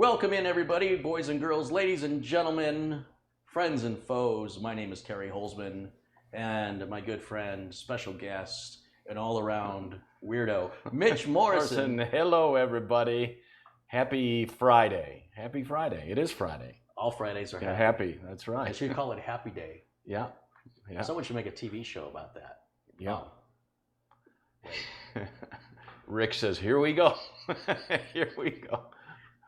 Welcome in, everybody, boys and girls, ladies and gentlemen, friends and foes. My name is Carey Holzman, and my good friend, special guest, and all-around weirdo, Mitch Morrison. Hello, everybody. Happy Friday. Happy Friday. It is Friday. All Fridays are Yeah, happy. happy. That's right. I should call it Happy Day. Yeah. Yeah. Someone should make a TV show about that. Yeah. Rick says, here we go. Here we go.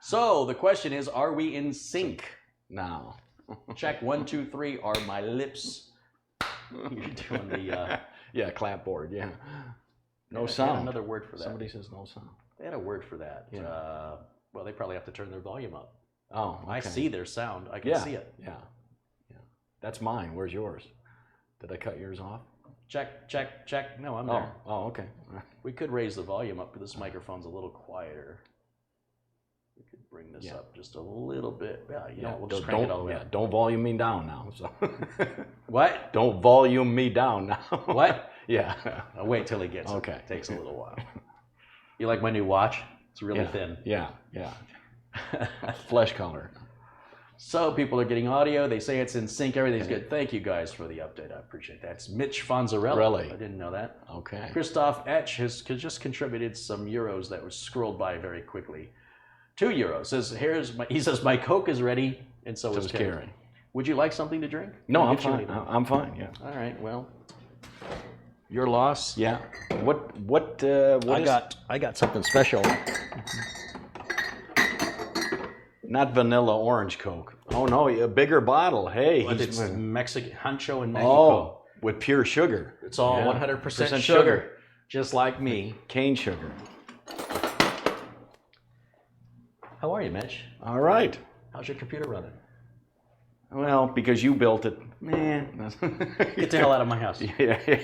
So the question is, are we in sync? Now. Check 1, 2, 3. Are my lips? You're doing the yeah, clapboard. Yeah. No they sound. had another word for that. Somebody says no sound. They had a word for that. Yeah. Well, they probably have to turn their volume up. Oh, okay. I see their sound. I can see it. Yeah. Yeah. That's mine. Where's yours? Did I cut yours off? Check, check, check. No, I'm there. Oh, okay. We could raise the volume up, but this microphone's a little quieter. We could bring this up just a little bit. Yeah, you know, we'll just crank it all the way up. Don't volume me down now. So. What? Don't volume me down now. What? Yeah. I'll wait till he gets okay. It. Takes a little while. You like my new watch? It's really thin. Yeah, yeah. Flesh color. So people are getting audio. They say it's in sync. Everything's good. Thank you guys for the update. I appreciate that. It's Mitch Fonzarelli. Really? I didn't know that. Okay. Christoph Etch has just contributed some euros that was scrolled by very quickly. €2 says, he says my Coke is ready, and so is Carey. Would you like something to drink? No, I'm fine. I'm fine. Yeah. All right. Well, your loss. Yeah. What I got something special. Not vanilla orange Coke. Oh no, a bigger bottle. Hey, it's Mexican Hancho in Mexico. Oh, with pure sugar. It's all 100% sugar, just like me. Cane sugar. How are you, Mitch? All right. How's your computer running? Well, because you built it. Man. Get the hell out of my house. Yeah.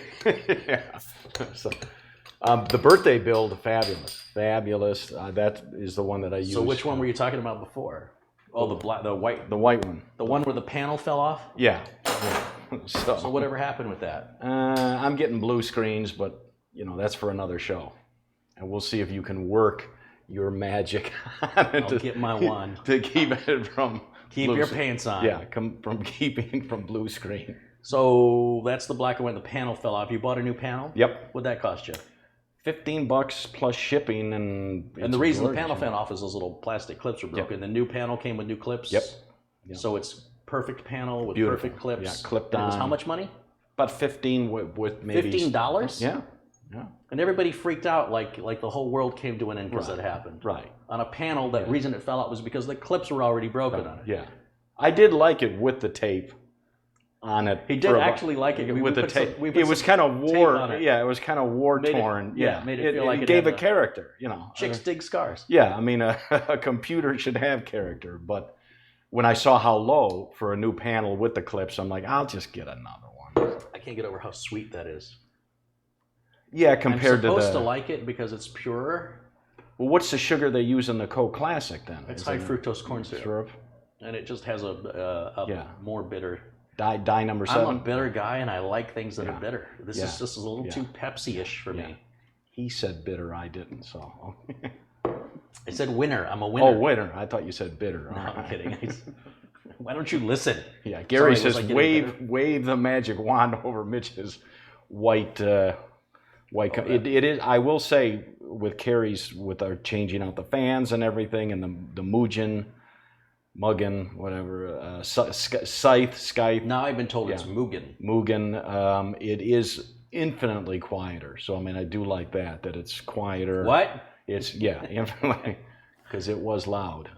So, the birthday build, fabulous. That is the one that I used. So which one were you talking about before? Oh, the white. The white one. The one where the panel fell off? Yeah. So whatever happened with that? I'm getting blue screens, but that's for another show, and we'll see if you can work your magic on it. I'll get my wand to keep it from. Keep your pants on. Yeah, from keeping from blue screen. So that's the black and white. The panel fell off. You bought a new panel? Yep. What'd that cost you? $15 plus shipping, and the reason the panel fell off is those little plastic clips were broken. Yep. The new panel came with new clips. Yep. So it's perfect panel with beautiful. Perfect clips. Yeah, clipped on. It was how much money? About 15 with maybe $15. Yeah. Yeah. And everybody freaked out like the whole world came to an end because that happened. Right. On a panel, the reason it fell out was because the clips were already broken on it. Yeah. I did like it with the tape on it. He did actually like it with the tape. It was kind of war. Yeah, it was kind of war torn. Yeah, made it feel like it gave a character. Chicks dig scars. Yeah, I mean a computer should have character. But when I saw how low for a new panel with the clips, I'm like, I'll just get another one. I can't get over how sweet that is. Yeah, compared to I'm supposed to like it because it's purer. Well, what's the sugar they use in the Coke Classic then? It's high fructose corn syrup. And it just has a more bitter. Die number 7. I'm a bitter guy, and I like things that are bitter. This is just a little too Pepsi-ish for me. He said bitter, I didn't, so. I said winner. I'm a winner. Oh, winner. I thought you said bitter. No, I'm kidding. Why don't you listen? Yeah, Gary says wave the magic wand over Mitch's white. It is. I will say with Carey's, with our changing out the fans and everything, and the Mugen, whatever, Scythe. Now I've been told it's Mugen. Mugen. It is infinitely quieter. So I mean, I do like that it's quieter. What? It's infinitely, because it was loud.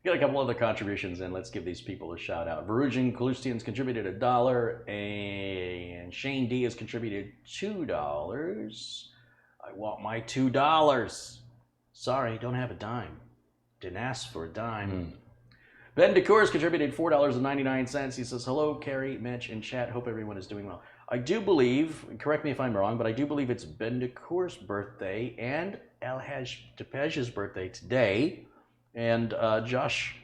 Got a couple other contributions in. Let's give these people a shout out. Verugian Kalustian's contributed $1, and Shane D has contributed $2. I want my $2. Sorry, don't have a dime. Didn't ask for a dime. Ben DeCour has contributed $4.99. He says, hello, Carey, Mitch, and chat. Hope everyone is doing well. I do believe, correct me if I'm wrong, but I do believe it's Ben DeCour's birthday and Alhaj Tepej's birthday today. And Josh,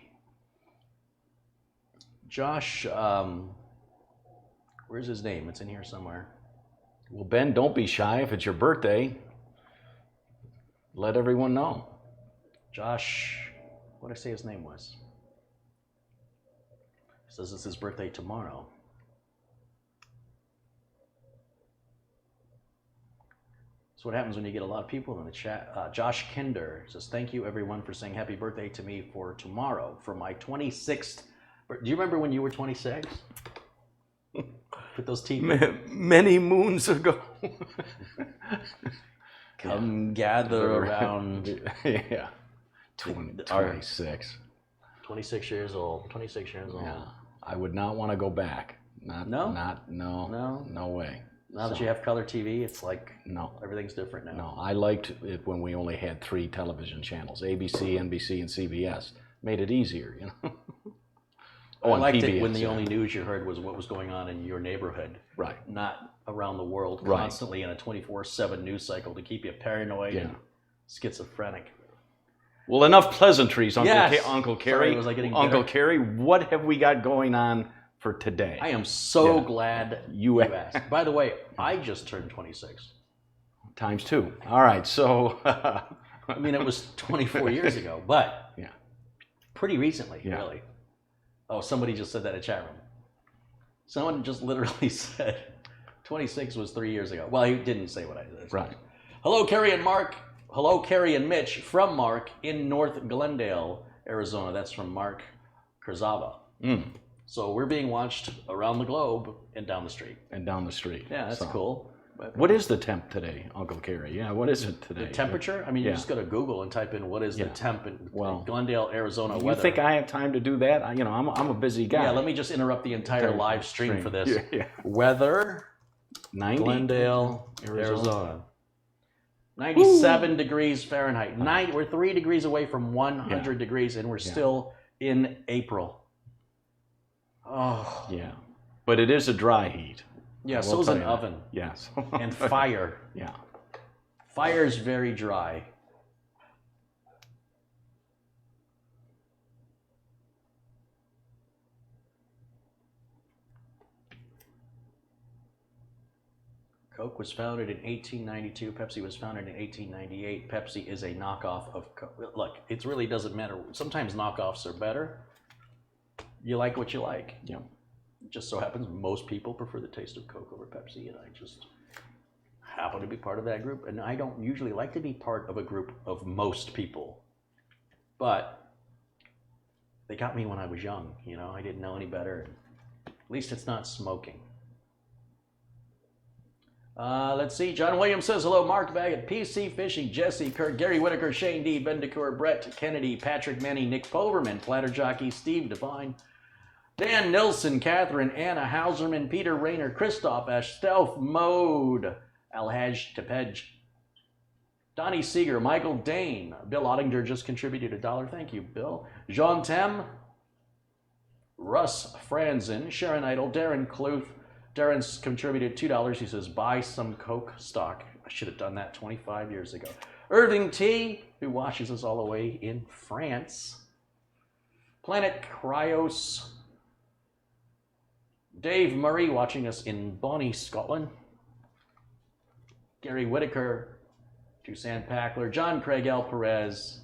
where's his name? It's in here somewhere. Well, Ben, don't be shy. If it's your birthday, let everyone know. Josh What did I say his name was? He says it's his birthday tomorrow. That's what happens when you get a lot of people in the chat. Josh Kinder says, thank you everyone for saying happy birthday to me for tomorrow, for my 26th. Do you remember when you were 26? With those teeth? Many moons ago. Come gather around. Yeah. 26. 26 years old. 26 years old. Yeah. I would not want to go back. No way. Now that you have color TV, it's like no, everything's different now. No, I liked it when we only had 3 television channels: ABC, NBC, and CBS. Made it easier, you know. I liked PBS, it when the only news you heard was what was going on in your neighborhood, right? Not around the world, right. Constantly in a 24/7 news cycle to keep you paranoid and schizophrenic. Well, enough pleasantries, Uncle Yes. Uncle Carey. Sorry, was I getting Uncle bitter? Carey, what have we got going on for today? I am so glad you asked. By the way, I just turned 26. Times 2. All right, so I mean, it was 24 years ago, but pretty recently, really. Oh, somebody just said that in chat room. Someone just literally said 26 was 3 years ago. Well, he didn't say what I said. Right. Hello, Carey and Mark. Hello, Carey and Mitch from Mark in North Glendale, Arizona. That's from Mark Kurzava. So we're being watched around the globe and down the street. Yeah, that's cool. But what is the temp today, Uncle Carey? Yeah, what is it today? The temperature? I mean, you just go to Google and type in what is the temp in Glendale, Arizona weather. You think I have time to do that? You know, I'm a busy guy. Yeah, let me just interrupt the entire live stream for this. Weather, 90? Glendale, Arizona. 97 degrees Fahrenheit. We're 3 degrees away from 100 degrees, and we're still in April. Oh. Yeah. But it is a dry heat. Yeah, so is an oven. Yes. And fire. Yeah. Fire's very dry. Coke was founded in 1892. Pepsi was founded in 1898. Pepsi is a knockoff of Coke. Look, it really doesn't matter. Sometimes knockoffs are better. You like what you like. Yeah. It just so happens most people prefer the taste of Coke over Pepsi, and I just happen to be part of that group. And I don't usually like to be part of a group of most people, but they got me when I was young. You know, I didn't know any better. At least it's not smoking. Let's see. John Williams says, hello, Mark Baggett, PC Fishing, Jesse, Kurt, Gary Whitaker, Shane D, Ben DeCour, Brett Kennedy, Patrick Manny, Nick Poverman, Platter Jockey, Steve Devine, Dan Nilsson, Catherine, Anna Hauserman, Peter Rayner, Christoph Ash, Stealth Mode, Alhaj Tepej, Donnie Seeger, Michael Dane, Bill Ottinger just contributed $1. Thank you, Bill. Jean Tem, Russ Franzen, Sharon Idle, Darren Kluth. Darren's contributed $2. He says, buy some Coke stock. I should have done that 25 years ago. Irving T, who watches us all the way in France. Planet Cryos. Dave Murray watching us in Bonnie, Scotland. Gary Whitaker. Tucson Packler. John Craig L. Perez.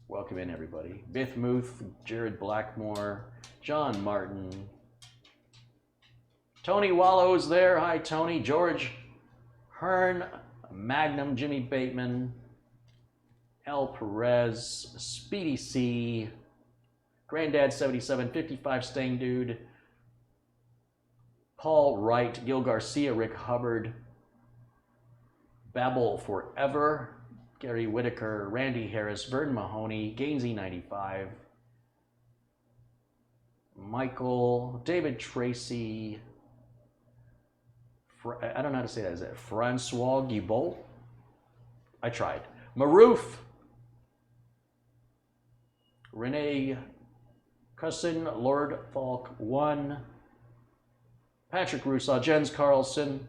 Welcome in, everybody. Biff Muth. Jared Blackmore. John Martin. Tony Wallow's there. Hi, Tony. George Hearn, Magnum, Jimmy Bateman, L. Perez, Speedy C, Granddad 77, 55 Stang Dude, Paul Wright, Gil Garcia, Rick Hubbard, Babel Forever, Gary Whitaker, Randy Harris, Vern Mahoney, Gainsey 95, Michael, David Tracy, I don't know how to say that. Is it Francois Guibault? I tried. Maroof. Renee Cussin, Lord Falk 1. Patrick Rousseau, Jens Carlson,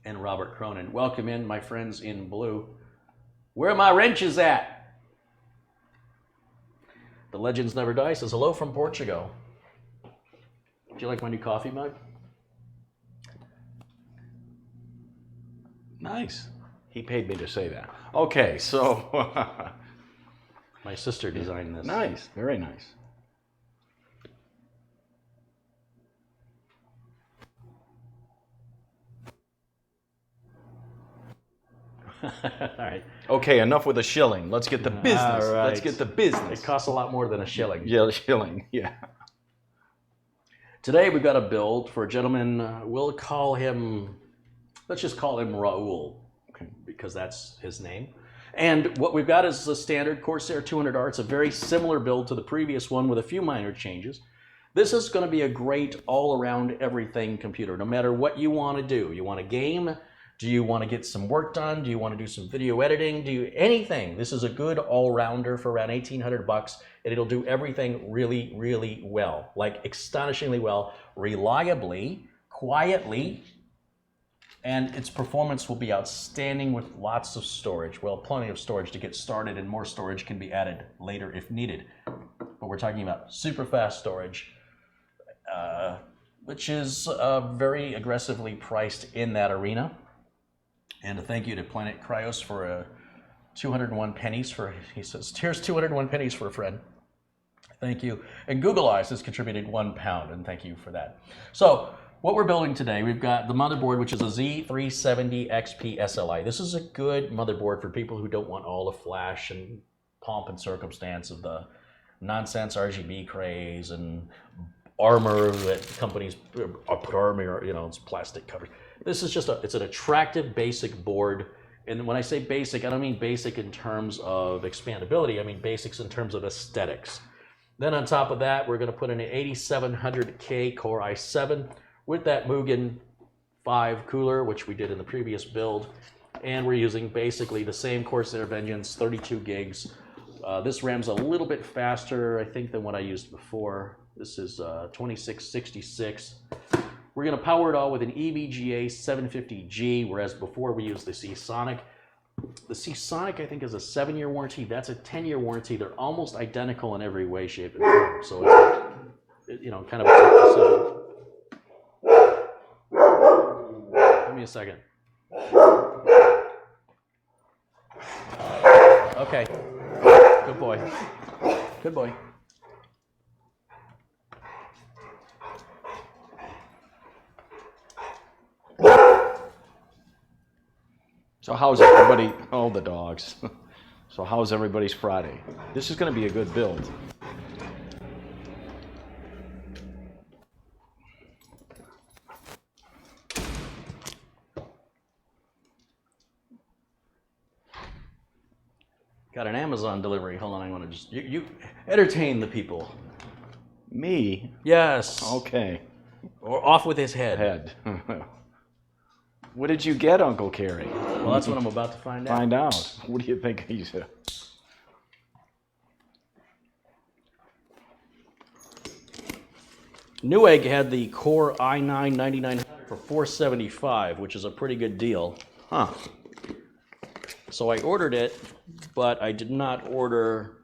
and Robert Cronin. Welcome in, my friends in blue. Where are my wrenches at? The Legends Never Die says, hello from Portugal. Do you like my new coffee mug? Nice. He paid me to say that. Okay, so My sister designed this. Nice, very nice. All right. Okay, enough with the shilling. Let's get the business. All right. Let's get the business. It costs a lot more than a shilling. Yeah, shilling. Yeah. Today we've got a build for a gentleman. We'll call him. Let's just call him Raul, okay, because that's his name. And what we've got is the standard Corsair 200R. It's a very similar build to the previous one with a few minor changes. This is going to be a great all-around everything computer, no matter what you want to do. You want to game? Do you want to get some work done? Do you want to do some video editing? Do you anything? This is a good all-rounder for around $1,800, and it'll do everything really, really well, like astonishingly well, reliably, quietly, and its performance will be outstanding with lots of storage. Well, plenty of storage to get started, and more storage can be added later if needed. But we're talking about super fast storage, which is very aggressively priced in that arena. And a thank you to Planet Cryos for 201 pennies for, he says, here's 201 pennies for a friend. Thank you. And Google Eyes has contributed £1, and thank you for that. So what we're building today, we've got the motherboard, which is a Z370 XP SLI. This is a good motherboard for people who don't want all the flash and pomp and circumstance of the nonsense RGB craze and armor that companies put armor, you know, it's plastic covers. This is just it's an attractive basic board. And when I say basic, I don't mean basic in terms of expandability. I mean basics in terms of aesthetics. Then on top of that, we're going to put in an 8700K Core i7 with that Mugen 5 cooler, which we did in the previous build. And we're using basically the same Corsair Vengeance, 32 gigs. This RAM's a little bit faster, I think, than what I used before. This is 2666. We're going to power it all with an EVGA 750G, whereas before we used the Seasonic. The Seasonic, I think, is a 7-year warranty. That's a 10-year warranty. They're almost identical in every way, shape, and form. So it's, you know, kind of a give me a second. Okay. Good boy. Good boy. So how's everybody, oh, the dogs. So how's everybody's Friday? This is going to be a good build. Got an Amazon delivery. Hold on, I want to just, you entertain the people. Me? Yes. Okay. Or off with his head. What did you get, Uncle Carey? Well, that's what I'm about to find out. Find out. What do you think he's... Newegg had the Core i9 9900 for $475, which is a pretty good deal. Huh. So I ordered it, but I did not order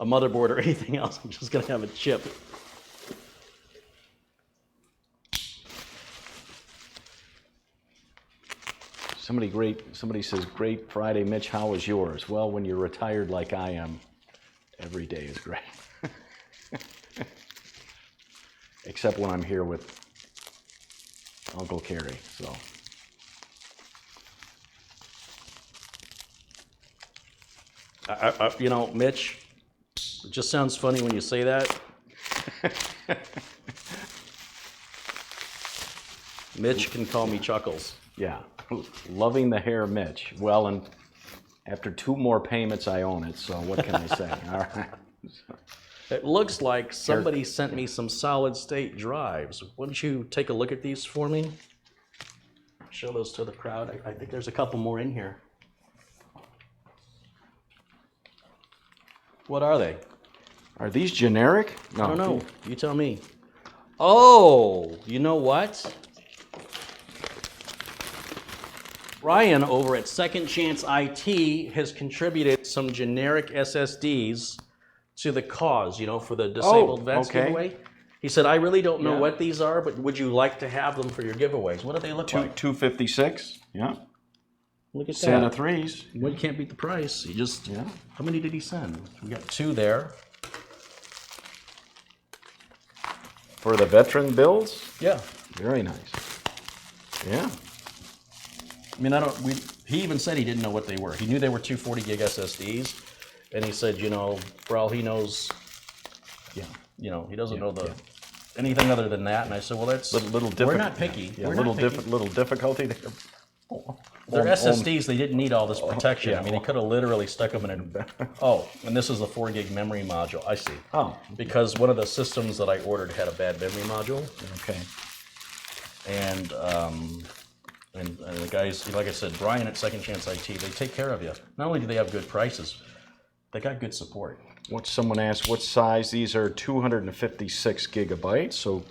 a motherboard or anything else. I'm just going to have a chip. Somebody says, great Friday, Mitch, how was yours? Well, when you're retired like I am, every day is great. Except when I'm here with Uncle Carey, so. You know, Mitch, it just sounds funny when you say that. Mitch can call me Chuckles. Yeah, loving the hair, Mitch. Well, and after 2 more payments, I own it, so what can I say? All right. It looks like somebody sent me some solid-state drives. Why don't you take a look at these for me? Show those to the crowd. I think there's a couple more in here. What are they? Are these generic? No, I don't know. You tell me. Oh, you know what? Ryan over at Second Chance IT has contributed some generic SSDs to the cause, you know, for the disabled vets giveaway. He said, I really don't know what these are, but would you like to have them for your giveaways? What do they look like? 256, yeah. Look at SATA that. 3s. Well, you can't beat the price. He just, Yeah. how many did he send? We got 2 there. For the veteran builds? Yeah. Very nice. Yeah. I mean, he even said he didn't know what they were. He knew they were 240 gig SSDs. And he said, you know, for all he knows, you know, he doesn't know anything other than that. And I said, well, that's little difficult. We're not picky. Yeah, we're little not picky. little difficulty there. They're SSDs. They didn't need all this protection. yeah. I mean, they could have literally stuck them in oh, and this is the 4 gig memory module. I see. Oh. Because one of the systems that I ordered had a bad memory module. Okay. And the guys, like I said, Brian at Second Chance IT, they take care of you. Not only do they have good prices, they got good support. Someone asked what size? These are 256 gigabytes, so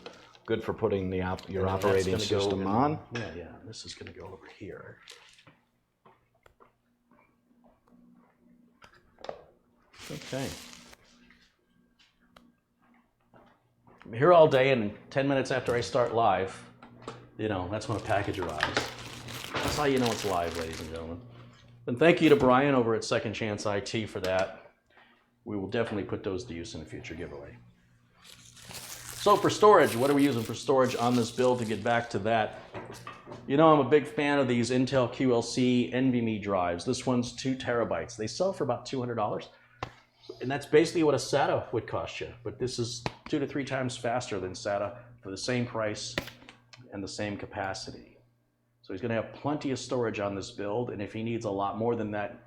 good for putting your operating system on. Yeah. This is going to go over here. Okay. I'm here all day, and 10 minutes after I start live, you know, that's when a package arrives. That's how you know it's live, ladies and gentlemen. And thank you to Brian over at Second Chance IT for that. We will definitely put those to use in a future giveaway. So for storage, what are we using for storage on this build to get back to that? You know, I'm a big fan of these Intel QLC NVMe drives. This one's 2 terabytes. They sell for about $200. And that's basically what a SATA would cost you. But this is 2 to 3 times faster than SATA for the same price and the same capacity. So he's going to have plenty of storage on this build. And if he needs a lot more than that,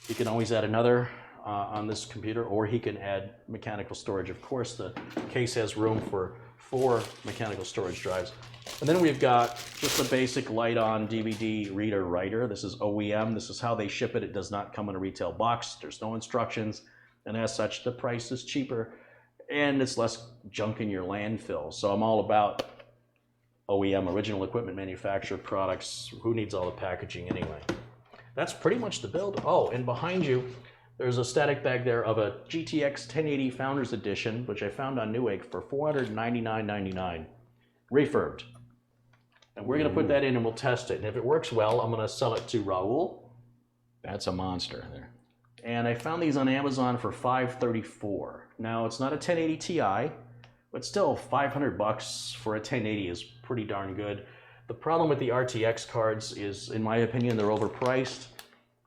he can always add another on this computer, or he can add mechanical storage. Of course, the case has room for 4 mechanical storage drives. And then we've got just a basic Lite-On DVD reader writer. This is OEM. This is how they ship it. It does not come in a retail box. There's no instructions. And as such, the price is cheaper and it's less junk in your landfill. So I'm all about OEM, original equipment manufacturer products. Who needs all the packaging anyway? That's pretty much the build. Oh, and behind you, there's a static bag there of a GTX 1080 Founders Edition, which I found on Newegg for $499.99, refurbed. And we're going to put that in and we'll test it. And if it works well, I'm going to sell it to Raul. That's a monster there. And I found these on Amazon for $534. Now, it's not a 1080 Ti, but still $500 for a 1080 is pretty darn good. The problem with the RTX cards is, in my opinion, they're overpriced.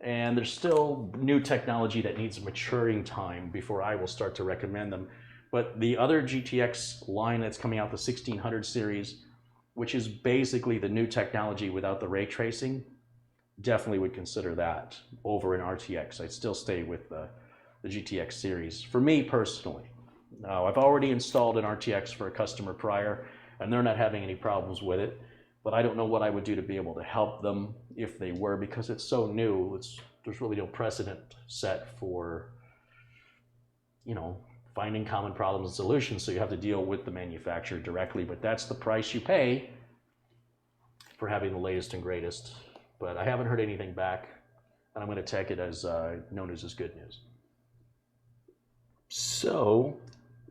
And there's still new technology that needs maturing time before I will start to recommend them. But the other GTX line that's coming out, the 1600 series, which is basically the new technology without the ray tracing, definitely would consider that over an RTX. I'd still stay with the GTX series, for me personally. Now, I've already installed an RTX for a customer prior, and they're not having any problems with it. But I don't know what I would do to be able to help them if they were, because it's so new. There's really no precedent set for, you know, finding common problems and solutions. So you have to deal with the manufacturer directly. But that's the price you pay for having the latest and greatest. But I haven't heard anything back, and I'm going to take it as no news is good news. So,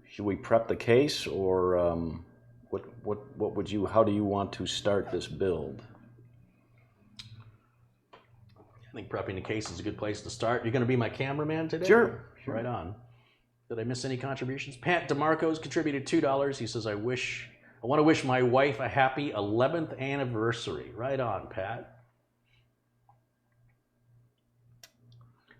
should we prep the case, or what would you? How do you want to start this build? I think prepping the case is a good place to start. You're going to be my cameraman today? Sure. Right on. Did I miss any contributions? Pat DeMarco's contributed $2. He says, I want to wish my wife a happy 11th anniversary. Right on, Pat.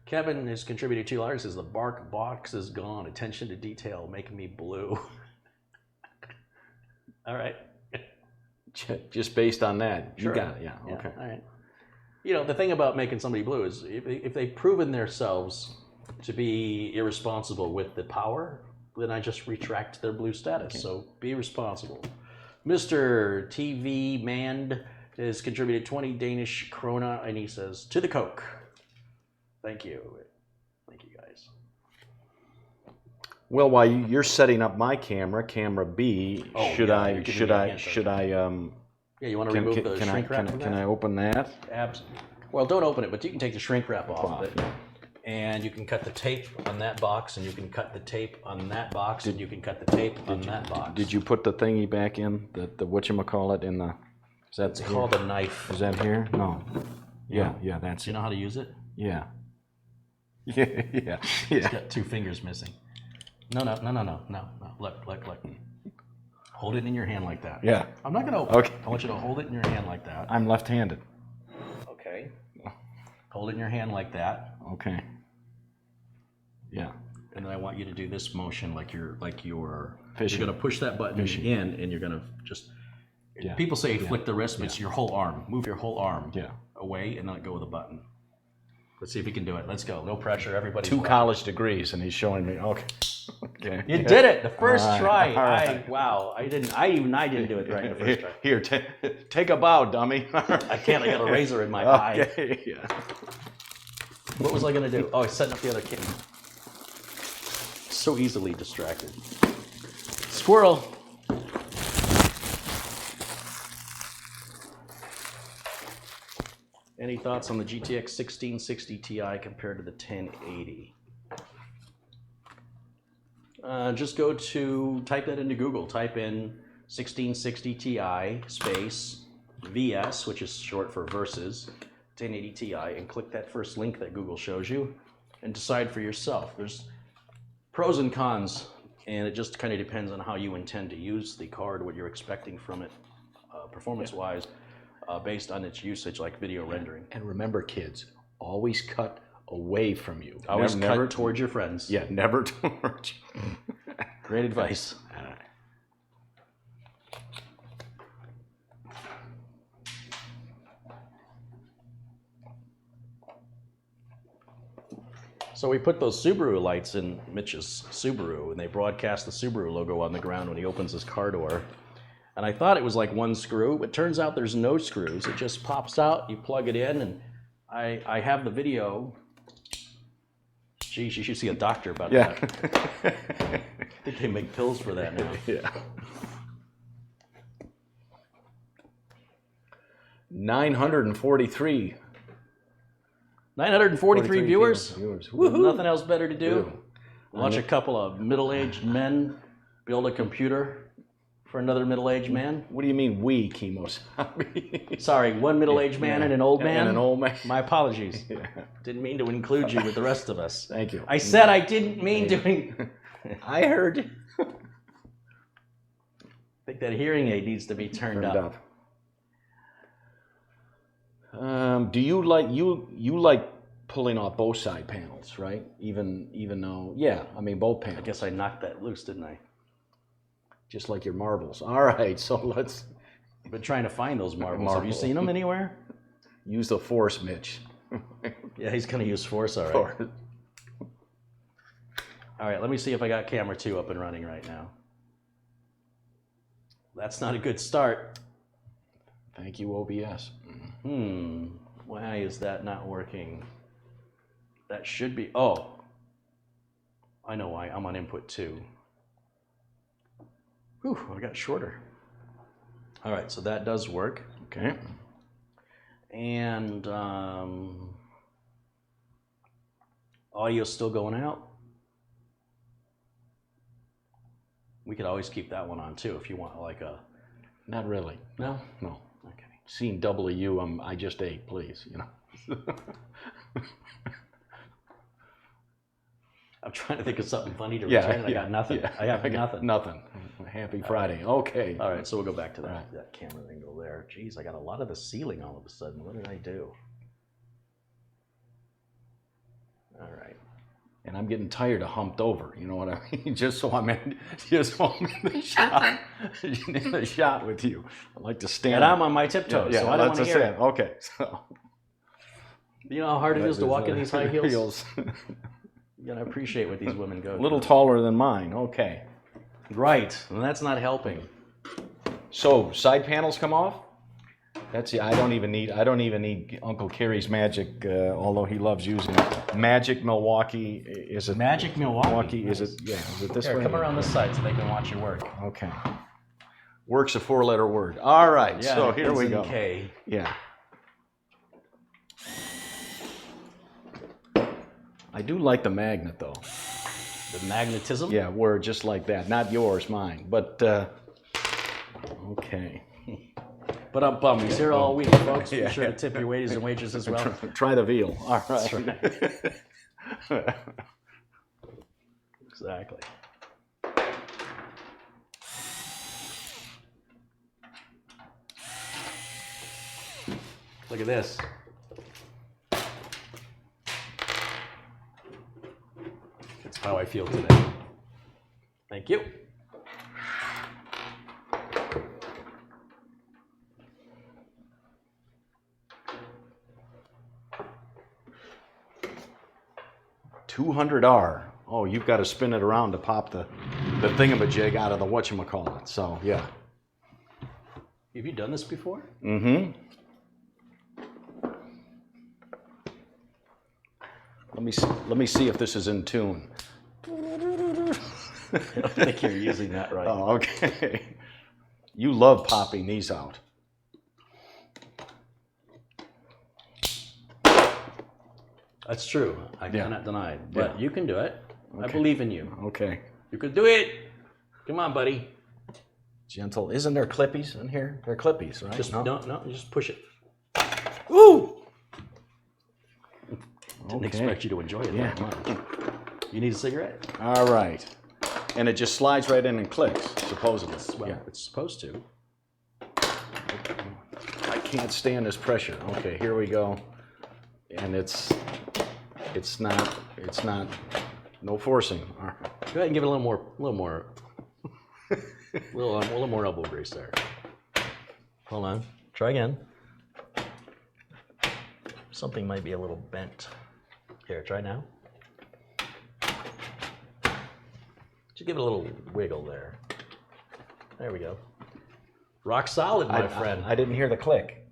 Kevin has contributed $2. He says, the bark box is gone. Attention to detail making me blue. All right. Just based on that, Sure. You got it. Yeah. Okay. All right. You know, the thing about making somebody blue is if they've proven themselves to be irresponsible with the power, then I just retract their blue status. Okay. So be responsible. Mr. TV Mand has contributed 20 Danish krona, and he says, to the Coke. Thank you. Thank you, guys. Well, while you're setting up my camera B, should I? Yeah, you want to remove the shrink wrap from that? Can I open that? Absolutely. Well, don't open it, but you can take the shrink wrap off of it. And you can cut the tape on that box, and you can cut the tape on that box, and you can cut the tape on that box. Did you put the thingy back in, the whatchamacallit in the, is that It's called a knife. Is that here? No. Yeah, yeah, that's Do you know how to use it? Yeah. Yeah. It's got 2 fingers missing. No. Look. Hold it in your hand like that. Yeah. I'm not going to open Okay. it. I want you to hold it in your hand like that. I'm left-handed. Okay. Hold it in your hand like that. Okay. Yeah. And then I want you to do this motion like you're Fishing. You're going to push that button in, and you're going to just. Yeah. People say flick the wrist, but it's your whole arm. Move your whole arm away and let go of the button. Let's see if you can do it. Let's go. No pressure. Everybody. 2 college degrees, and he's showing me. Okay. You did it the first try. Right. Wow. I didn't do it right the first try. Here, take a bow, dummy. I can't. I got a razor in my eye. Okay. Yeah. What was I going to do? Oh, I was setting up the other camera. So easily distracted. Squirrel. Any thoughts on the GTX 1660 Ti compared to the 1080? Just type that into Google. Type in 1660 Ti space VS, which is short for versus 1080 Ti, and click that first link that Google shows you and decide for yourself. There's pros and cons, and it just kind of depends on how you intend to use the card, what you're expecting from it performance-wise. Based on its usage, like video rendering. And remember, kids, always cut away from you. Always cut towards your friends. Yeah, never towards you. Great advice. All right. So we put those Subaru lights in Mitch's Subaru, and they broadcast the Subaru logo on the ground when he opens his car door. And I thought it was like 1 screw, but turns out there's no screws. It just pops out, you plug it in, and I have the video. Geez, you should see a doctor about that. I think they make pills for that now. Yeah. 943 viewers? Woohoo. Nothing else better to do? Watch a couple of middle-aged men build a computer for another middle-aged man? What do you mean we, Kemosabe? Sorry, one middle-aged man and an old man? And an old man. My apologies. Didn't mean to include you with the rest of us. Thank you. I said I didn't mean to. I heard you. I think that hearing aid needs to be turned up. Do you like pulling off both side panels, right? Even though, yeah, I mean both panels. I guess I knocked that loose, didn't I? Just like your marbles. All right, so let's. I've been trying to find those marbles. Have you seen them anywhere? Use the force, Mitch. Yeah, he's gonna use force, all right. All right, let me see if I got camera 2 up and running right now. That's not a good start. Thank you, OBS. Why is that not working? That should be, oh. I know why, I'm on input 2. Whew, I got shorter. All right, so that does work. Okay. And audio's still going out. We could always keep that one on too if you want like a... Not really. No? No. Okay. Seeing W, I just ate, please, you know. I'm trying to think of something funny to return. I got nothing. Yeah, I have nothing. Nothing. Happy Friday. Okay. All right, so we'll go back to that camera angle there. Jeez, I got a lot of the ceiling all of a sudden. What did I do? All right. And I'm getting tired of humped over. You know what I mean? Just so I'm in the shot. In the shot with you. I like to stand. And I'm on my tiptoes, so I don't want to hear it. Okay. So. You know how hard it is to walk in these high heels? You gotta appreciate what these women go through. A little taller than mine. Okay. Right, and that's not helping. So side panels come off. That's I don't even need Uncle Carey's magic, although he loves using it. Magic Milwaukee is it? Magic Milwaukee. Is it? Yeah. Is it this Here, way? come around this side so they can watch your work. Okay. Work's a 4-letter word. All right. Yeah, so here we in go. K. Yeah. I do like the magnet though. The magnetism? Yeah, where just like that. Not yours, mine. But okay. But I'm bummed. He's here all week, folks. Be sure to tip your waiters and waitresses as well. Try the veal. All right. That's right. Exactly. Look at this. That's how I feel today. Thank you. $200R. Oh, you've got to spin it around to pop the thingamajig out of the whatchamacallit. So, yeah. Have you done this before? Mm-hmm. Let me see if this is in tune. I don't think you're using that right. Oh, okay. You love popping these out. That's true. I cannot deny it. But you can do it. Okay. I believe in you. Okay. You could do it. Come on, buddy. Gentle. Isn't there clippies in here? They're clippies, right? Just no, just push it. Woo! Didn't expect you to enjoy it that much. You need a cigarette? All right. And it just slides right in and clicks, supposedly. Well, it's supposed to. I can't stand this pressure. Okay, here we go. And it's not, no forcing. All right. Go ahead and give it a little more, a little more elbow grease there. Hold on. Try again. Something might be a little bent. Here, try now. Just give it a little wiggle there. There we go. Rock solid, my friend. I didn't hear the click,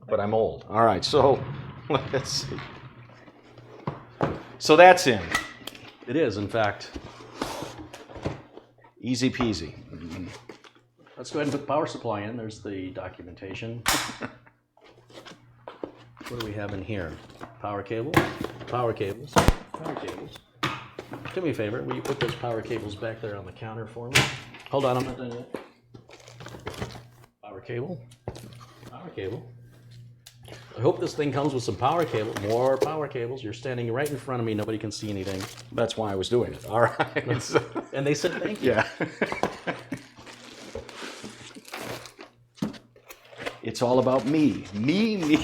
but I'm old. All right, so let's see. So that's in. It is, in fact. Easy peasy. Let's go ahead and put the power supply in. There's the documentation. What do we have in here? Power cable, power cables, power cables. Do me a favor, will you put those power cables back there on the counter for me? Hold on, I'm not done yet. Power cable, power cable. I hope this thing comes with some power cable, more power cables. You're standing right in front of me, nobody can see anything. That's why I was doing it. All right. And they said thank you. Yeah. It's all about me. Me.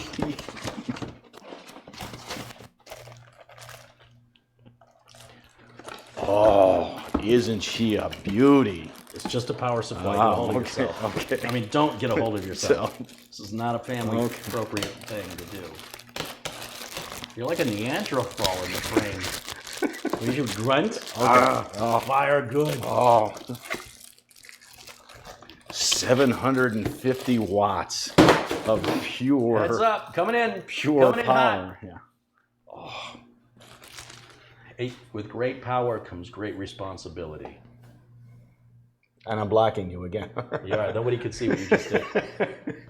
Oh, isn't she a beauty? It's just a power supply. Get a hold of yourself. Okay. I mean, don't get a hold of yourself. This is not a family appropriate thing to do. You're like a Neanderthal in the frame. You should grunt. Fire good. Oh. 750 watts of pure. Heads up, coming in. Pure coming power. In Yeah. hot. With great power comes great responsibility. And I'm blocking you again. Yeah, nobody could see what you just did.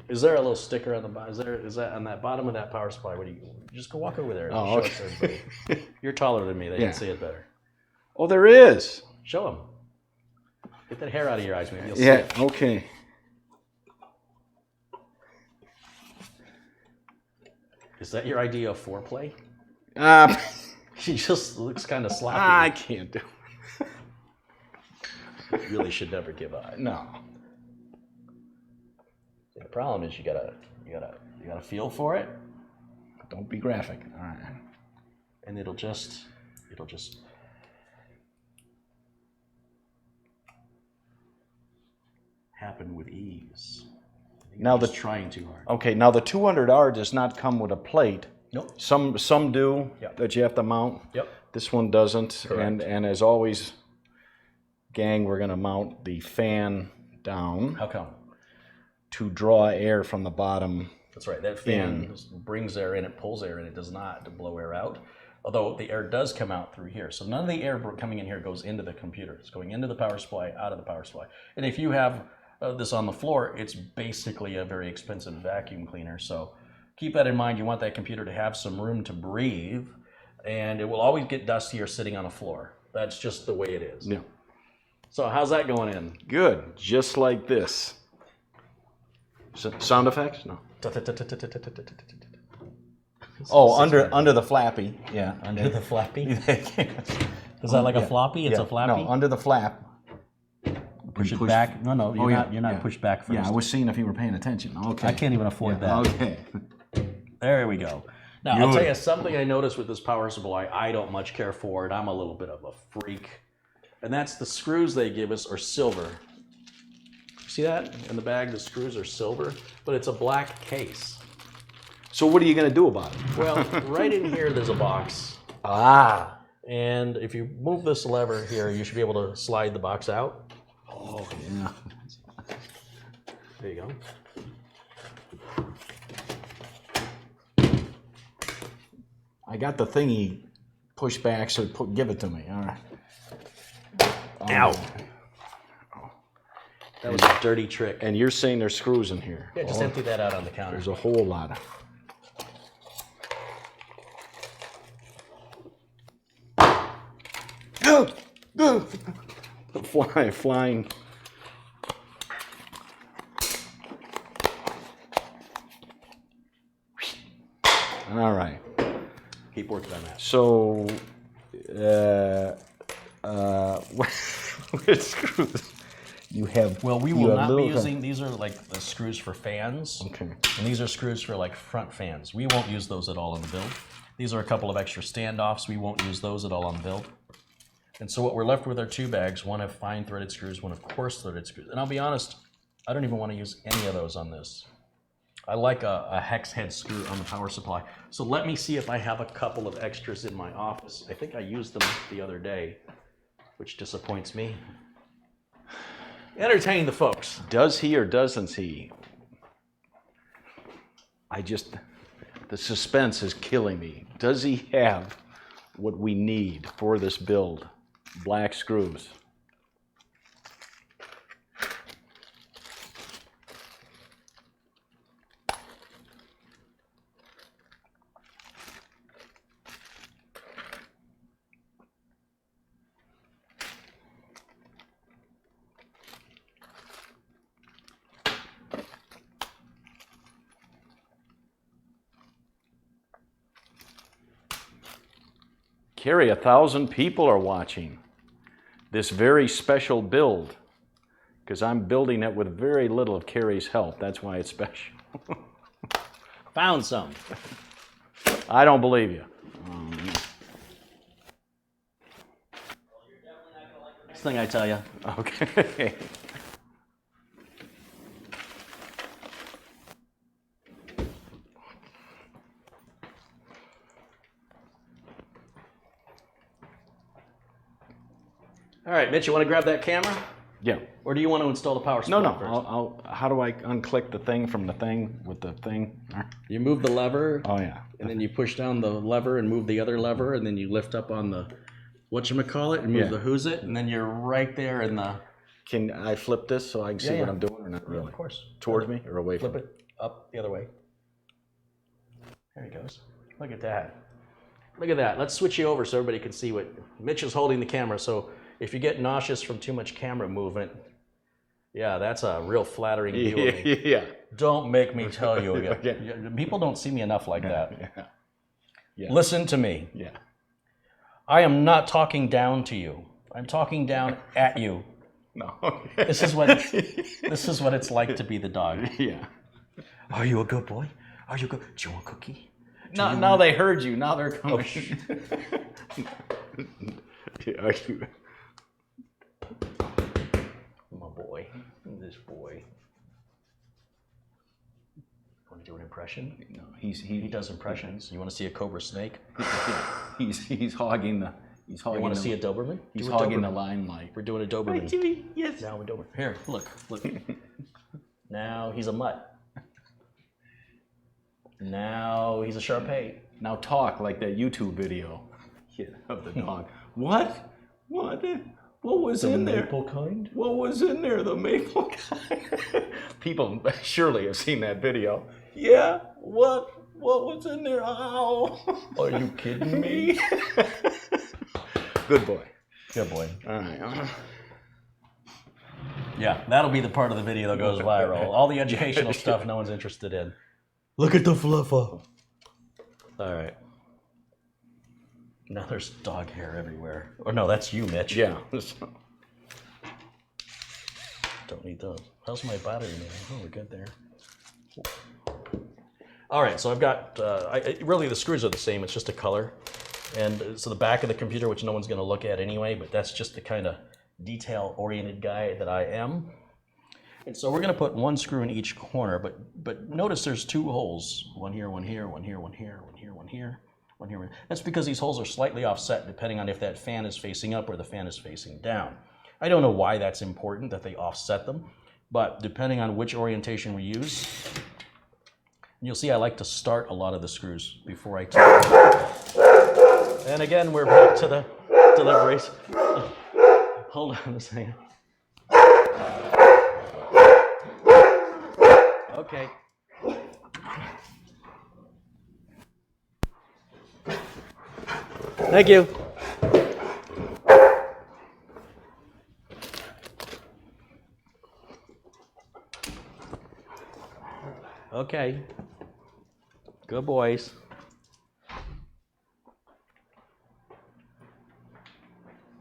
Is there a little sticker on the bottom? Is that on that bottom of that power supply? What do you just go walk over there and show it to everybody? You're taller than me; they can see it better. Oh, there is. Show them. Get that hair out of your eyes, man. You'll see Yeah. it. Okay. Is that your idea of foreplay? She just looks kind of sloppy. I can't do it. You really should never give up. No. The problem is you gotta feel for it, Don't be graphic. All right. and it'll just happen with ease. Now You're just trying too hard. Okay, now the 200R does not come with a plate. Nope. Some do that you have to mount. Yep. This one doesn't. Correct. And as always, gang, we're going to mount the fan down How come? to draw air from the bottom. That's right. That fan brings air in, it pulls air in, it does not to blow air out. Although the air does come out through here. So none of the air coming in here goes into the computer. It's going into the power supply, out of the power supply. And if you have this on the floor, it's basically a very expensive vacuum cleaner. So keep that in mind. You want that computer to have some room to breathe, and it will always get dustier sitting on a floor. That's just the way it is. Yeah. So how's that going in? Good. Just like this. Sound effects? No. Oh, under the flappy. Yeah, Under the flappy? Is that like a floppy? It's a flappy? No, under the flap. Push it back. No, you're not pushed back first. Yeah, I was seeing if you were paying attention. Okay. I can't even afford that. Okay. There we go. Now, I'll tell you something I noticed with this power supply I don't much care for, and I'm a little bit of a freak. And that's the screws they give us are silver. See that? In the bag, the screws are silver, but it's a black case. So what are you going to do about it? Well, right in here, there's a box. Ah. And if you move this lever here, you should be able to slide the box out. Oh, yeah. There you go. I got the thingy pushed back, so give it to me. All right. Ow. That was a dirty trick. And you're saying there's screws in here. Yeah, just empty that out on the counter. There's a whole lot of flying. All right. Keep working on that. So, what screws? You have. Well, we will not be using, these are like the screws for fans. Okay. And these are screws for like front fans. We won't use those at all in the build. These are a couple of extra standoffs. We won't use those at all on the build. And so what we're left with are two bags. One of fine threaded screws, one of coarse threaded screws. And I'll be honest, I don't even want to use any of those on this. I like a hex head screw on the power supply. So let me see if I have a couple of extras in my office. I think I used them the other day, which disappoints me. Entertain the folks. Does he or doesn't he? The suspense is killing me. Does he have what we need for this build? Black screws. Carey, 1,000 people are watching this very special build because I'm building it with very little of Carey's help. That's why it's special. Found some. I don't believe you. Next thing I tell you. Okay. All right, Mitch, you want to grab that camera? Yeah. Or do you want to install the power supply No. first? How do I unclick the thing from the thing with the thing? You move the lever. Oh yeah. And then you push down the lever and move the other lever, and then you lift up on the whatchamacallit and move the who's it, and then you're right there in the... Can I flip this so I can see what I'm doing or not really? Of course. Towards me or away from Flip it up the other way. There he goes. Look at that. Look at that. Let's switch you over so everybody can see what... Mitch is holding the camera, so if you get nauseous from too much camera movement, yeah, that's a real flattering view of me. Yeah. Don't make me tell you again. People don't see me enough like that. Yeah. Listen to me. Yeah. I am not talking down to you. I'm talking down at you. No. This is what it's like to be the dog. Yeah. Are you a good boy? Are you good? Do you want a cookie? Now they heard you. Now they're coming. Are you? My boy. This boy. Want to do an impression? No, He does impressions. You want to see a cobra snake? he's hogging the. He's hogging. You want to see a Doberman? He's Do a hogging the Doberman. limelight. We're doing a Doberman. Jimmy, yes. Now we're Doberman. Here, look. Now he's a mutt. Now he's a Shar-Pei. Now talk like that YouTube video of the dog. What? What was in there? Maple kind? What was in there? The maple kind. People surely have seen that video. Yeah. What was in there? Ow. Are you kidding me? Good boy. Good boy. All right. Yeah, that'll be the part of the video that goes viral. All the educational stuff no one's interested in. Look at the fluffer. All right. Now there's dog hair everywhere. Or no, that's you, Mitch. Yeah. Don't need those. How's my battery meter? Oh, we're good there. All right, so I've got, really the screws are the same, it's just a color. And so the back of the computer, which no one's gonna look at anyway, but that's just the kind of detail-oriented guy that I am. And so we're gonna put one screw in each corner, but notice there's two holes. One here, one here, one here, one here, one here, one here, one here. That's because these holes are slightly offset depending on if that fan is facing up or the fan is facing down. I don't know why that's important that they offset them, but depending on which orientation we use, you'll see I like to start a lot of the screws before I turn. And again, we're back to the deliveries. Hold on a second. Okay. Thank you. Okay. Good boys.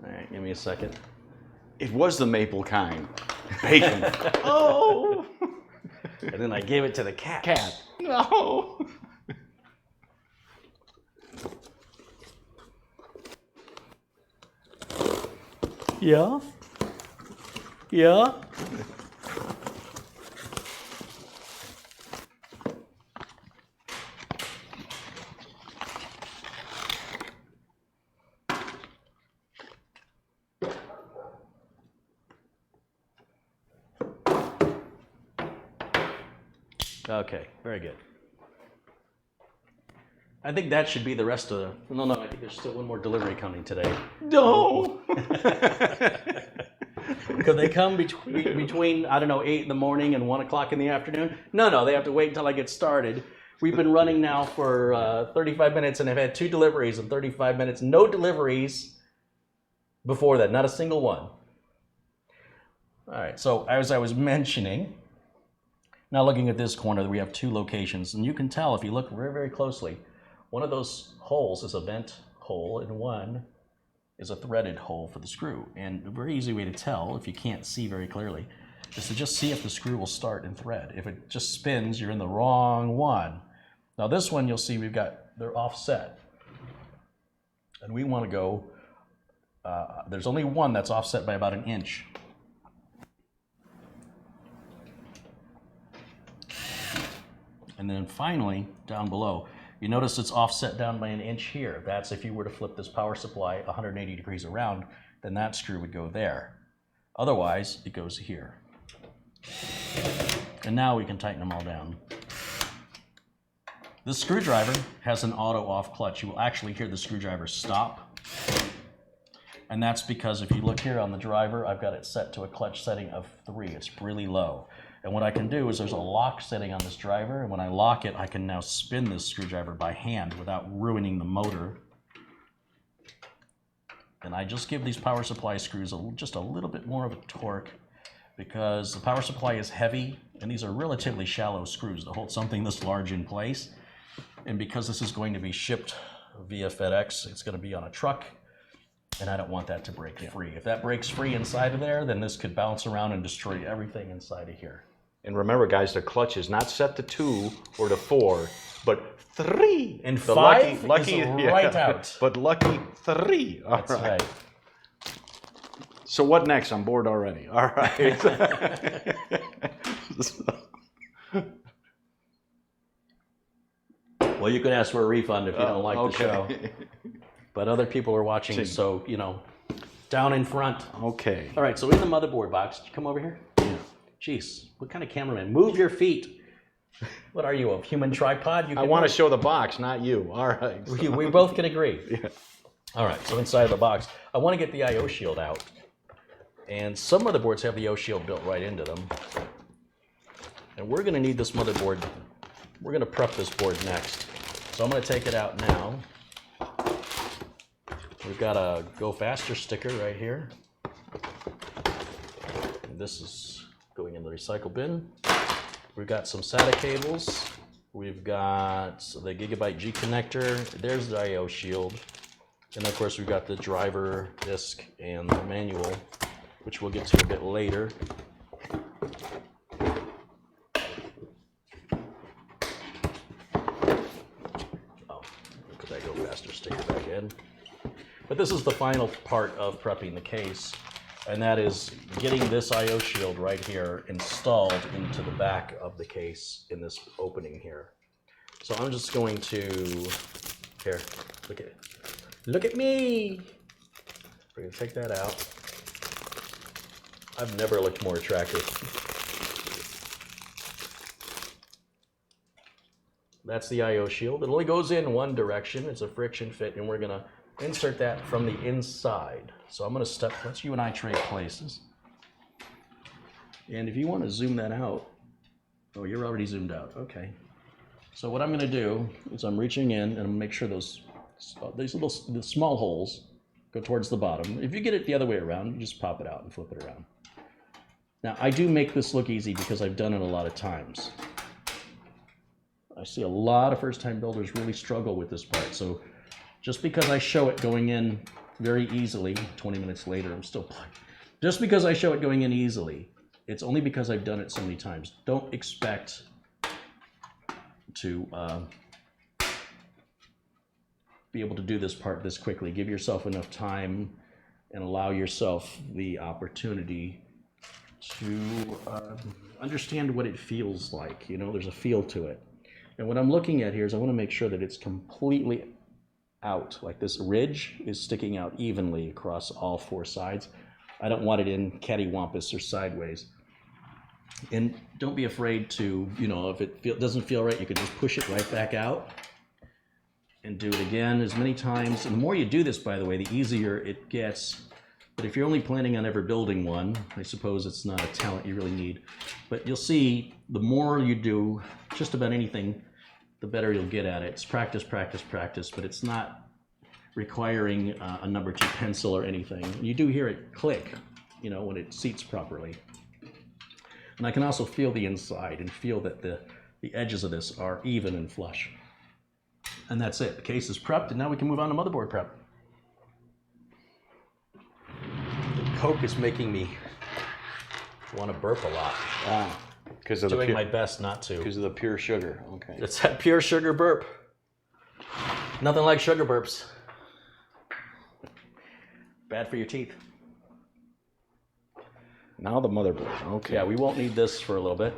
All right, give me a second. It was the maple kind. Bacon. Oh. And then I gave it to the cat. Cat. No. Yeah? Yeah? Okay, very good. I think that should be the rest of the... No, I think there's still one more delivery coming today. No. Could they come between, I don't know, 8 in the morning and 1 o'clock in the afternoon? No, they have to wait until I get started. We've been running now for 35 minutes and I've had 2 deliveries in 35 minutes. No deliveries before that, not a single one. All right, so as I was mentioning, now looking at this corner, we have 2 locations, and you can tell if you look very, very closely, one of those holes is a vent hole, and one is a threaded hole for the screw. And a very easy way to tell, if you can't see very clearly, is to just see if the screw will start and thread. If it just spins, you're in the wrong one. Now this one, you'll see they're offset. And we want to go, there's only one that's offset by about 1 inch. And then finally, down below, you notice it's offset down by 1 inch here. That's if you were to flip this power supply 180 degrees around, then that screw would go there. Otherwise, it goes here. And now we can tighten them all down. This screwdriver has an auto-off clutch. You will actually hear the screwdriver stop. And that's because if you look here on the driver, I've got it set to a clutch setting of 3. It's really low. And what I can do is there's a lock setting on this driver, and when I lock it, I can now spin this screwdriver by hand without ruining the motor. And I just give these power supply screws just a little bit more of a torque because the power supply is heavy, and these are relatively shallow screws to hold something this large in place. And because this is going to be shipped via FedEx, it's going to be on a truck, and I don't want that to break free. If that breaks free inside of there, then this could bounce around and destroy everything inside of here. And remember, guys, the clutch is not set to 2 or to 4, but 3. And the 5 lucky, is right out. But lucky 3. All That's right. right. So what next? I'm bored already. All right. Well, you can ask for a refund if you don't like the show. But other people are watching, so, down in front. Okay. All right, so in the motherboard box, did you come over here? Yeah. Jeez, what kind of cameraman? Move your feet. What are you, a human tripod? I want to show the box, not you. All right. We both can agree. Yeah. All right, so inside of the box, I want to get the I/O shield out. And some motherboards have the I/O shield built right into them. And we're going to need this motherboard. We're going to prep this board next. So I'm going to take it out now. We've got a Go Faster sticker right here. this is going in the recycle bin. We've got some SATA cables. We've got the Gigabyte G connector. There's the I/O shield. And of course, we've got the driver disk and the manual, which we'll get to a bit later. Oh, could I go faster? Stick it back in. But this is the final part of prepping the case, and that is getting this I/O shield right here installed into the back of the case in this opening here. So I'm just going to, here, look at it. Look at me! We're gonna take that out. I've never looked more attractive. That's the I/O shield. It only goes in one direction. It's a friction fit, and we're gonna insert that from the inside. So I'm gonna let you and I trade places. And if you want to zoom that out, oh, you're already zoomed out, okay. So what I'm gonna do is I'm reaching in and I'm gonna make sure these little small holes go towards the bottom. If you get it the other way around, you just pop it out and flip it around. Now, I do make this look easy because I've done it a lot of times. I see a lot of first-time builders really struggle with this part. So just because I show it going in very easily, 20 minutes later, I'm still playing. Just because I show it going in easily, it's only because I've done it so many times. Don't expect to be able to do this part this quickly. Give yourself enough time and allow yourself the opportunity to understand what it feels like. You know, there's a feel to it. And what I'm looking at here is I want to make sure that it's completely out, like this ridge is sticking out evenly across all four sides. I don't want it in cattywampus or sideways. And don't be afraid to, you know, if it doesn't feel right, you can just push it right back out and do it again as many times. And the more you do this, by the way, the easier it gets. But if you're only planning on ever building one, I suppose it's not a talent you really need. But you'll see the more you do just about anything, the better you'll get at it. It's practice, practice, practice, but it's not requiring a number 2 pencil or anything. You do hear it click, you know, when it seats properly. And I can also feel the inside and feel that the edges of this are even and flush. And that's it. The case is prepped, and now we can move on to motherboard prep. The Coke is making me want to burp a lot. Because of Doing my best not to. Because of the pure sugar. Okay. It's that pure sugar burp. Nothing like sugar burps. Bad for your teeth. Now the motherboard. Okay. Yeah, we won't need this for a little bit.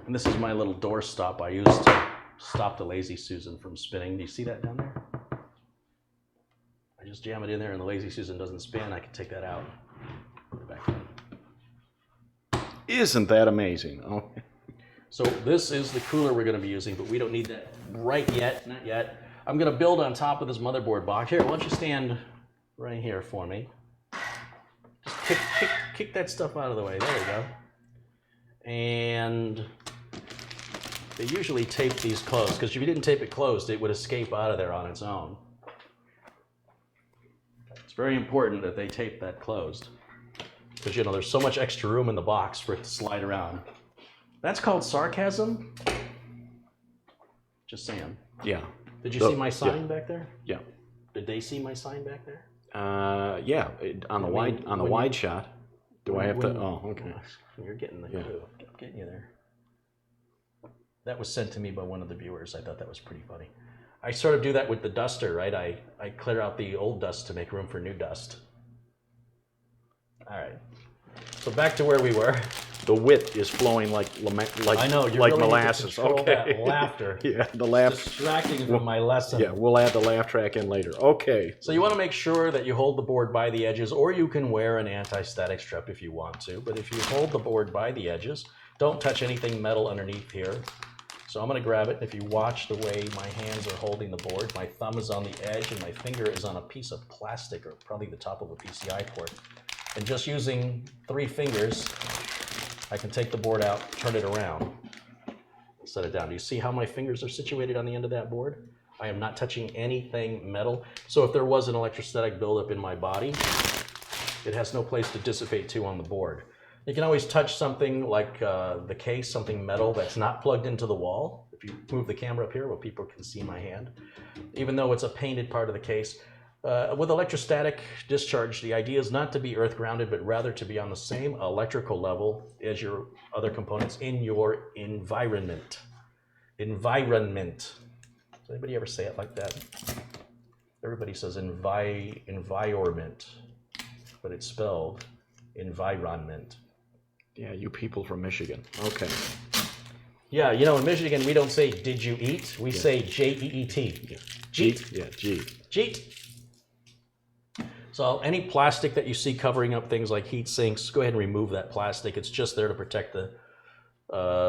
And this is my little door stop I used to stop the Lazy Susan from spinning. Do you see that down there? I just jam it in there and the Lazy Susan doesn't spin. I can take that out. Put it back in. Isn't that amazing? Oh. So this is the cooler we're going to be using, but we don't need that right yet, not yet. I'm going to build on top of this motherboard box. Here, why don't you stand right here for me? Just kick that stuff out of the way. There we go. And they usually tape these closed, because if you didn't tape it closed, it would escape out of there on its own. It's very important that they tape that closed, because, you know, there's so much extra room in the box for it to slide around. That's called sarcasm? Just saying. Yeah. Did you see my sign back there? Yeah. Did they see my sign back there? Yeah. On the wide shot. Do I have to? Oh, okay. You're getting the clue. I'm getting you there. That was sent to me by one of the viewers. I thought that was pretty funny. I sort of do that with the duster, right? I clear out the old dust to make room for new dust. All right. So back to where we were. The wit is flowing like I know, you like really molasses. Need to control that laughter. Yeah, the laugh. Distracting from my lesson. Yeah, we'll add the laugh track in later. Okay. So you want to make sure that you hold the board by the edges, or you can wear an anti-static strap if you want to. But if you hold the board by the edges, don't touch anything metal underneath here. So I'm going to grab it. If you watch the way my hands are holding the board, my thumb is on the edge and my finger is on a piece of plastic, or probably the top of a PCI port. And just using 3 fingers, I can take the board out, turn it around, set it down. Do you see how my fingers are situated on the end of that board? I am not touching anything metal. So if there was an electrostatic buildup in my body, it has no place to dissipate to on the board. You can always touch something like the case, something metal that's not plugged into the wall. If you move the camera up here, where people can see my hand, even though it's a painted part of the case. With electrostatic discharge, the idea is not to be earth grounded, but rather to be on the same electrical level as your other components in your environment. Environment. Does anybody ever say it like that? Everybody says environment, but it's spelled environment. Yeah, you people from Michigan. Okay. Yeah, you know, in Michigan, we don't say, did you eat? We say J-E-E-T. Yeah. Jeet. Yeah, G. Jeet. So any plastic that you see covering up things like heat sinks, go ahead and remove that plastic. It's just there to protect the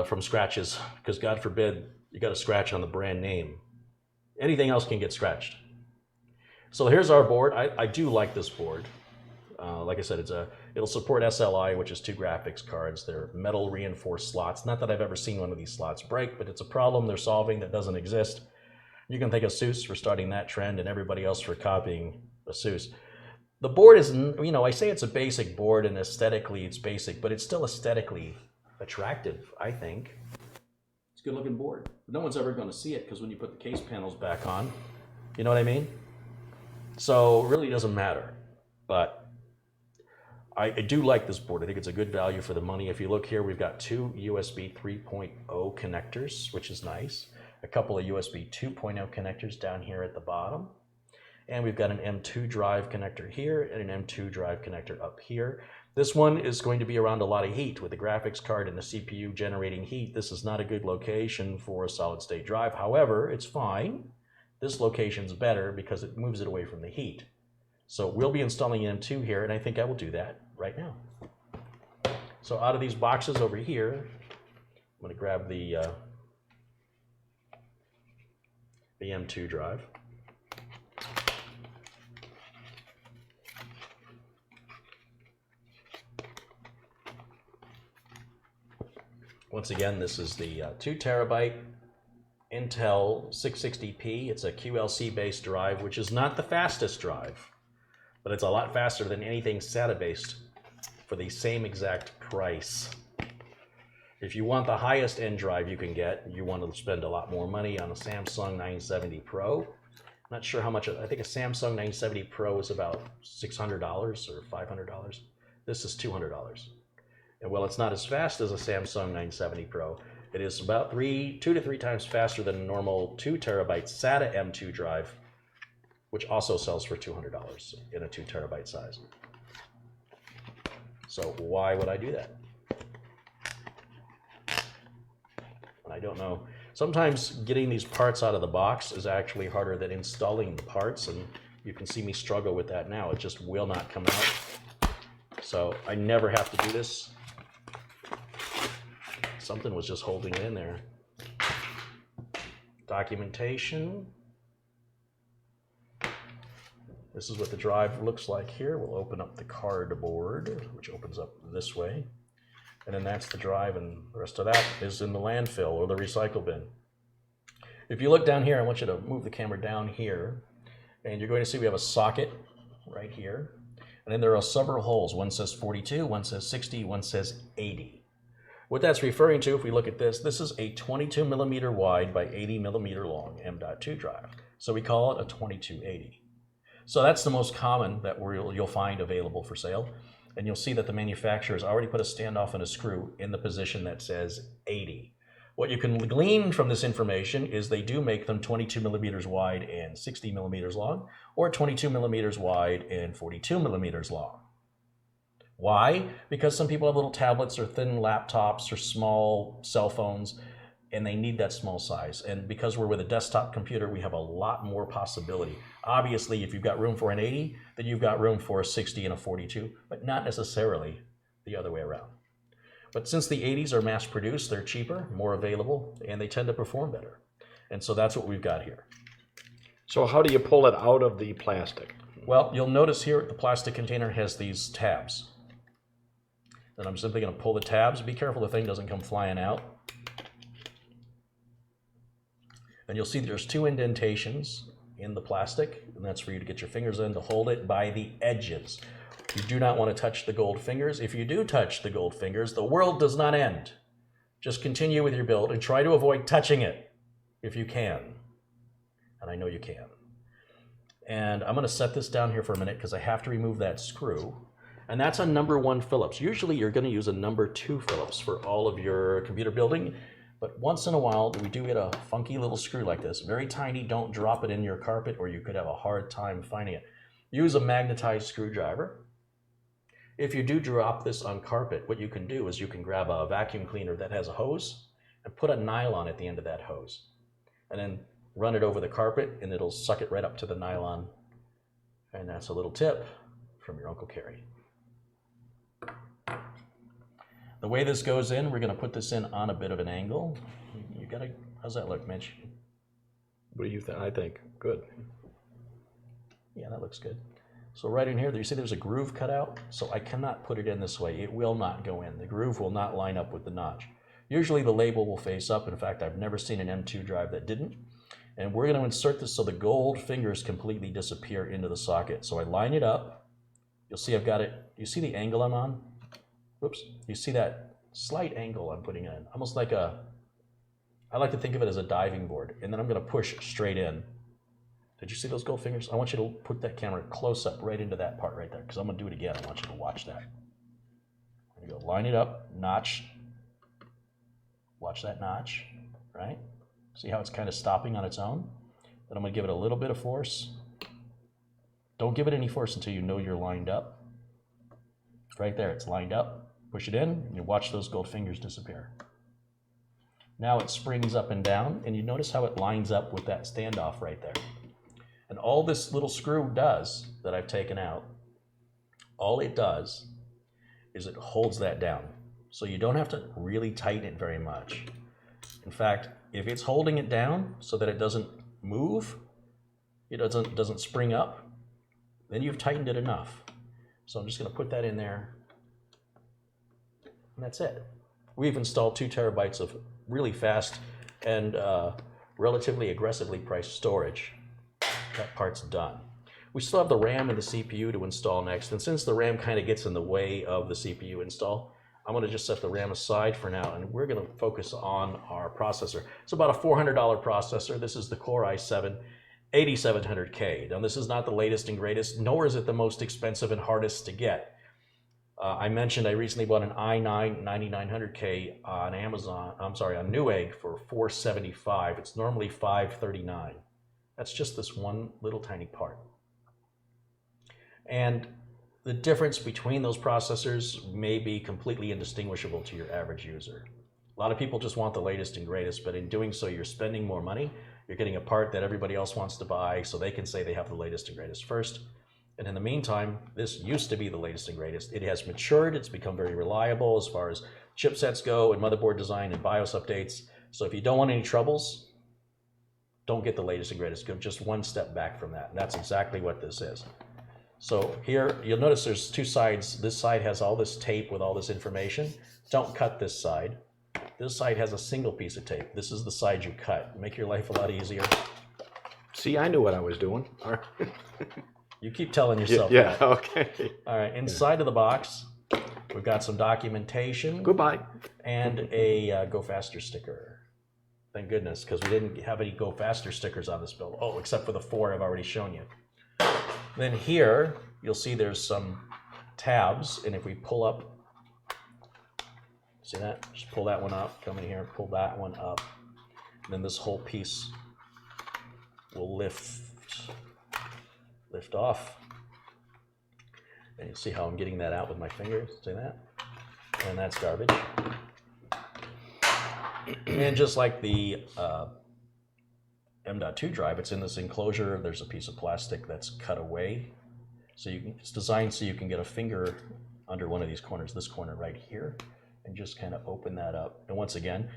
from scratches, because God forbid you got a scratch on the brand name. Anything else can get scratched. So here's our board. I do like this board. Like I said, it'll support SLI, which is 2 graphics cards. They're metal reinforced slots. Not that I've ever seen one of these slots break, but it's a problem they're solving that doesn't exist. You can thank ASUS for starting that trend and everybody else for copying ASUS. The board is, you know, I say it's a basic board and aesthetically it's basic, but it's still aesthetically attractive, I think. It's a good looking board. But no one's ever going to see it because when you put the case panels back on, you know what I mean? So it really doesn't matter. But I do like this board. I think it's a good value for the money. If you look here, we've got 2 USB 3.0 connectors, which is nice. A couple of USB 2.0 connectors down here at the bottom. And we've got an M2 drive connector here and an M2 drive connector up here. This one is going to be around a lot of heat with the graphics card and the CPU generating heat. This is not a good location for a solid state drive. However, it's fine. This location's better because it moves it away from the heat. So we'll be installing an M2 here, and I think I will do that right now. So out of these boxes over here, I'm going to grab the M2 drive. Once again, this is the 2 terabyte Intel 660p. It's a QLC based drive, which is not the fastest drive, but it's a lot faster than anything SATA based for the same exact price. If you want the highest end drive you can get, you want to spend a lot more money on a Samsung 970 Pro. Not sure how much, I think a Samsung 970 Pro is about $600 or $500. This is $200. And while it's not as fast as a Samsung 970 Pro, it is about 2 to 3 times faster than a normal 2 terabyte SATA M2 drive, which also sells for $200 in a 2 terabyte size. So why would I do that? I don't know. Sometimes getting these parts out of the box is actually harder than installing the parts, and you can see me struggle with that now. It just will not come out. So I never have to do this. Something was just holding it in there. Documentation. This is what the drive looks like here. We'll open up the cardboard, which opens up this way. And then that's the drive, and the rest of that is in the landfill or the recycle bin. If you look down here, I want you to move the camera down here, and you're going to see we have a socket right here. And then there are several holes. One says 42, one says 60, one says 80. What that's referring to, if we look at this, this is a 22 millimeter wide by 80 millimeter long M.2 drive. So we call it a 2280. So that's the most common that you'll find available for sale. And you'll see that the manufacturer has already put a standoff and a screw in the position that says 80. What you can glean from this information is they do make them 22 millimeters wide and 60 millimeters long, or 22 millimeters wide and 42 millimeters long. Why? Because some people have little tablets or thin laptops or small cell phones, and they need that small size. And because we're with a desktop computer, we have a lot more possibility. Obviously, if you've got room for an 80, then you've got room for a 60 and a 42, but not necessarily the other way around. But since the 80s are mass produced, they're cheaper, more available, and they tend to perform better. And so that's what we've got here. So how do you pull it out of the plastic? Well, you'll notice here the plastic container has these tabs. And I'm simply going to pull the tabs. Be careful the thing doesn't come flying out. And you'll see there's 2 indentations in the plastic, and that's for you to get your fingers in to hold it by the edges. You do not want to touch the gold fingers. If you do touch the gold fingers, the world does not end. Just continue with your build and try to avoid touching it if you can. And I know you can. And I'm going to set this down here for a minute because I have to remove that screw. And that's a #1 Phillips. Usually you're going to use a #2 Phillips for all of your computer building. But once in a while, we do get a funky little screw like this. Very tiny. Don't drop it in your carpet or you could have a hard time finding it. Use a magnetized screwdriver. If you do drop this on carpet, what you can do is you can grab a vacuum cleaner that has a hose and put a nylon at the end of that hose. And then run it over the carpet and it'll suck it right up to the nylon. And that's a little tip from your Uncle Carey. The way this goes in, we're going to put this in on a bit of an angle. You gotta, how's that look, Mitch? What do you think? I think good. Yeah, that looks good. So right in here, you see there's a groove cut out? So I cannot put it in this way. It will not go in. The groove will not line up with the notch. Usually the label will face up. In fact, I've never seen an M2 drive that didn't. And we're going to insert this so the gold fingers completely disappear into the socket. So I line it up. You'll see I've got it. You see the angle I'm on? Whoops. You see that slight angle I'm putting in? Almost like a, I like to think of it as a diving board. And then I'm going to push straight in. Did you see those gold fingers? I want you to put that camera close up right into that part right there because I'm going to do it again. I want you to watch that. There you go. Line it up. Notch. Watch that notch, right? See how it's kind of stopping on its own? Then I'm going to give it a little bit of force. Don't give it any force until you know you're lined up. Right there, it's lined up. Push it in, and you watch those gold fingers disappear. Now it springs up and down, and you notice how it lines up with that standoff right there. And all this little screw does that I've taken out, all it does is it holds that down. So you don't have to really tighten it very much. In fact, if it's holding it down so that it doesn't move, it doesn't spring up, then you've tightened it enough. So I'm just going to put that in there, and that's it. We've installed 2 terabytes of really fast and relatively aggressively priced storage. That part's done. We still have the RAM and the CPU to install next, and since the RAM kind of gets in the way of the CPU install, I'm going to just set the RAM aside for now, and we're going to focus on our processor. It's about a $400 processor. This is the Core i7 8700K. Now, this is not the latest and greatest, nor is it the most expensive and hardest to get. I mentioned I recently bought an i9 9900K on Amazon, on Newegg for $475. It's normally $539. That's just this one little tiny part. And the difference between those processors may be completely indistinguishable to your average user. A lot of people just want the latest and greatest, but in doing so, you're spending more money. You're getting a part that everybody else wants to buy, so they can say they have the latest and greatest first. And in the meantime, this used to be the latest and greatest. It has matured. It's become very reliable as far as chipsets go and motherboard design and BIOS updates. So if you don't want any troubles, don't get the latest and greatest. Go just one step back from that. And that's exactly what this is. So here, you'll notice there's 2 sides. This side has all this tape with all this information. Don't cut this side. This side has a single piece of tape. This is the side you cut. Make your life a lot easier. See, I knew what I was doing. All right. You keep telling yourself yeah, that. Okay. All right, inside of the box, we've got some documentation. Goodbye. And a Go Faster sticker. Thank goodness, because we didn't have any Go Faster stickers on this build. Oh, except for the 4 I've already shown you. Then here, you'll see there's some tabs, and if we pull up, see that? Just pull that one up, come in here, pull that one up. And then this whole piece will lift off. And you see how I'm getting that out with my fingers, see that? And that's garbage. And just like the M.2 drive, it's in this enclosure. There's a piece of plastic that's cut away. So it's designed so you can get a finger under one of these corners, this corner right here, and just kind of open that up. And once again,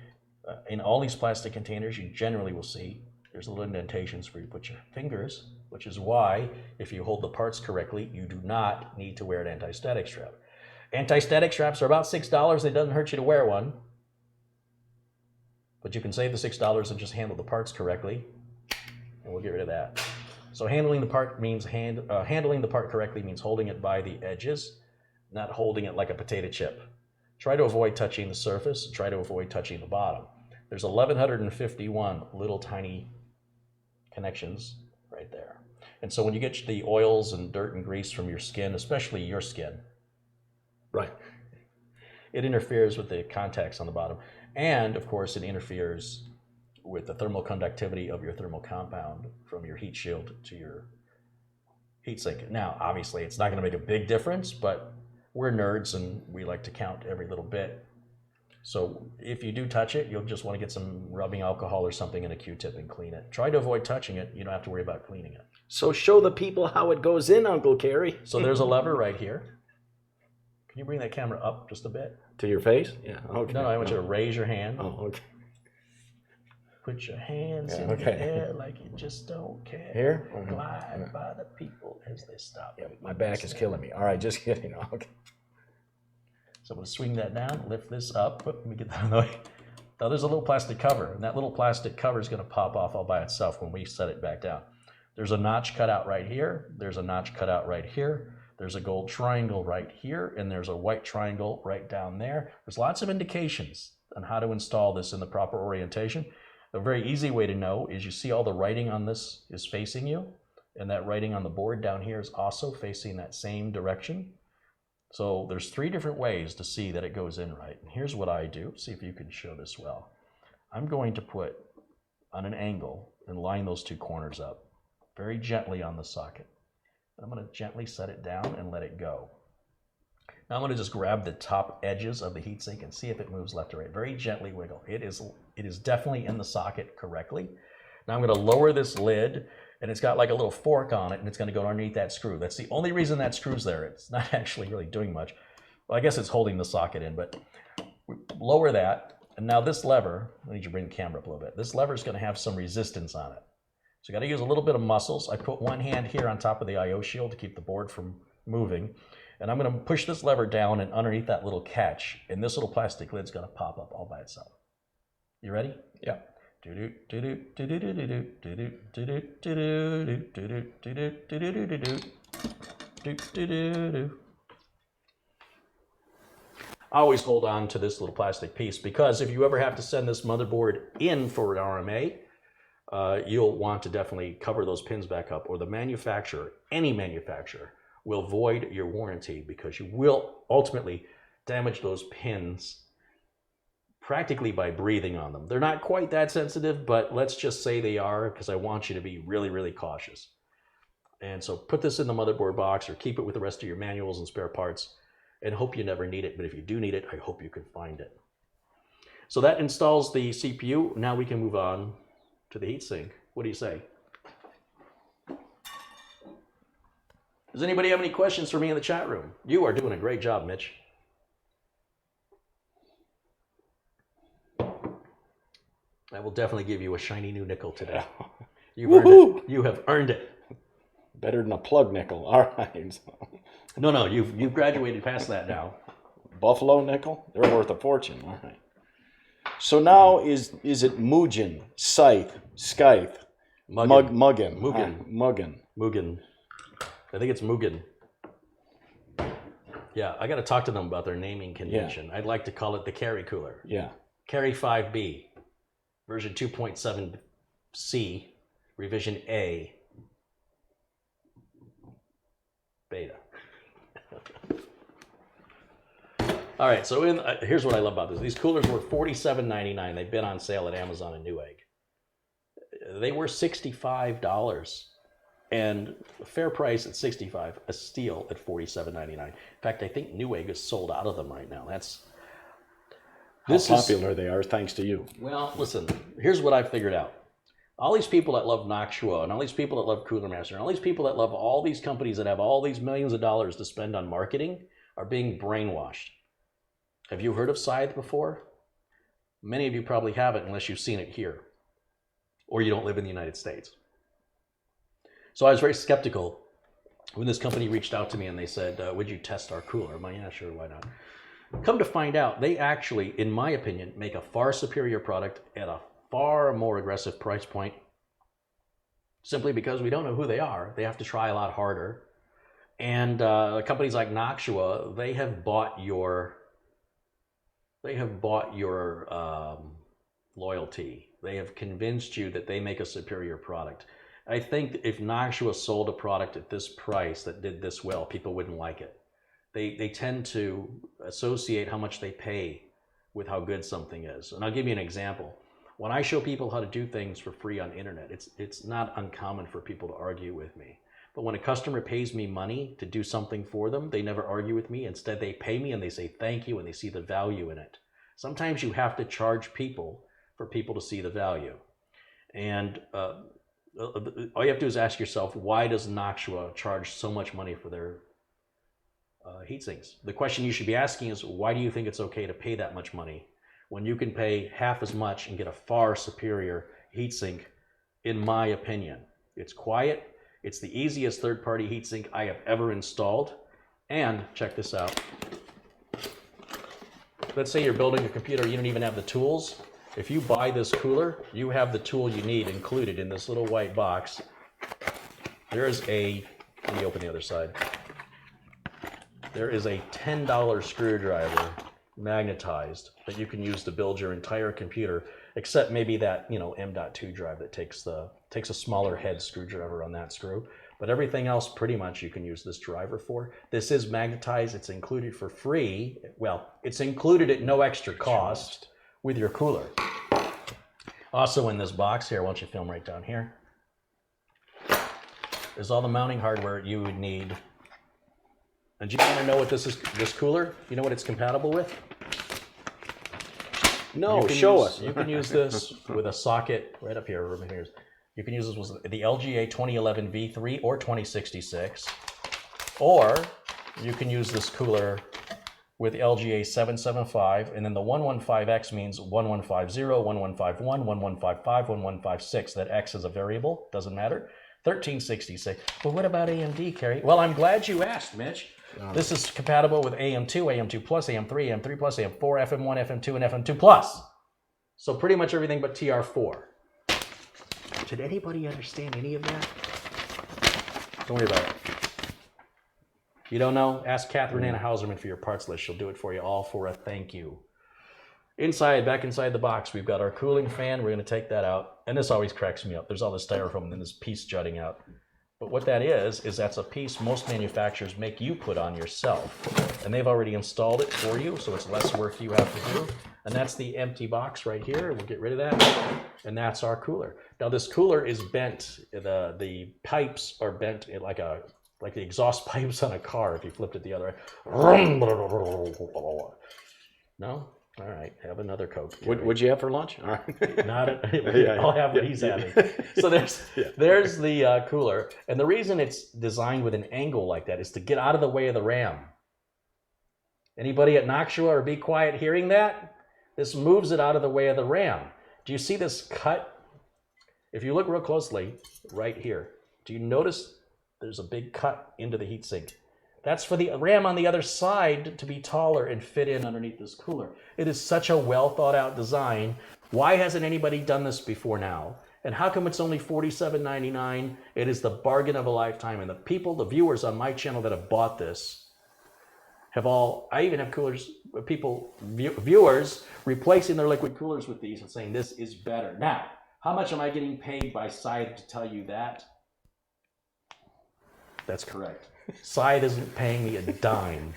in all these plastic containers, you generally will see there's little indentations where you put your fingers, which is why, if you hold the parts correctly, you do not need to wear an anti-static strap. Anti-static straps are about $6. It doesn't hurt you to wear one. But you can save the $6 and just handle the parts correctly. And we'll get rid of that. So handling the part means handling the part correctly means holding it by the edges, not holding it like a potato chip. Try to avoid touching the surface. Try to avoid touching the bottom. There's 1,151 little tiny connections right there. And so when you get the oils and dirt and grease from your skin, especially your skin, Right. it interferes with the contacts on the bottom. And of course, it interferes with the thermal conductivity of your thermal compound from your heat shield to your heatsink. Now, obviously, it's not going to make a big difference, but we're nerds and we like to count every little bit. So if you do touch it, you'll just want to get some rubbing alcohol or something in a Q-tip and clean it. Try to avoid touching it. You don't have to worry about cleaning it. So show the people how it goes in, Uncle Carey. So there's a lever right here. Can you bring that camera up just a bit? To your face? Yeah. Okay. No, I want you to raise your hand. Oh, okay. Put your hands in okay. the air like you just don't care. Here? Glide by the people as they stop. Yeah, my back is killing me. All right, just kidding. Okay. So I'm going to swing that down, lift this up. Whoop, let me get that out of the way. Now there's a little plastic cover, and that little plastic cover is going to pop off all by itself when we set it back down. There's a notch cut out right here. There's a notch cut out right here. There's a gold triangle right here, and there's a white triangle right down there. There's lots of indications on how to install this in the proper orientation. A very easy way to know is you see all the writing on this is facing you, and that writing on the board down here is also facing that same direction. So there's 3 different ways to see that it goes in right. And here's what I do. See if you can show this well. I'm going to put on an angle and line those 2 corners up very gently on the socket. I'm going to gently set it down and let it go. Now I'm going to just grab the top edges of the heatsink and see if it moves left or right. Very gently wiggle. It is definitely in the socket correctly. Now I'm going to lower this lid, and it's got like a little fork on it, and it's going to go underneath that screw. That's the only reason that screw's there. It's not actually really doing much. Well, I guess it's holding the socket in, but we lower that. And now this lever, I need you to bring the camera up a little bit. This lever is going to have some resistance on it. So you got to use a little bit of muscles. I put one hand here on top of the I/O shield to keep the board from moving. And I'm going to push this lever down and underneath that little catch, and this little plastic lid's going to pop up all by itself. You ready? Yeah. I always hold on to this little plastic piece because if you ever have to send this motherboard in for an RMA, you'll want to definitely cover those pins back up, or the manufacturer, any manufacturer, will void your warranty because you will ultimately damage those pins practically by breathing on them. They're not quite that sensitive, but let's just say they are, because I want you to be really, really cautious. And so put this in the motherboard box or keep it with the rest of your manuals and spare parts and hope you never need it. But if you do need it, I hope you can find it. So that installs the CPU. Now we can move on to the heatsink. What do you say? Does anybody have any questions for me in the chat room? You are doing a great job, Mitch. I will definitely give you a shiny new nickel today. You've earned it. You have earned it. Better than a plug nickel. All right. No, you've graduated past that now. Buffalo nickel? They're worth a fortune. All right. So now is it Mugen, Scythe, Scythe, Mugen? Mugen. I think it's Mugen. Yeah, I got to talk to them about their naming convention. Yeah. I'd like to call it the Carey cooler. Yeah. Carey 5B, version 2.7C, revision A, beta. All right, so here's what I love about this. These coolers were $47.99. They've been on sale at Amazon and Newegg. They were $65, and a fair price at $65, a steal at $47.99. In fact, I think Newegg is sold out of them right now. How popular they are, thanks to you. Well, listen, here's what I've figured out. All these people that love Noctua, and all these people that love Cooler Master, and all these people that love all these companies that have all these millions of dollars to spend on marketing are being brainwashed. Have you heard of Scythe before? Many of you probably haven't unless you've seen it here, or you don't live in the United States. So I was very skeptical when this company reached out to me and they said, would you test our cooler? I'm like, yeah, sure, why not? Come to find out, they actually, in my opinion, make a far superior product at a far more aggressive price point simply because we don't know who they are. They have to try a lot harder. And companies like Noctua, they have bought your loyalty. They have convinced you that they make a superior product. I think if Noctua sold a product at this price that did this well, people wouldn't like it. They tend to associate how much they pay with how good something is. And I'll give you an example. When I show people how to do things for free on the internet, it's not uncommon for people to argue with me. But when a customer pays me money to do something for them, they never argue with me. Instead, they pay me and they say thank you and they see the value in it. Sometimes you have to charge people for people to see the value. And all you have to do is ask yourself, why does Noctua charge so much money for their heat sinks? The question you should be asking is, why do you think it's okay to pay that much money when you can pay half as much and get a far superior heatsink, in my opinion? It's quiet. It's the easiest third-party heatsink I have ever installed. And check this out. Let's say you're building a computer, you don't even have the tools. If you buy this cooler, you have the tool you need included in this little white box. There's a, let me open the other side. There is a $10 screwdriver, magnetized, that you can use to build your entire computer, except maybe that, M.2 drive that takes a smaller head screwdriver on that screw. But everything else, pretty much, you can use this driver for. This is magnetized. It's included for free. Well, it's included at no extra cost with your cooler. Also in this box here, why don't you film right down here, is all the mounting hardware you would need. And do you want to know what this is? This cooler? You know what it's compatible with? No, show us. You can use this with a socket right up here. You can use this with the LGA 2011 V3 or 2066, or you can use this cooler with LGA 775, and then the 115X means 1150, 1151, 1155, 1156. That X is a variable, doesn't matter. 1366. But what about AMD, Carey? Well, I'm glad you asked, Mitch. This is compatible with AM2, AM2 Plus, AM3, AM3 Plus, AM4, FM1, FM2, and FM2 Plus. So pretty much everything but TR4. Did anybody understand any of that? Don't worry about it. You don't know? Ask Catherine Anna Hauserman for your parts list. She'll do it for you all for a thank you. Back inside the box, we've got our cooling fan. We're going to take that out. And this always cracks me up. There's all this styrofoam and then this piece jutting out. But what that is that's a piece most manufacturers make you put on yourself. And they've already installed it for you, so it's less work you have to do. And that's the empty box right here. We'll get rid of that. And that's our cooler. Now this cooler is bent. The pipes are bent like the exhaust pipes on a car if you flipped it the other way. No? All right, have another Coke. What'd you have for lunch? All right. I'll have what he's having. So there's the cooler. And the reason it's designed with an angle like that is to get out of the way of the RAM. Anybody at Noctua or Be Quiet hearing that? This moves it out of the way of the RAM. Do you see this cut? If you look real closely, right here, do you notice there's a big cut into the heatsink? That's for the RAM on the other side to be taller and fit in underneath this cooler. It is such a well thought out design. Why hasn't anybody done this before now? And how come it's only $47.99? It is the bargain of a lifetime. And the viewers on my channel that have bought this have all, I even have viewers replacing their liquid coolers with these and saying this is better. Now, how much am I getting paid by Scythe to tell you that? That's correct. Scythe isn't paying me a dime,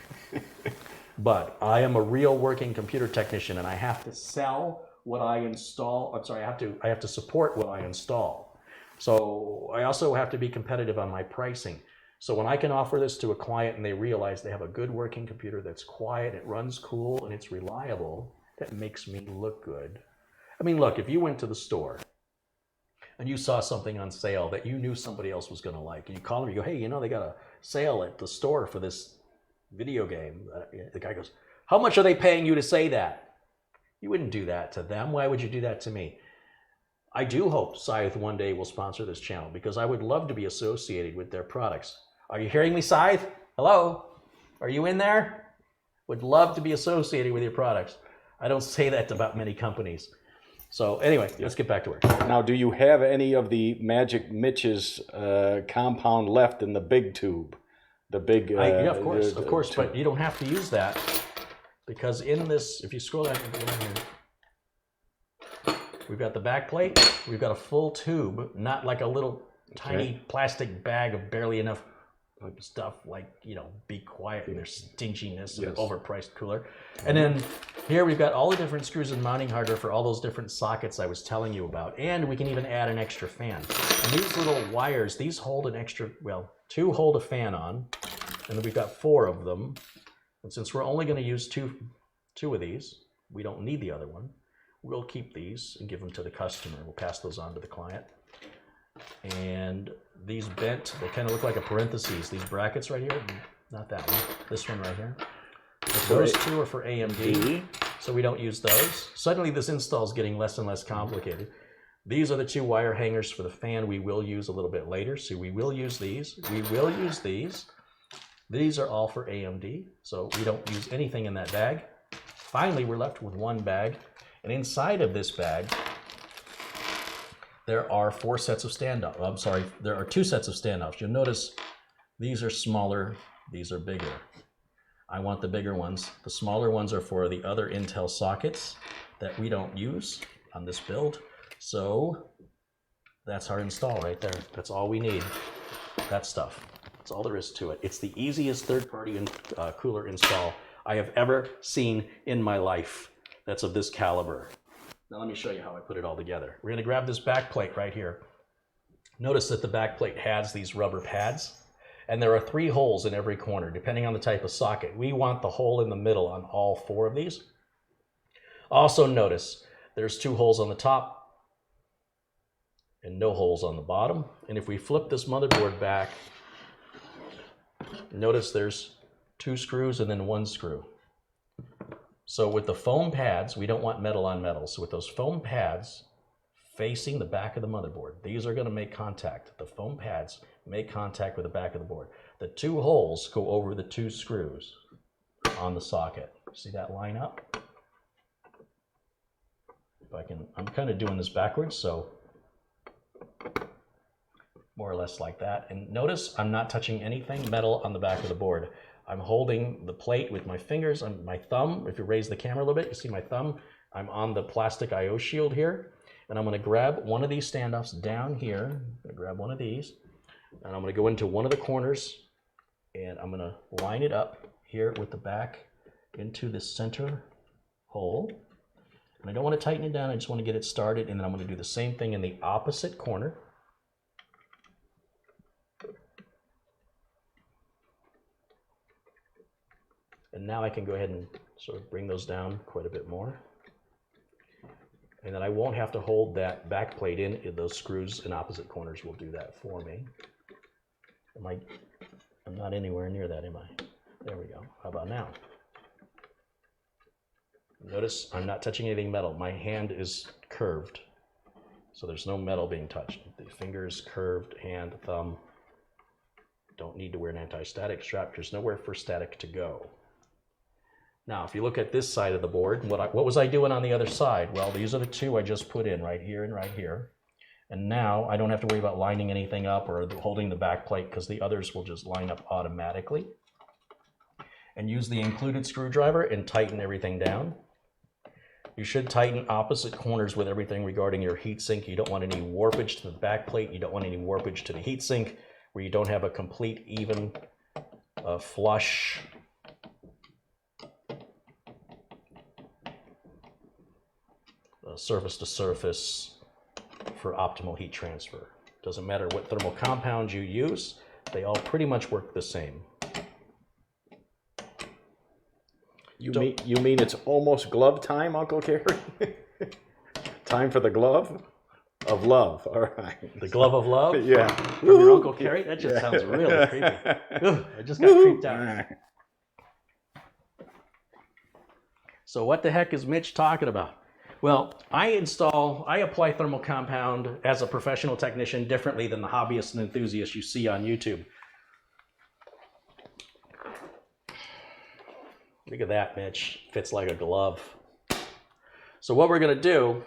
but I am a real working computer technician and I have to sell what I install. I'm sorry, I have to support what I install. So I also have to be competitive on my pricing. So when I can offer this to a client and they realize they have a good working computer that's quiet, it runs cool, and it's reliable, that makes me look good. I mean, look, if you went to the store and you saw something on sale that you knew somebody else was going to like, and you call them, you go, hey, they got a sale at the store for this video game. The guy goes, how much are they paying you to say that? You wouldn't do that to them. Why would you do that to me? I do hope Scythe one day will sponsor this channel because I would love to be associated with their products. Are you hearing me, Scythe? Hello? Are you in there? Would love to be associated with your products. I don't say that about many companies. So anyway, let's get back to work. Now, do you have any of the Magic Mitch's compound left in the big tube? The big. Yeah, of course, but you don't have to use that because in this, if you scroll down here, we've got the back plate. We've got a full tube, not like a little tiny plastic bag of barely enough stuff like, be quiet and their stinginess and overpriced cooler. And then here we've got all the different screws and mounting hardware for all those different sockets I was telling you about. And we can even add an extra fan. And these little wires, these hold an extra, well, 2 hold a fan on, and then we've got 4 of them. And since we're only going to use two of these, we don't need the other one. We'll keep these and give them to the customer. We'll pass those on to the client. And these bent, they kind of look like a parentheses. These brackets right here, not that one, this one right here. But those 2 are for AMD, so we don't use those. Suddenly this install is getting less and less complicated. These are the 2 wire hangers for the fan we will use a little bit later. So we will use these. We will use these. These are all for AMD, so we don't use anything in that bag. Finally, we're left with 1 bag. And inside of this bag, there are 4 sets of standoffs. I'm sorry, there are 2 sets of standoffs. You'll notice these are smaller, these are bigger. I want the bigger ones. The smaller ones are for the other Intel sockets that we don't use on this build. So that's our install right there. That's all we need. That stuff. That's all there is to it. It's the easiest third-party cooler install I have ever seen in my life that's of this caliber. Now let me show you how I put it all together. We're going to grab this back plate right here. Notice that the back plate has these rubber pads, and there are 3 holes in every corner, depending on the type of socket. We want the hole in the middle on all 4 of these. Also notice there's 2 holes on the top and no holes on the bottom. And if we flip this motherboard back, notice there's 2 screws and then 1 screw. So with the foam pads, we don't want metal on metal. So with those foam pads facing the back of the motherboard, these are going to make contact. The foam pads make contact with the back of the board. The 2 holes go over the 2 screws on the socket. See that line up? If I can, I'm kind of doing this backwards, so more or less like that. And notice I'm not touching anything metal on the back of the board. I'm holding the plate with my fingers and my thumb. If you raise the camera a little bit, you see my thumb. I'm on the plastic I/O shield here, and I'm going to grab one of these standoffs down here. I'm going to grab one of these, and I'm going to go into one of the corners, and I'm going to line it up here with the back into the center hole. And I don't want to tighten it down. I just want to get it started, and then I'm going to do the same thing in the opposite corner. And now I can go ahead and sort of bring those down quite a bit more. And then I won't have to hold that back plate in. Those screws in opposite corners will do that for me. I'm not anywhere near that, am I? There we go. How about now? Notice I'm not touching anything metal. My hand is curved, so there's no metal being touched. The fingers curved, hand, thumb. Don't need to wear an anti-static strap. There's nowhere for static to go. Now, if you look at this side of the board, what was I doing on the other side? Well, these are the 2 I just put in, right here and right here. And now I don't have to worry about lining anything up or holding the back plate because the others will just line up automatically. And use the included screwdriver and tighten everything down. You should tighten opposite corners with everything regarding your heatsink. You don't want any warpage to the back plate. You don't want any warpage to the heatsink where you don't have a complete, even, flush surface to surface for optimal heat transfer. Doesn't matter what thermal compound you use, they all pretty much work the same. You mean it's almost glove time, Uncle Carey? Time for the glove of love. All right. The glove of love? Yeah. From your Uncle Carey? That just sounds really creepy. Ugh, I just got creeped out. So what the heck is Mitch talking about? Well, I apply thermal compound as a professional technician differently than the hobbyists and enthusiasts you see on YouTube. Look at that, Mitch. Fits like a glove. So what we're going to do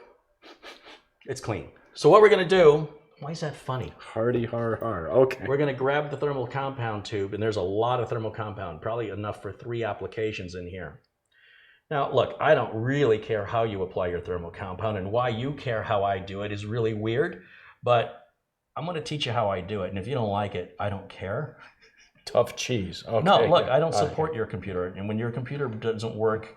It's clean. So what we're going to do, why is that funny? Hardy, har. Okay. We're going to grab the thermal compound tube, and there's a lot of thermal compound, probably enough for 3 applications in here. Now, look, I don't really care how you apply your thermal compound, and why you care how I do it is really weird, but I'm going to teach you how I do it, and if you don't like it, I don't care. Tough cheese. Okay. No, look, I don't support your computer, and when your computer doesn't work,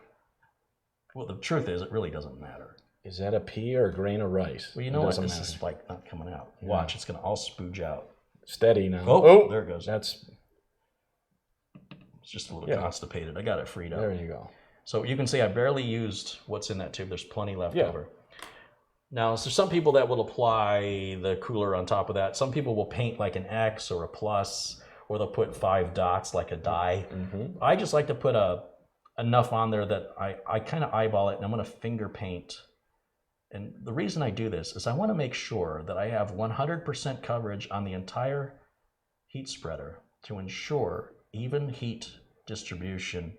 well, the truth is, it really doesn't matter. Is that a pea or a grain of rice? Well, you know what? This is like not coming out. Watch, it's going to all spooge out. Steady now. Oh, there it goes. It's just a little constipated. I got it freed up. There you go. So you can see I barely used what's in that tube. There's plenty left over. Now, so some people that will apply the cooler on top of that. Some people will paint like an X or a plus, or they'll put 5 dots like a die. I just like to put enough on there that I kind of eyeball it, and I'm going to finger paint. And the reason I do this is I want to make sure that I have 100% coverage on the entire heat spreader to ensure even heat distribution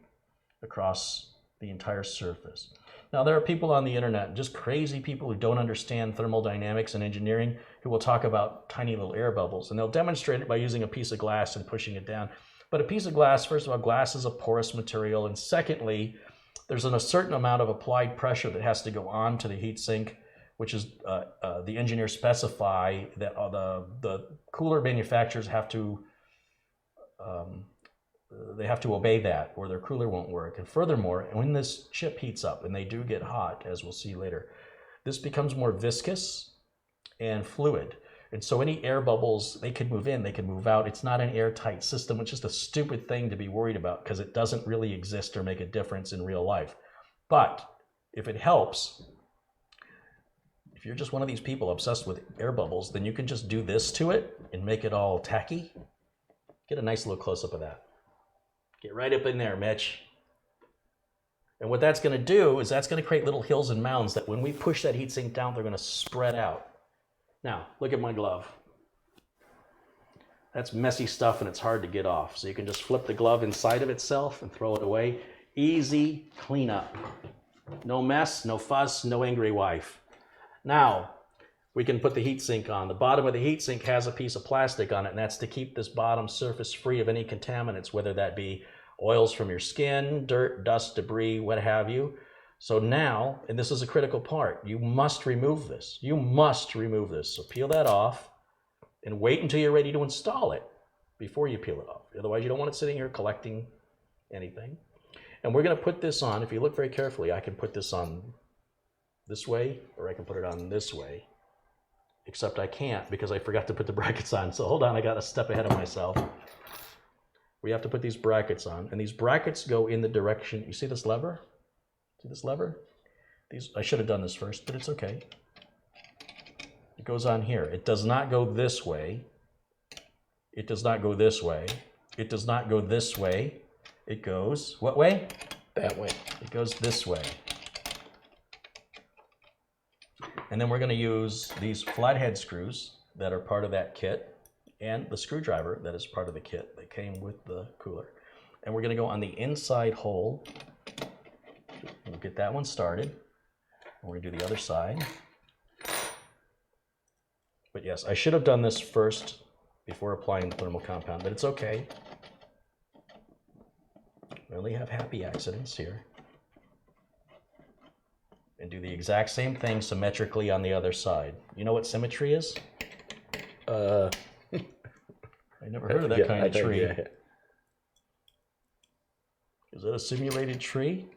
across the entire surface. Now, there are people on the internet, just crazy people who don't understand thermodynamics and engineering, who will talk about tiny little air bubbles, and they'll demonstrate it by using a piece of glass and pushing it down. But a piece of glass, first of all, glass is a porous material, and secondly, there's a certain amount of applied pressure that has to go on to the heat sink, which is the engineers specify that the cooler manufacturers have to obey that, or their cooler won't work. And furthermore, when this chip heats up, and they do get hot, as we'll see later, this becomes more viscous and fluid. And so any air bubbles, they can move in, they can move out. It's not an airtight system, which is just a stupid thing to be worried about because it doesn't really exist or make a difference in real life. But if it helps, if you're just one of these people obsessed with air bubbles, then you can just do this to it and make it all tacky. Get a nice little close-up of that. Get right up in there, Mitch. And what that's going to do is that's going to create little hills and mounds that when we push that heatsink down, they're going to spread out. Now, look at my glove. That's messy stuff and it's hard to get off. So you can just flip the glove inside of itself and throw it away. Easy cleanup. No mess, no fuss, no angry wife. Now, we can put the heatsink on. The bottom of the heatsink has a piece of plastic on it, and that's to keep this bottom surface free of any contaminants, whether that be oils from your skin, dirt, dust, debris, what have you. So now, and this is a critical part, you must remove this. You must remove this. So peel that off and wait until you're ready to install it before you peel it off. Otherwise, you don't want it sitting here collecting anything. And we're going to put this on. If you look very carefully, I can put this on this way, or I can put it on this way. Except I can't because I forgot to put the brackets on. So hold on, I got a step ahead of myself. We have to put these brackets on, and these brackets go in the direction. You see this lever? See this lever? I should have done this first, but it's okay. It goes on here. It does not go this way. It does not go this way. It does not go this way. It goes, what way? That way. It goes this way. And then we're going to use these flathead screws that are part of that kit and the screwdriver that is part of the kit that came with the cooler. And we're going to go on the inside hole. We'll get that one started. And we're going to do the other side. But yes, I should have done this first before applying the thermal compound, but it's okay. We only have happy accidents here. And do the exact same thing symmetrically on the other side. You know what symmetry is? I never heard of that kind of tree. Is that a simulated tree?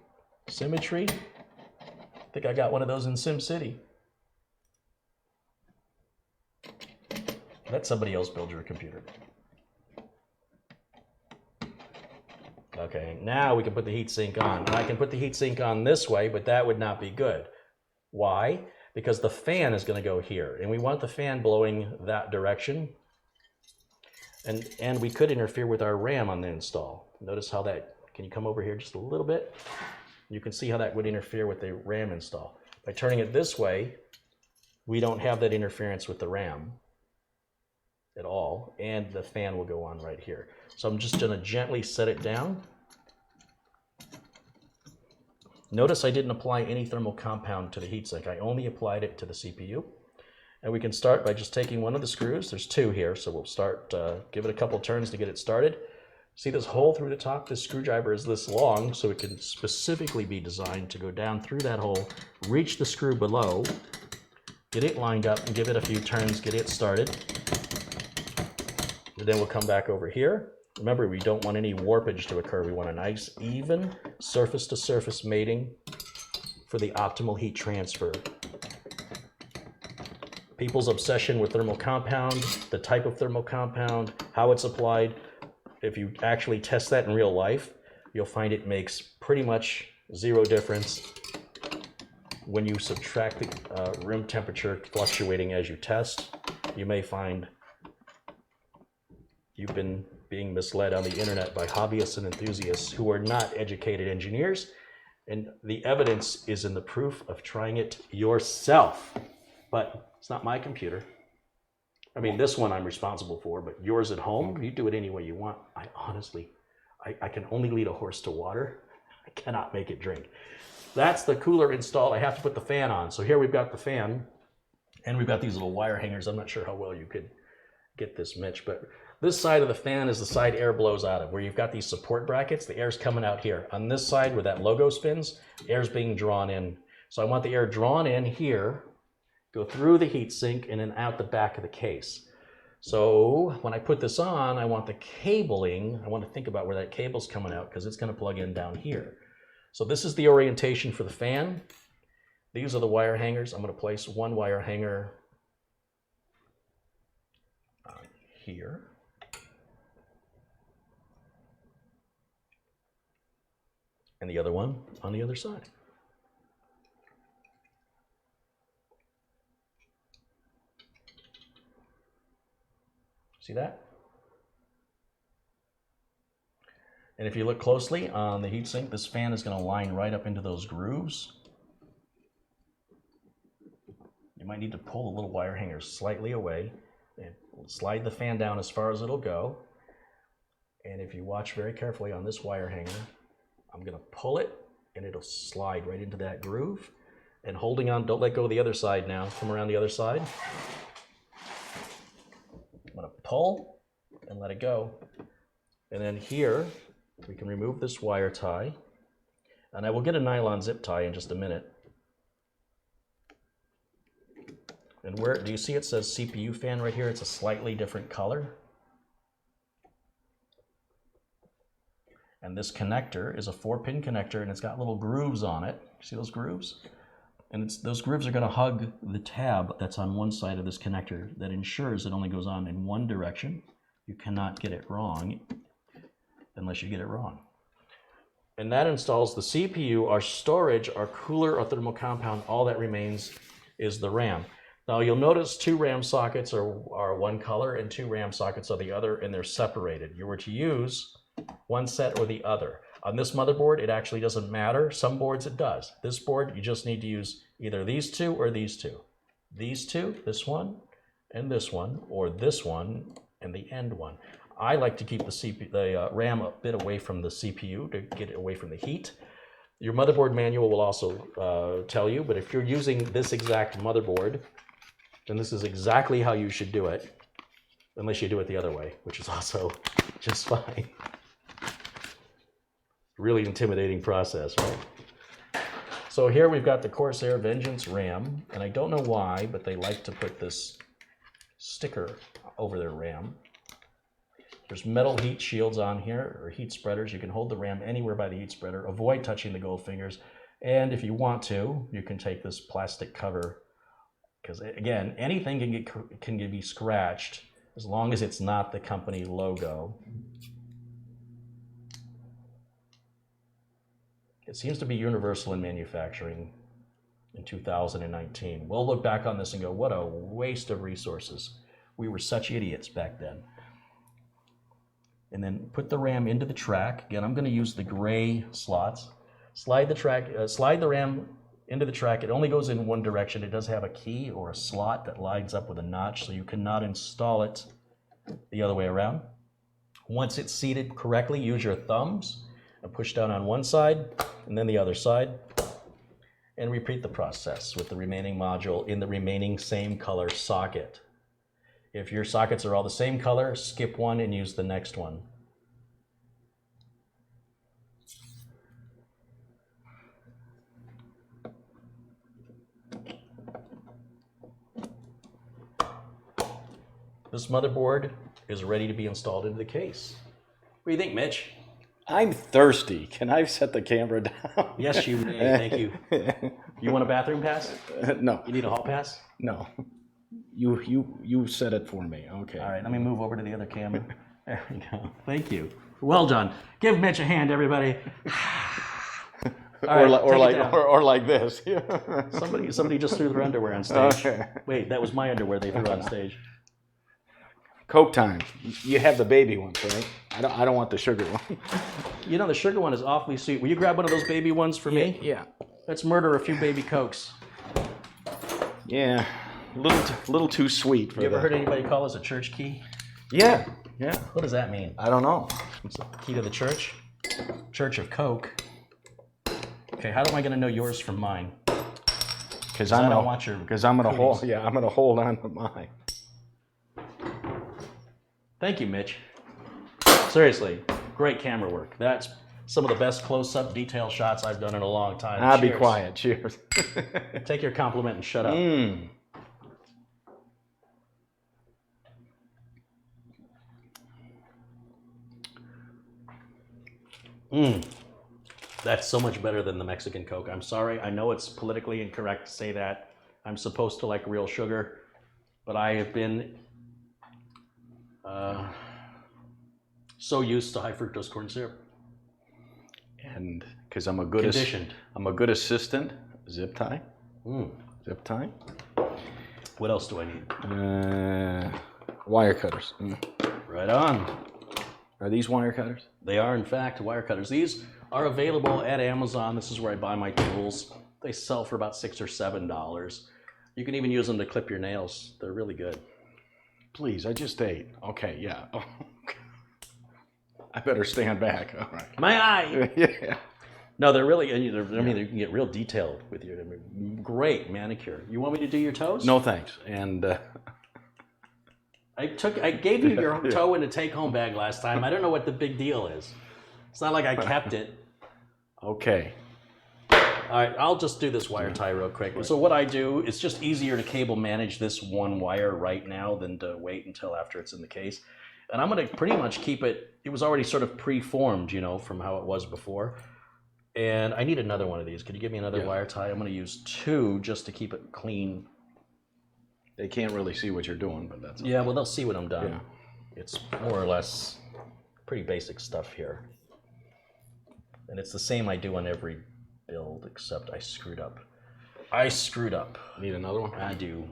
Symmetry? I think I got one of those in SimCity. Let somebody else build your computer. Okay, now we can put the heatsink on. And I can put the heatsink on this way, but that would not be good. Why? Because the fan is going to go here, and we want the fan blowing that direction. And we could interfere with our RAM on the install. Notice how that, can you come over here just a little bit? You can see how that would interfere with the RAM install. By turning it this way, we don't have that interference with the RAM at all, and the fan will go on right here. So I'm just going to gently set it down. Notice I didn't apply any thermal compound to the heatsink. I only applied it to the CPU. And we can start by just taking one of the screws. There's two here, so we'll start, give it a couple turns to get it started. See this hole through the top? This screwdriver is this long, so it can specifically be designed to go down through that hole, reach the screw below, get it lined up, and give it a few turns, get it started. And then we'll come back over here. Remember, we don't want any warpage to occur. We want a nice, even surface-to-surface mating for the optimal heat transfer. People's obsession with thermal compound, the type of thermal compound, how it's applied. If you actually test that in real life, you'll find it makes pretty much zero difference when you subtract the room temperature fluctuating as you test. You may find you've been being misled on the internet by hobbyists and enthusiasts who are not educated engineers, and the evidence is in the proof of trying it yourself. But it's not my computer. I mean, this one I'm responsible for, but yours at home, you do it any way you want. I honestly, I can only lead a horse to water. I cannot make it drink. That's the cooler installed. I have to put the fan on. So here we've got the fan, and we've got these little wire hangers. I'm not sure how well you could get this, Mitch, but this side of the fan is the side air blows out of, where you've got these support brackets. The air's coming out here. On this side where that logo spins, air's being drawn in. So I want the air drawn in here, go through the heatsink, and then out the back of the case. So when I put this on, I want the cabling, I want to think about where that cable's coming out, because it's going to plug in down here. So this is the orientation for the fan. These are the wire hangers. I'm going to place one wire hanger here. And the other one on the other side. See that? And if you look closely on the heatsink, this fan is going to line right up into those grooves. You might need to pull the little wire hanger slightly away and slide the fan down as far as it'll go. And if you watch very carefully on this wire hanger, I'm going to pull it and it'll slide right into that groove. And holding on, don't let go of the other side now. Come around the other side. I'm going to pull and let it go. And then here, we can remove this wire tie. And I will get a nylon zip tie in just a minute. And where, do you see it says CPU fan right here? It's a slightly different color. And this connector is a 4-pin connector, and it's got little grooves on it. See those grooves? And those grooves are going to hug the tab that's on one side of this connector that ensures it only goes on in one direction. You cannot get it wrong unless you get it wrong. And that installs the CPU, our storage, our cooler, our thermal compound. All that remains is the RAM. Now you'll notice 2 RAM sockets are one color and 2 RAM sockets are the other, and they're separated. You were to use one set or the other. On this motherboard, it actually doesn't matter. Some boards it does. This board, you just need to use either these 2 or these 2. These 2, this one, and this one, or this one and the end one. I like to keep the RAM a bit away from the CPU to get it away from the heat. Your motherboard manual will also tell you, but if you're using this exact motherboard, then this is exactly how you should do it, unless you do it the other way, which is also just fine. Really intimidating process, right? So here we've got the CORSAIR Vengeance RAM, and I don't know why, but they like to put this sticker over their RAM. There's metal heat shields on here, or heat spreaders. You can hold the RAM anywhere by the heat spreader. Avoid touching the gold fingers. And if you want to, you can take this plastic cover, because again, anything can be scratched as long as it's not the company logo. It seems to be universal in manufacturing in 2019. We'll look back on this and go, what a waste of resources. We were such idiots back then. And then put the RAM into the track. Again, I'm going to use the gray slots. Slide the RAM into the track. It only goes in one direction. It does have a key or a slot that lines up with a notch, so you cannot install it the other way around. Once it's seated correctly, use your thumbs and push down on one side and then the other side. and repeat the process with the remaining module in the remaining same color socket. If your sockets are all the same color, skip one and use the next one. This motherboard is ready to be installed into the case. What do you think, Mitch? I'm thirsty. Can I set the camera down? Yes, you may. Thank you. You want a bathroom pass? No. You need a hall pass? No. You said it for me. Okay. All right, let me move over to the other camera. There we go. Thank you. Well done. Give Mitch a hand, everybody. Or right, like this. Somebody just threw their underwear on stage. Okay. Wait, that was my underwear they threw on stage. Coke time. You have the baby ones, right? I don't want the sugar one. You know, the sugar one is awfully sweet. Will you grab one of those baby ones for me? Yeah. Let's murder a few baby Cokes. Yeah. Little too sweet for You ever that. heard anybody call us a church key? Yeah. What does that mean? I don't know. It's the key to the church? Church of Coke. Okay, how am I going to know yours from mine? Because I I'm don't want your gonna hold. cooties. Yeah, I'm gonna hold on to mine. Thank you, Mitch. Seriously, great camera work. That's some of the best close-up detail shots I've done in a long time. I'll be Cheers. quiet. Cheers. Take your compliment and shut up. That's so much better than the Mexican Coke. I'm sorry. I know it's politically incorrect to say that. I'm supposed to like real sugar, but I have been so used to high fructose corn syrup. And because I'm a good Conditioned. I'm a good assistant. Zip tie. Mm. Zip tie. What else do I need? Wire cutters. Right on. Are these wire cutters? They are, in fact, wire cutters. These are available at Amazon. This is where I buy my tools. They sell for about $6 or $7. You can even use them to clip your nails. They're really good. Please, I just ate. Okay, yeah. I better stand back. All right. My eye! Yeah. No, they're really, I mean, you can get real detailed with your great manicure. You want me to do your toes? No thanks. And I gave you your toe in a take-home bag last time. I don't know what the big deal is. It's not like I kept it. okay. All right, I'll just do this wire tie real quick. So what I do, it's just easier to cable manage this one wire right now than to wait until after it's in the case. And I'm going to pretty much keep it, it was already sort of pre-formed, you know, from how it was before. And I need another one of these. Could you give me another wire tie? I'm going to use 2 just to keep it clean. They can't really see what you're doing, but that's okay. Yeah, well, they'll see when I'm done. Yeah. It's more or less pretty basic stuff here. And it's the same I do on every build, except I screwed up. I screwed up. Need another one? I do.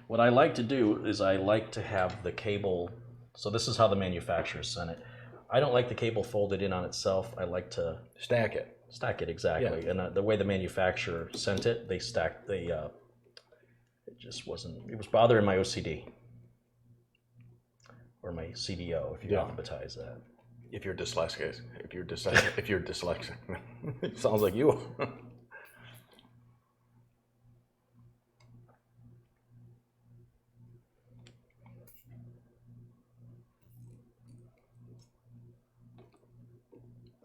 What I like to do is I like to have the cable, so this is how the manufacturer sent it. I don't like the cable folded in on itself. I like to Stack it. stack it, exactly. Yeah. And the way the manufacturer sent it, they stacked, it just wasn't, it was bothering my OCD. Or my CDO, if you alphabetize that. If you're dyslexic. If you're dyslexic. It sounds like you.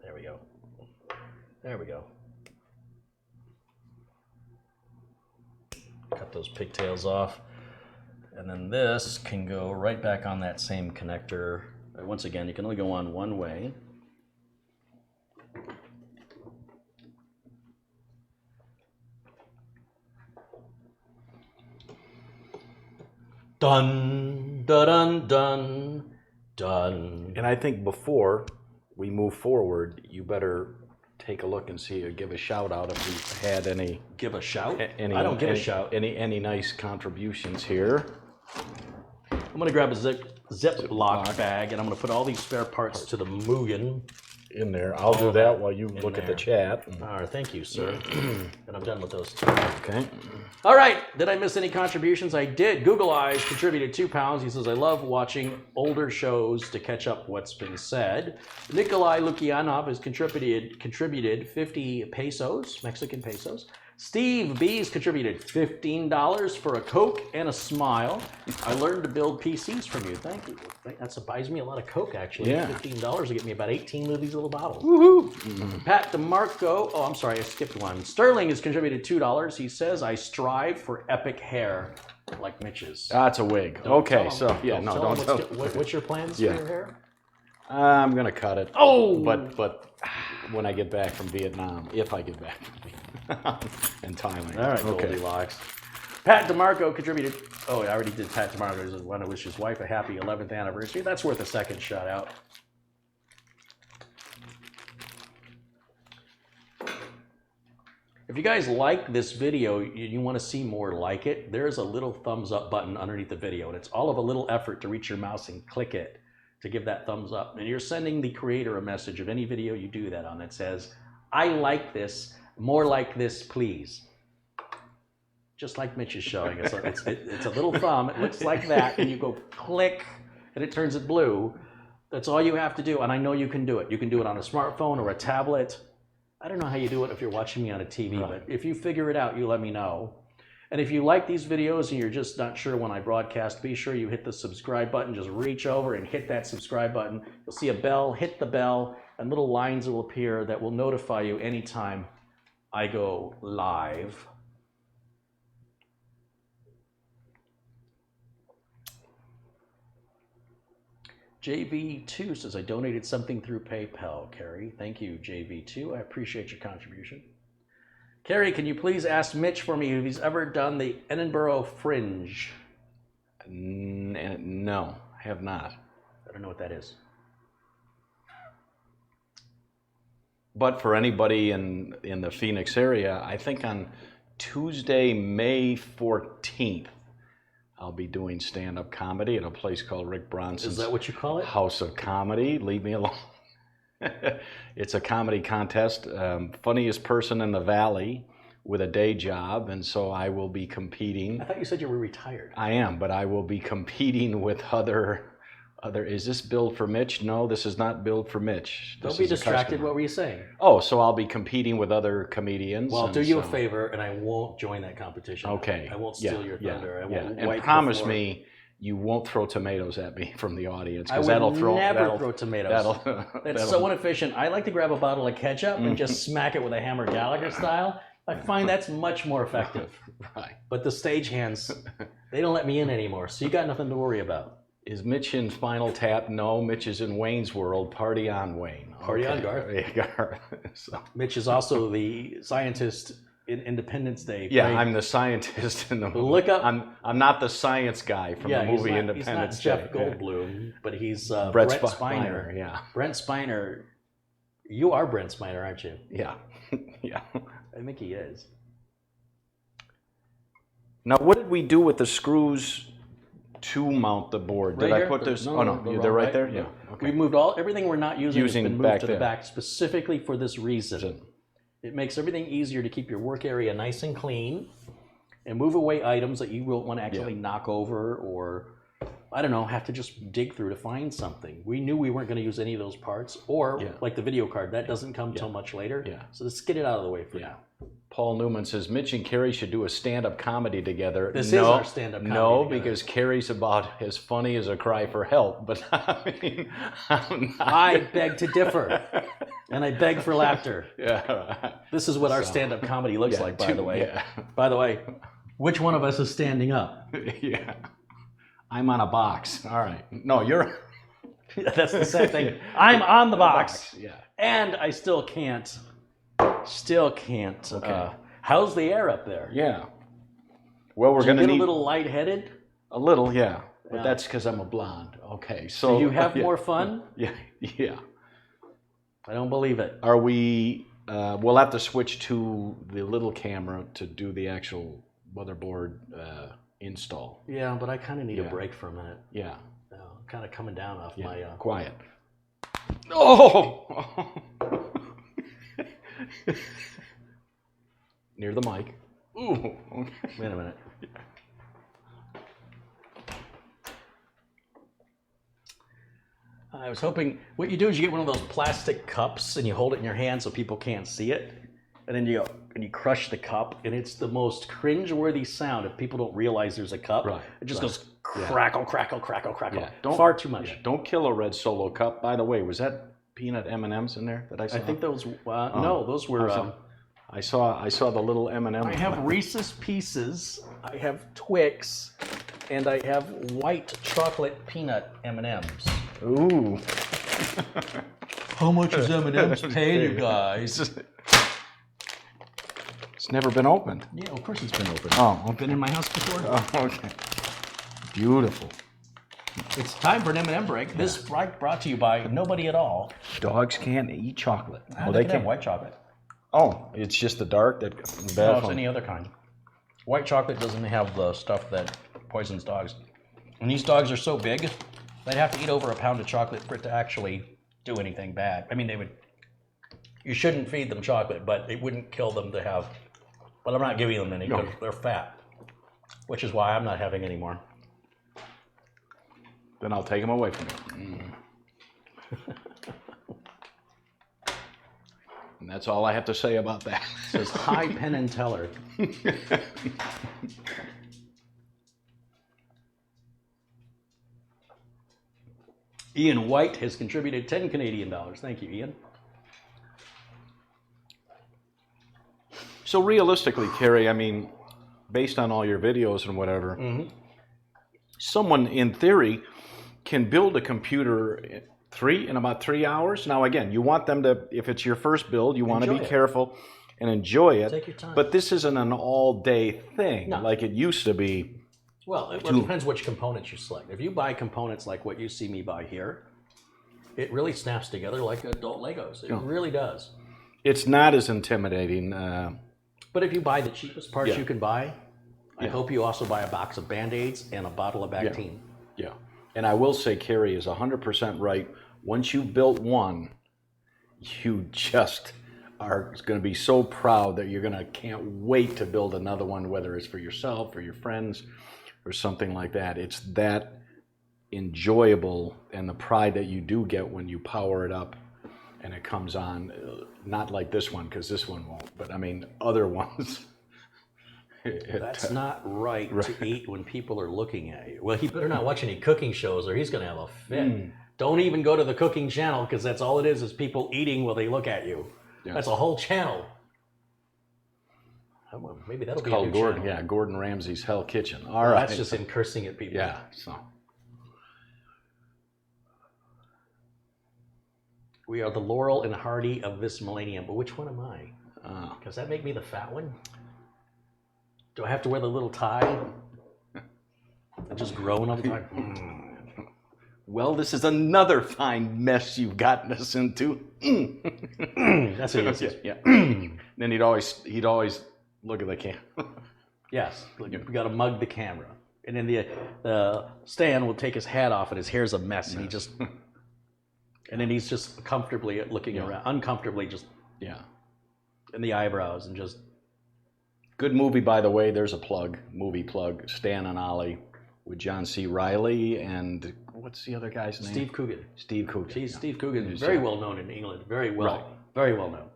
There we go. There we go. Cut those pigtails off. And then this can go right back on that same connector. Once again, you can only go on one way. Done, dun, dun, done. And I think before we move forward, you better take a look and see or give a shout out if we've had any. Give a shout? Any, I don't give a shout. Any nice contributions here. I'm gonna grab a Ziploc bag and I'm gonna put all these spare parts to the Mugen. in there. I'll do that while you look at the chat. All right, thank you, sir. And I'm done with those two. Okay. All right. Did I miss any contributions? I did. Google Eyes contributed £2. He says, I love watching older shows to catch up what's been said. Nikolai Lukianov has contributed 50 pesos, Mexican pesos. Steve B's contributed $15 for a Coke and a smile. I learned to build PCs from you. Thank you. That buys me a lot of Coke, actually. Yeah. $15 to get me about 18 of these little bottles. Woohoo! Pat DeMarco, oh, I'm sorry, I skipped one. Sterling has contributed $2. He says, I strive for epic hair like Mitch's. That's a wig. Okay, so, yeah, no, don't tell. What's your plans for your hair? I'm going to cut it. Oh! But when I get back from Vietnam, if I get back from Vietnam and Thailand. All right, okay. Goldilocks. Pat DeMarco contributed, oh, I already did Pat DeMarco. He says, want to wish his wife a happy 11th anniversary. That's worth a second shout out. If you guys like this video, you want to see more like it, there's a little thumbs up button underneath the video, and it's all of a little effort to reach your mouse and click it to give that thumbs up. And you're sending the creator a message of any video you do that on that says, I like this, more like this, please. Just like Mitch is showing. It's a little thumb, it looks like that, and you go click, and it turns it blue. That's all you have to do, and I know you can do it. You can do it on a smartphone or a tablet. I don't know how you do it if you're watching me on a TV, but if you figure it out, you let me know. And if you like these videos and you're just not sure when I broadcast, be sure you hit the subscribe button. Just reach over and hit that subscribe button. You'll see a bell, hit the bell, and little lines will appear that will notify you anytime I go live. JV2 says, I donated something through PayPal, Carey. Thank you, JV2. I appreciate your contribution. Carey, can you please ask Mitch for me if he's ever done the Edinburgh Fringe? No, I have not. I don't know what that is. But for anybody in the Phoenix area, I think on Tuesday, May 14th, I'll be doing stand-up comedy at a place called Rick Bronson's. Is that what you call it? House of Comedy. Leave me alone. It's a comedy contest. Funniest person in the Valley with a day job, and so I will be competing. I thought you said you were retired. I am, but I will be competing with other. Is this billed for Mitch? No, this is not billed for Mitch. Don't be distracted. What were you saying? Oh, so I'll be competing with other comedians. Well, I'll do you a favor, and I won't join that competition. Okay. I won't steal your thunder. I won't and promise me you won't throw tomatoes at me from the audience, I because will never throw tomatoes. That's so inefficient. I like to grab a bottle of ketchup and just smack it with a hammer Gallagher style. I find that's much more effective. Right. But the stagehands, they don't let me in anymore, so you got nothing to worry about. Is Mitch in Spinal Tap? No, Mitch is in Wayne's World. Party on, Wayne. Party on, Garth. So. Mitch is also the scientist in Independence Day. Yeah, I'm the scientist in the movie. Look up. I'm not the science guy from the movie Independence Day. He's not Jeff Goldblum, but he's Brent Spiner. Yeah. Brent Spiner. You are Brent Spiner, aren't you? Yeah. Yeah. I think he is. Now, what did we do with the screws to mount the board? Did I put this? No, they're right there? Yeah. Okay. We moved everything we're not using has been moved to the back specifically for this reason. It makes everything easier to keep your work area nice and clean and move away items that you won't want to actually knock over or, I don't know, have to just dig through to find something. We knew we weren't going to use any of those parts, or like the video card, that doesn't come till much later. Yeah. So let's get it out of the way for now. Paul Newman says, Mitch and Carey should do a stand-up comedy together. This is our stand-up comedy together. Because Carey's about as funny as a cry for help, but I mean, I beg to differ, and I beg for laughter. Yeah. This is what our stand-up comedy looks like, by the way. Yeah. By the way, which one of us is standing up? Yeah. I'm on a box. All right. No, you're... That's the same thing. I'm on the box. Yeah. And I still can't. Okay. How's the air up there? Yeah. Well, we're going to need... a little lightheaded? A little, yeah. But that's because I'm a blonde. Okay. So you have more fun? Yeah. Yeah. I don't believe it. Are we... we'll have to switch to the little camera to do the actual motherboard install. Yeah, but I kind of need a break for a minute. Yeah. Kind of coming down off my... Quiet. Oh! Near the mic. Ooh. Wait a minute. I was hoping, what you do is you get one of those plastic cups and you hold it in your hand so people can't see it. And then you go, and you crush the cup, and it's the most cringe-worthy sound if people don't realize there's a cup. Right, It just right. goes crackle, crackle, crackle, crackle. Yeah, Far too much. Yeah, don't kill a red Solo cup. By the way, was that peanut M&Ms in there that I saw? I think those, no, those were, I saw the little M&M. I have Reese's Pieces, I have Twix, and I have white chocolate peanut M&Ms. Ooh. How much is M&M's paying you guys? It's never been opened. Yeah, of course it's been open. Oh, I've been in my house before. Oh, okay. Beautiful. It's time for an M&M break. This break brought to you by nobody at all. Dogs can't eat chocolate. Oh, they can have white chocolate. Oh, it's just the dark that bad No, it's for any other kind. White chocolate doesn't have the stuff that poisons dogs. And these dogs are so big, they'd have to eat over a pound of chocolate for it to actually do anything bad. I mean, they would. You shouldn't feed them chocolate, but it wouldn't kill them to have. But I'm not giving them any because they're fat, which is why I'm not having any more. Then I'll take them away from you. And that's all I have to say about that. It says, hi, Penn and Teller. Ian White has contributed 10 Canadian dollars. Thank you, Ian. So realistically, Carey, I mean, based on all your videos and whatever, someone in theory can build a computer in about 3 hours. Now, again, you want them to, if it's your first build, you want to be careful and enjoy it. Take your time. But this isn't an all-day thing like it used to be. Well, it depends which components you select. If you buy components like what you see me buy here, it really snaps together like adult Legos. It really does. It's not as intimidating. But if you buy the cheapest parts you can buy, I hope you also buy a box of Band-Aids and a bottle of Bactine. Yeah. And I will say Carey is 100% right. Once you've built one, you just are going to be so proud that can't wait to build another one, whether it's for yourself or your friends or something like that. It's that enjoyable, and the pride that you do get when you power it up and it comes on, not like this one, because this one won't, but I mean other ones. That's not right to eat when people are looking at you. Well, he better not watch any cooking shows or he's going to have a fit. Don't even go to the cooking channel, because that's all it is people eating while they look at you. Yeah. That's a whole channel. Maybe that'll be called a new Gordon. channel. Yeah, Gordon Ramsay's Hell Kitchen. All right. That's just him cursing at people. Yeah. So we are the Laurel and Hardy of this millennium. But which one am I? Does that make me the fat one? Do I have to wear the little tie? I'm just growing all the time. Well, this is another fine mess you've gotten us into. That's what it is. Yeah. Then he'd always look at the camera. Yes, we got to mug the camera, and then the Stan will take his hat off, and his hair's a mess, and he just, and then he's just comfortably looking around, uncomfortably just, in the eyebrows, and just. Good movie, by the way. There's a movie plug. Stan and Ollie with John C. Reilly and what's the other guy's name? Steve Coogan. Steve Coogan. Steve Coogan is very well known in England. Very well known.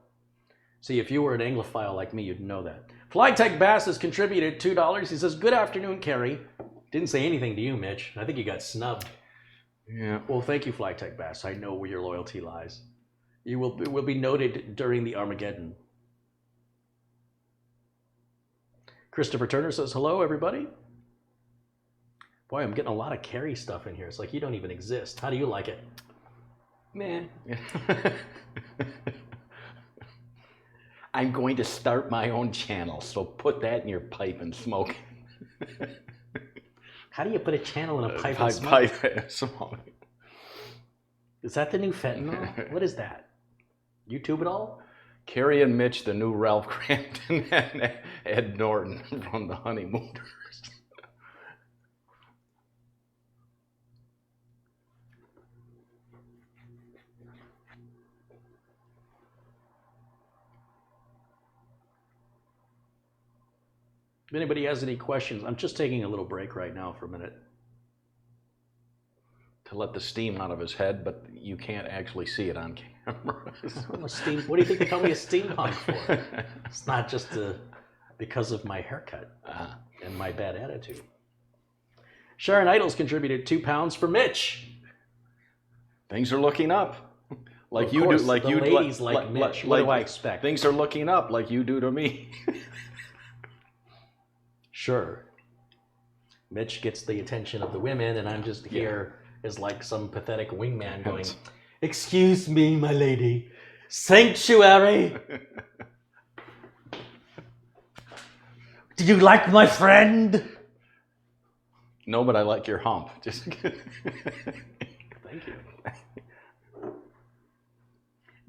See, if you were an Anglophile like me, you'd know that. Flytech Bass has contributed $2. He says, "Good afternoon, Carey." Didn't say anything to you, Mitch. I think you got snubbed. Yeah. Well, thank you, Flytech Bass. I know where your loyalty lies. You will be noted during the Armageddon. Christopher Turner says, "Hello, everybody." Boy, I'm getting a lot of Carey stuff in here. It's like you don't even exist. How do you like it? Man. I'm going to start my own channel, so put that in your pipe and smoke. How do you put a channel in a pipe and smoke? Is that the new fentanyl? What is that? YouTube it all? Carey and Mitch, the new Ralph Crampton and Ed Norton from the Honeymooners. If anybody has any questions, I'm just taking a little break right now for a minute. To let the steam out of his head, but you can't actually see it on camera. I'm a steam, what do you think they call me a steampunk for? It's not just because of my haircut and my bad attitude. Sharon Idles contributed £2 for Mitch. Things are looking up. Like of you course, do, like the you ladies like Mitch. What do I expect? Things are looking up like you do to me. Sure. Mitch gets the attention of the women, and I'm just here as like some pathetic wingman going, "Excuse me, my lady. Sanctuary. Do you like my friend?" No, but I like your hump. Just Thank you.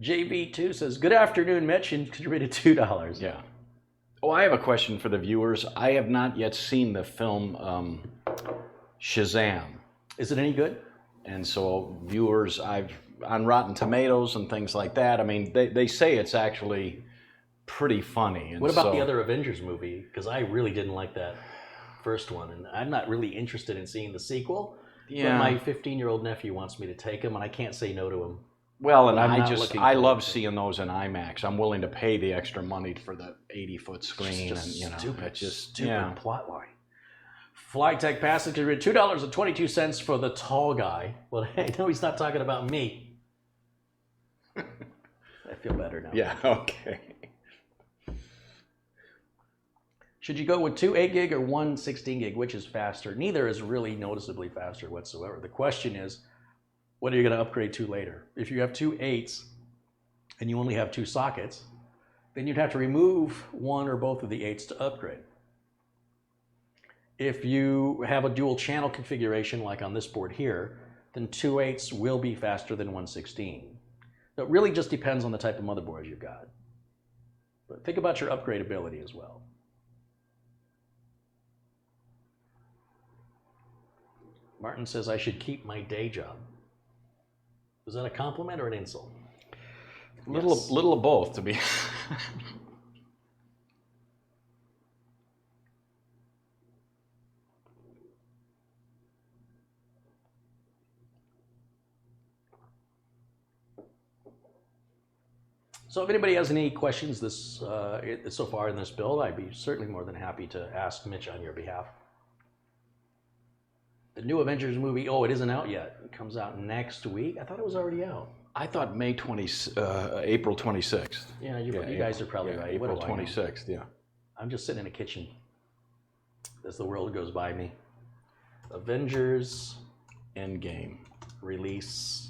JV2 says, "Good afternoon, Mitch," and contributed $2. Yeah. Oh, I have a question for the viewers. I have not yet seen the film Shazam. Is it any good? And so viewers, I've on Rotten Tomatoes and things like that, I mean, they say it's actually pretty funny. And what about the other Avengers movie? Because I really didn't like that first one, and I'm not really interested in seeing the sequel. Yeah. But my 15-year-old nephew wants me to take him, and I can't say no to him. Well, and I'm I love seeing those in IMAX. I'm willing to pay the extra money for the 80-foot screen, It's just and stupid, just stupid plot line. Flytech Passive contributed $2.22 for the tall guy. Well, I know he's not talking about me. I feel better now. Yeah. Okay. Should you go with 2 8 gig or 1 16 gig? Which is faster? Neither is really noticeably faster whatsoever. The question is, what are you going to upgrade to later? If you have 2 8s and you only have 2 sockets, then you'd have to remove one or both of the 8s to upgrade. If you have a dual channel configuration like on this board here, then 2 8s will be faster than 1 16. So it really just depends on the type of motherboard you've got. But think about your upgradability as well. Martin says I should keep my day job. Was that a compliment or an insult? Little of both, to be. So if anybody has any questions so far in this build, I'd be certainly more than happy to ask Mitch on your behalf. The new Avengers movie, it isn't out yet. It comes out next week. I thought it was already out. I thought April 26th. Yeah, you guys are probably right. April 26th, yeah. I'm just sitting in a kitchen as the world goes by me. Avengers Endgame release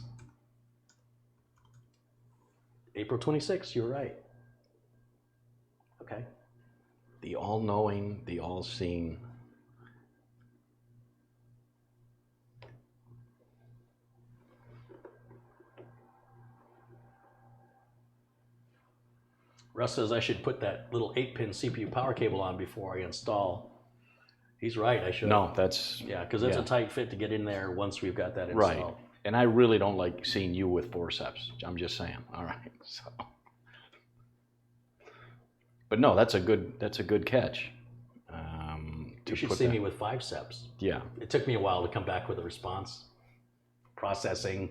April 26th, you're right. Okay. The all-knowing, the all-seeing. Russ says I should put that little 8-pin CPU power cable on before I install. He's right, I should. No, that's... Yeah, because it's a tight fit to get in there once we've got that installed. Right. And I really don't like seeing you with forceps. I'm just saying. All right. So. But no, that's a good catch. You should see me with 5 steps. Yeah. It took me a while to come back with a response. Processing.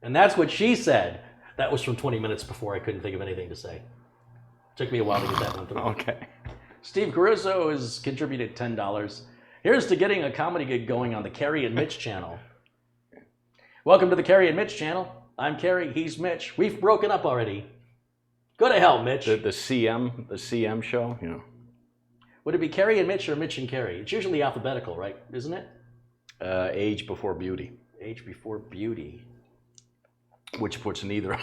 And that's what she said. That was from 20 minutes before I couldn't think of anything to say. Took me a while to get that one through. Okay. Steve Caruso has contributed $10. Here's to getting a comedy gig going on the Carey and Mitch channel. Welcome to the Carey and Mitch channel. I'm Carey, he's Mitch. We've broken up already. Go to hell, Mitch. The CM show, you know. Would it be Carey and Mitch or Mitch and Carey? It's usually alphabetical, right? Isn't it? Age before beauty. Age before beauty. Which puts neither.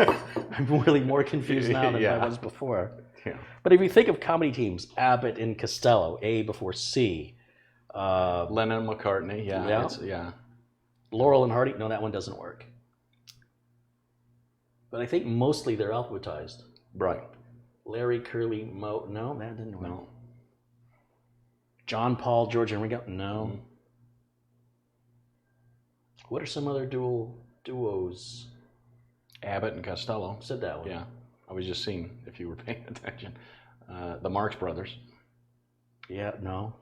I'm really more confused now than I was before. Yeah. But if you think of comedy teams, Abbott and Costello, A before C. Lennon and McCartney, yeah. Laurel and Hardy, no, that one doesn't work. But I think mostly they're alphabetized. Right. Larry, Curly, Mo, no, that didn't work. No. John, Paul, George, and Ringo, no. Mm-hmm. What are some other duos? Abbott and Costello. Said that one. Yeah. I was just seeing if you were paying attention. The Marx Brothers. Yeah, no.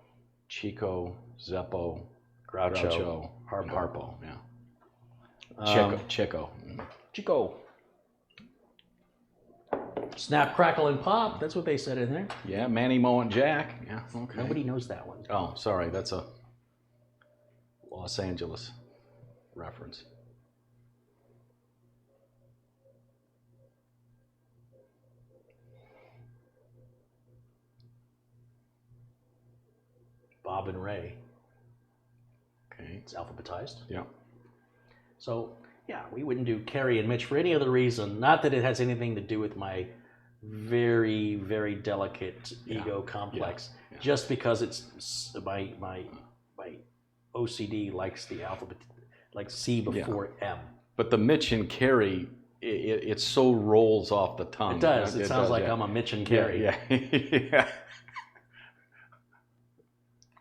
Chico, Zeppo, Groucho, and Harpo. Yeah. Chico. Chico. Snap, crackle, and pop. That's what they said in there. Yeah, Manny, Mo, and Jack. Yeah, okay. Nobody knows that one. Oh, sorry. That's a Los Angeles reference. Bob and Ray. Okay. It's alphabetized. Yeah. So, yeah, we wouldn't do Carey and Mitch for any other reason. Not that it has anything to do with my very, very delicate ego complex. Yeah. Just because it's my OCD likes the alphabet, like C before M. But the Mitch and Carey, it so rolls off the tongue. It does. It sounds like I'm a Mitch and Carey. Yeah. Yeah.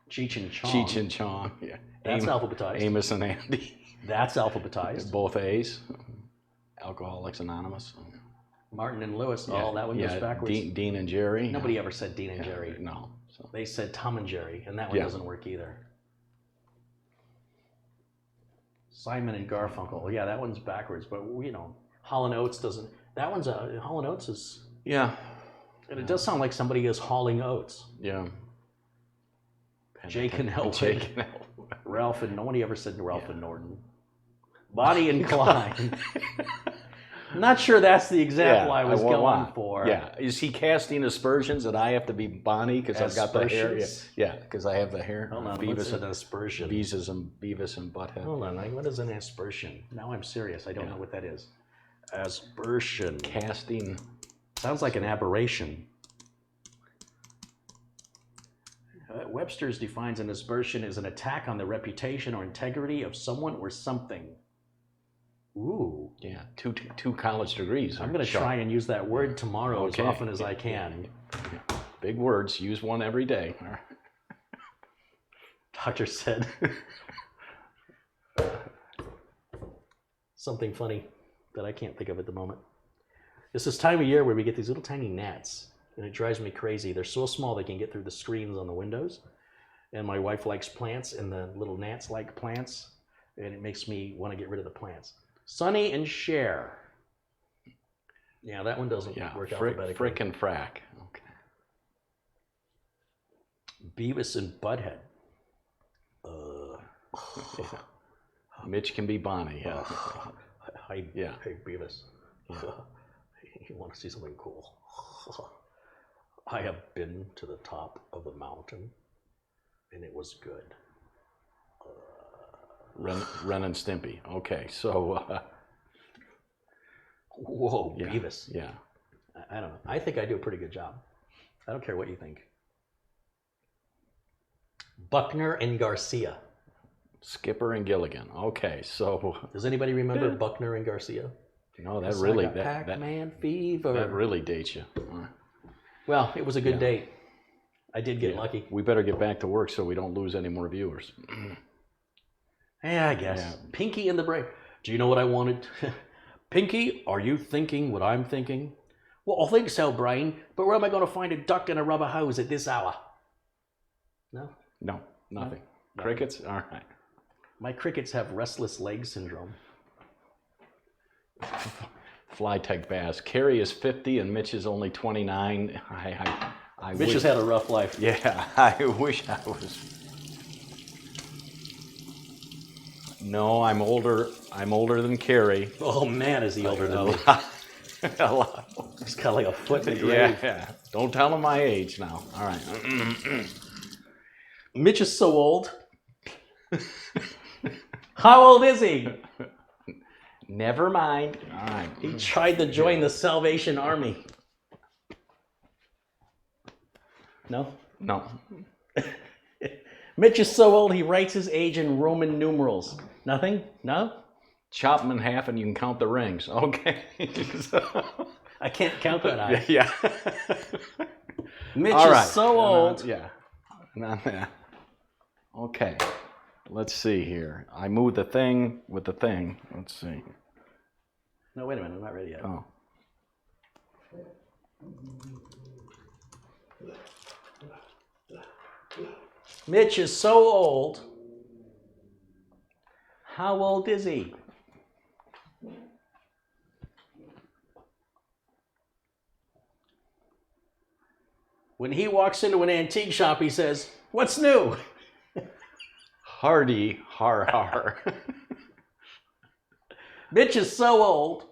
Cheech and Chong. Cheech and Chong. Yeah. That's alphabetized. Amos and Andy. That's alphabetized. Both A's. Alcoholics Anonymous. Martin and Lewis. Oh, that one goes backwards. Dean and Jerry. Nobody ever said Dean and Jerry. No. So. They said Tom and Jerry, and that one doesn't work either. Simon and Garfunkel. Yeah, that one's backwards, but you know, Hall & Oates doesn't. That one's Hall & Oates is. Yeah. And it does sound like somebody is hauling oats. Yeah. Jake and Elwood. Ralph and nobody ever said Ralph and Norton. Bonnie and Clyde. I'm not sure that's the example I was going for. Yeah. Is he casting aspersions that I have to be Bonnie because I've got the hair? Yeah, because I have the hair. Hold on, what's an aspersion? Beavis and Butthead. Hold on, what is an aspersion? Now I'm serious. I don't know what that is. Aspersion. Casting. Sounds like an aberration. Webster's defines an aspersion as an attack on the reputation or integrity of someone or something. Ooh. Yeah, two college degrees. I'm going to try and use that word tomorrow as often as I can. Big words. Use one every day. Doctor said something funny that I can't think of at the moment. It's this time of year where we get these little tiny gnats. And it drives me crazy. They're so small they can get through the screens on the windows. And my wife likes plants, and the little gnats like plants. And it makes me want to get rid of the plants. Sonny and Cher. Yeah, that one doesn't work alphabetically. Frick and Frack. Okay. Beavis and Butthead. Mitch can be Bonnie. Yeah. Hey, Beavis. You want to see something cool? I have been to the top of the mountain, and it was good. Ren and Stimpy. Okay, so. Whoa, Beavis. Yeah. I don't know. I think I do a pretty good job. I don't care what you think. Buckner and Garcia. Skipper and Gilligan. Okay, so. Does anybody remember Buckner and Garcia? No, that really. Pac-Man fever. That really dates you. Well, it was a good date. I did get lucky. We better get back to work so we don't lose any more viewers. Yeah, I guess. Yeah. Pinky and the Brain. Do you know what I wanted? Pinky, are you thinking what I'm thinking? Well, I think so, Brain. But where am I going to find a duck and a rubber hose at this hour? No? No, nothing. No? Crickets? All right. My crickets have restless leg syndrome. Flytech Bass. Carey is 50 and Mitch is only 29. Mitch has had a rough life. Yeah, I wish I was. No, I'm older. I'm older than Carey. Oh man, is he older than me? A lot. He's got like a foot in the grave. Yeah. Don't tell him my age now. All right. Mitch is so old. How old is he? Never mind. All right. He tried to join the Salvation Army. No? No. Mitch is so old he writes his age in Roman numerals. Nothing? No? Chop them in half and you can count the rings. Okay. I can't count that out. Yeah. Mitch is so old. Not that. Okay. Let's see here. I moved the thing with the thing. Let's see. No, wait a minute. I'm not ready yet. Oh. Mitch is so old. How old is he? When he walks into an antique shop, he says, "What's new?" Hardy, har har. Mitch is so old.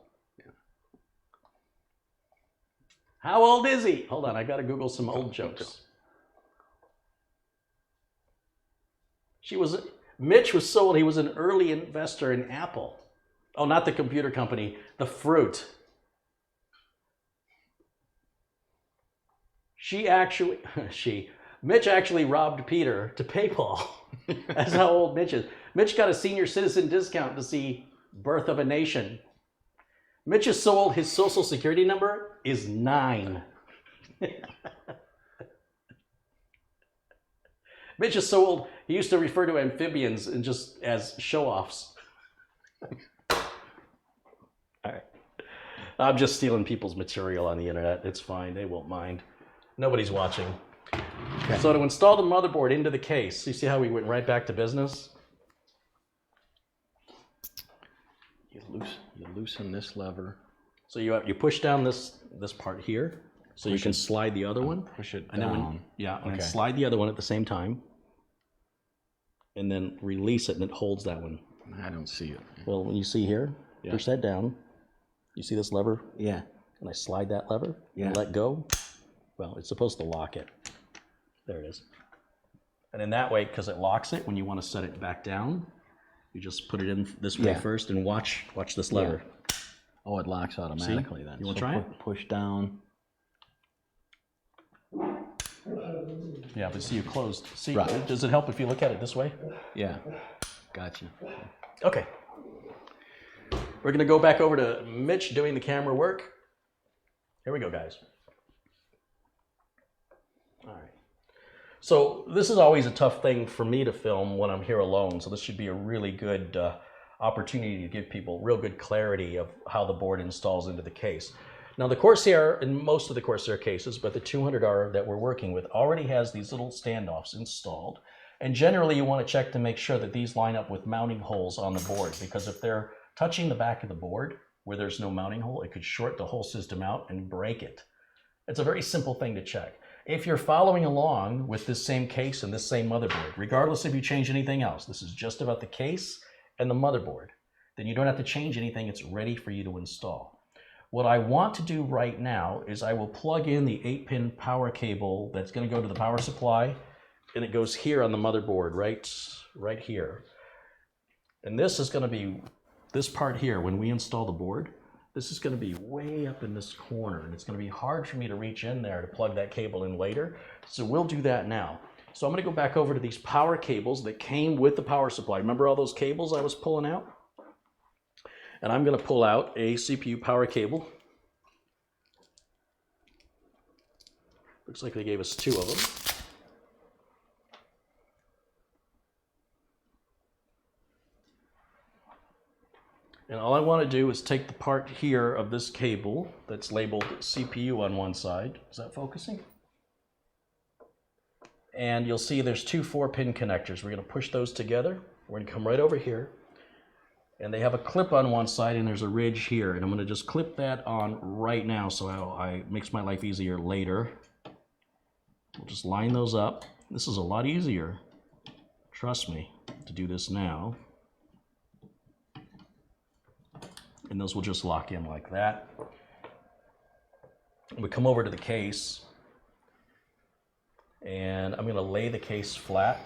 How old is he? Hold on, I gotta Google some old jokes. Mitch was so old, he was an early investor in Apple. Oh, not the computer company, the fruit. Mitch actually robbed Peter to pay Paul. That's how old Mitch is. Mitch got a senior citizen discount to see Birth of a Nation. Mitch is so old, his social security number is 9. Mitch is so old, he used to refer to amphibians and just as show-offs. All right. I'm just stealing people's material on the internet. It's fine, they won't mind. Nobody's watching. Okay. So to install the motherboard into the case, you see how we went right back to business? You loosen this lever. So you push down this part here, so you can slide the other one. Push it and down. And then slide the other one at the same time. And then release it, and it holds that one. I don't see it. Well, when you see here, push that down. You see this lever? Yeah. And I slide that lever and let go. Well, it's supposed to lock it. There it is. And in that way, because it locks it, when you want to set it back down, you just put it in this way first and watch this lever. Yeah. Oh, it locks automatically then. You want to try it? Push down. Yeah, but see, you closed. See, does it help if you look at it this way? Yeah. Gotcha. Okay. We're going to go back over to Mitch doing the camera work. Here we go, guys. All right. So this is always a tough thing for me to film when I'm here alone. So this should be a really good opportunity to give people real good clarity of how the board installs into the case. Now the CORSAIR, in most of the CORSAIR cases, but the 200R that we're working with already has these little standoffs installed. And generally you want to check to make sure that these line up with mounting holes on the board, because if they're touching the back of the board where there's no mounting hole, it could short the whole system out and break it. It's a very simple thing to check. If you're following along with this same case and this same motherboard, regardless if you change anything else, this is just about the case and the motherboard, then you don't have to change anything. It's ready for you to install. What I want to do right now is I will plug in the 8-pin power cable that's going to go to the power supply, and it goes here on the motherboard, right here. And this is going to be this part here. When we install the board, this is going to be way up in this corner, and it's going to be hard for me to reach in there to plug that cable in later. So we'll do that now. So I'm going to go back over to these power cables that came with the power supply. Remember all those cables I was pulling out? And I'm going to pull out a CPU power cable. Looks like they gave us 2 of them. And all I want to do is take the part here of this cable that's labeled CPU on one side. Is that focusing? And you'll see there's 2 4-pin connectors. We're going to push those together. We're going to come right over here. And they have a clip on one side and there's a ridge here. And I'm going to just clip that on right now so it makes my life easier later. We'll just line those up. This is a lot easier, trust me, to do this now. And those will just lock in like that. We come over to the case, and I'm going to lay the case flat.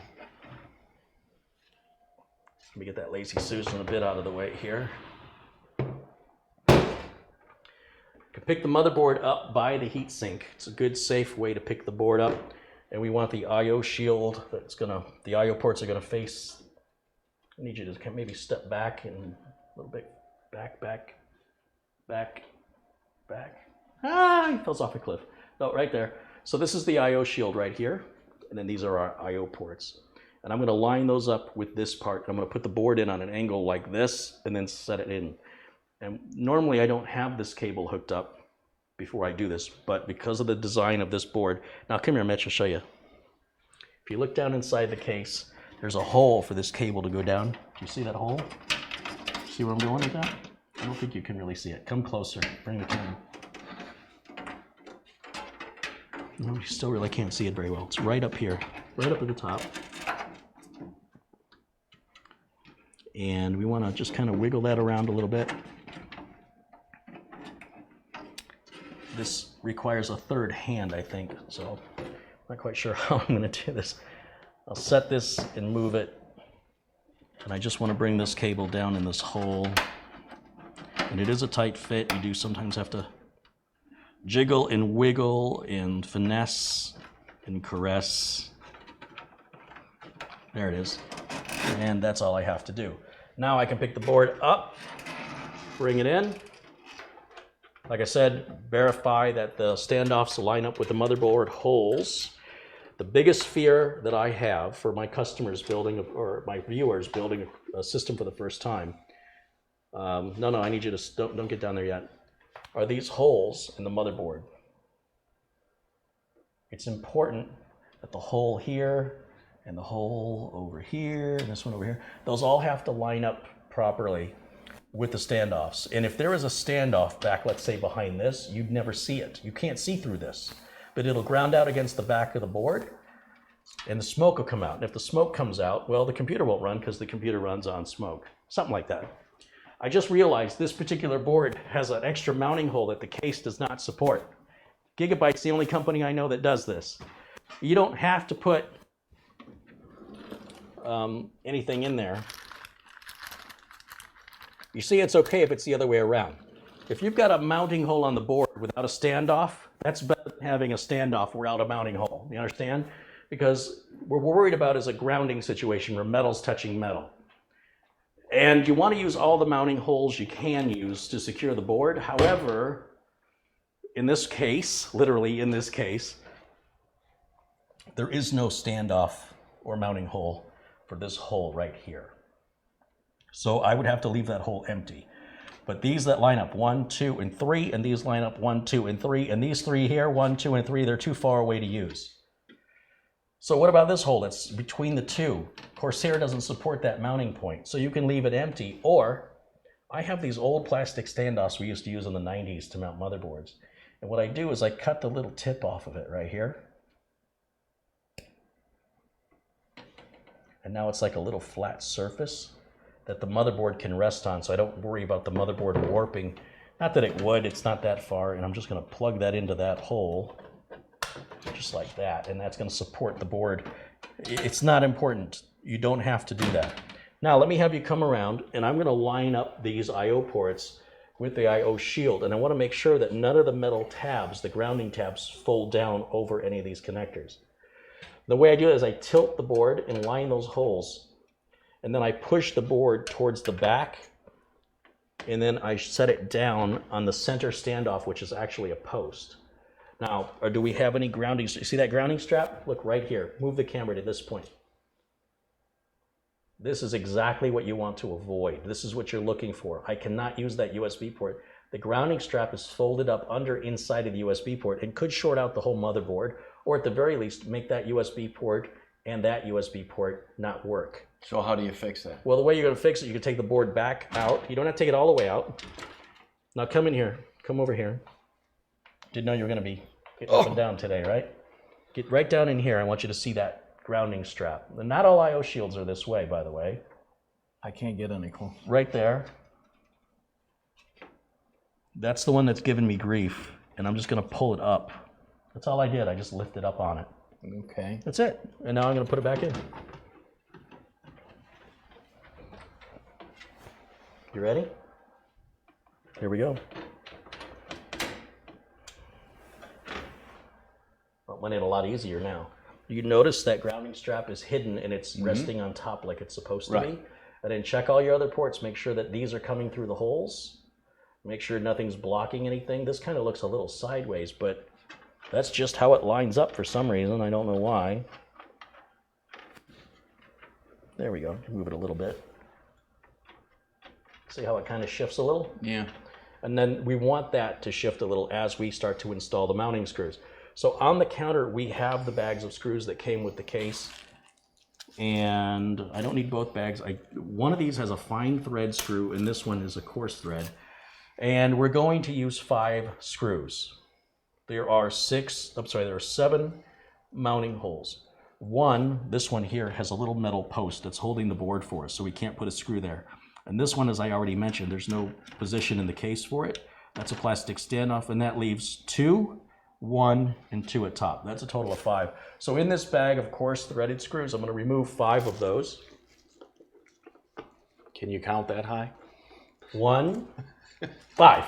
Let me get that lazy Susan a bit out of the way here. You can pick the motherboard up by the heatsink. It's a good, safe way to pick the board up. And we want the I/O shield the I/O ports are going to face. I need you to maybe step back and a little bit. Back. Ah, he falls off a cliff. No, right there. So this is the I/O shield right here. And then these are our I/O ports. And I'm going to line those up with this part. I'm going to put the board in on an angle like this and then set it in. And normally I don't have this cable hooked up before I do this, but because of the design of this board, now come here, Mitch, I'll show you. If you look down inside the case, there's a hole for this cable to go down. Do you see that hole? See where I'm going with that? I don't think you can really see it. Come closer, bring the camera. No, you still really can't see it very well. It's right up here, right up at the top. And we want to just kind of wiggle that around a little bit. This requires a third hand, I think, so I'm not quite sure how I'm going to do this. I'll set this and move it, and I just want to bring this cable down in this hole. And it is a tight fit. You do sometimes have to jiggle and wiggle and finesse and caress. There it is. And that's all I have to do. Now I can pick the board up, bring it in. Like I said, verify that the standoffs line up with the motherboard holes. The biggest fear that I have for my customers building, or my viewers building a system for the first time, no, I need you to, don't get down there yet, are these holes in the motherboard. It's important that the hole here and the hole over here and this one over here, those all have to line up properly with the standoffs. And if there is a standoff back, let's say behind this, you'd never see it. You can't see through this, but it'll ground out against the back of the board and the smoke will come out. And if the smoke comes out, well, the computer won't run because the computer runs on smoke, something like that. I just realized this particular board has an extra mounting hole that the case does not support. Gigabyte's the only company I know that does this. You don't have to put anything in there. You see, it's okay if it's the other way around. If you've got a mounting hole on the board without a standoff, that's better than having a standoff without a mounting hole. You understand? Because what we're worried about is a grounding situation where metal's touching metal. And you want to use all the mounting holes you can use to secure the board. However, in this case, literally in this case, there is no standoff or mounting hole for this hole right here. So I would have to leave that hole empty. But these that line up 1, 2, and 3, and these line up 1, 2, and 3, and these three here, 1, 2, and 3, they're too far away to use. So what about this hole that's between the two? CORSAIR doesn't support that mounting point, so you can leave it empty. Or I have these old plastic standoffs we used to use in the 90s to mount motherboards. And what I do is I cut the little tip off of it right here. And now it's like a little flat surface that the motherboard can rest on, so I don't worry about the motherboard warping. Not that it would, it's not that far, and I'm just gonna plug that into that hole, just like that, and that's gonna support the board. It's not important, you don't have to do that. Now let me have you come around, and I'm gonna line up these I/O ports with the I/O shield, and I wanna make sure that none of the metal tabs, the grounding tabs, fold down over any of these connectors. The way I do it is I tilt the board and line those holes, and then I push the board towards the back, and then I set it down on the center standoff, which is actually a post. Now, do we have any grounding? You see that grounding strap? Look right here. Move the camera to this point. This is exactly what you want to avoid. This is what you're looking for. I cannot use that USB port. The grounding strap is folded up inside of the USB port and could short out the whole motherboard, or at the very least, make that USB port and that USB port not work. So how do you fix that? Well, the way you're going to fix it, you can take the board back out. You don't have to take it all the way out. Now come in here. Come over here. Didn't know you were going to be getting up and down today, right? Get right down in here. I want you to see that grounding strap. And not all I/O shields are this way, by the way. I can't get any close. Right there. That's the one that's giving me grief. And I'm just going to pull it up. That's all I did. I just lifted up on it. Okay. That's it. And now I'm going to put it back in. You ready? Here we go. Well, it went in a lot easier now. You notice that grounding strap is hidden and it's resting on top like it's supposed to be. And then check all your other ports. Make sure that these are coming through the holes. Make sure nothing's blocking anything. This kind of looks a little sideways, but that's just how it lines up for some reason. I don't know why. There we go. Move it a little bit. See how it kind of shifts a little? Yeah. And then we want that to shift a little as we start to install the mounting screws. So on the counter, we have the bags of screws that came with the case. And I don't need both bags. One of these has a fine thread screw, and this one is a coarse thread. And we're going to use 5 screws. There are 7 mounting holes. This one here has a little metal post that's holding the board for us, so we can't put a screw there. And this one, as I already mentioned, there's no position in the case for it. That's a plastic standoff, and that leaves 2, 1, and 2 at top. That's a total of 5. So in this bag of coarse threaded screws, I'm going to remove 5 of those. Can you count that high? 1, 5.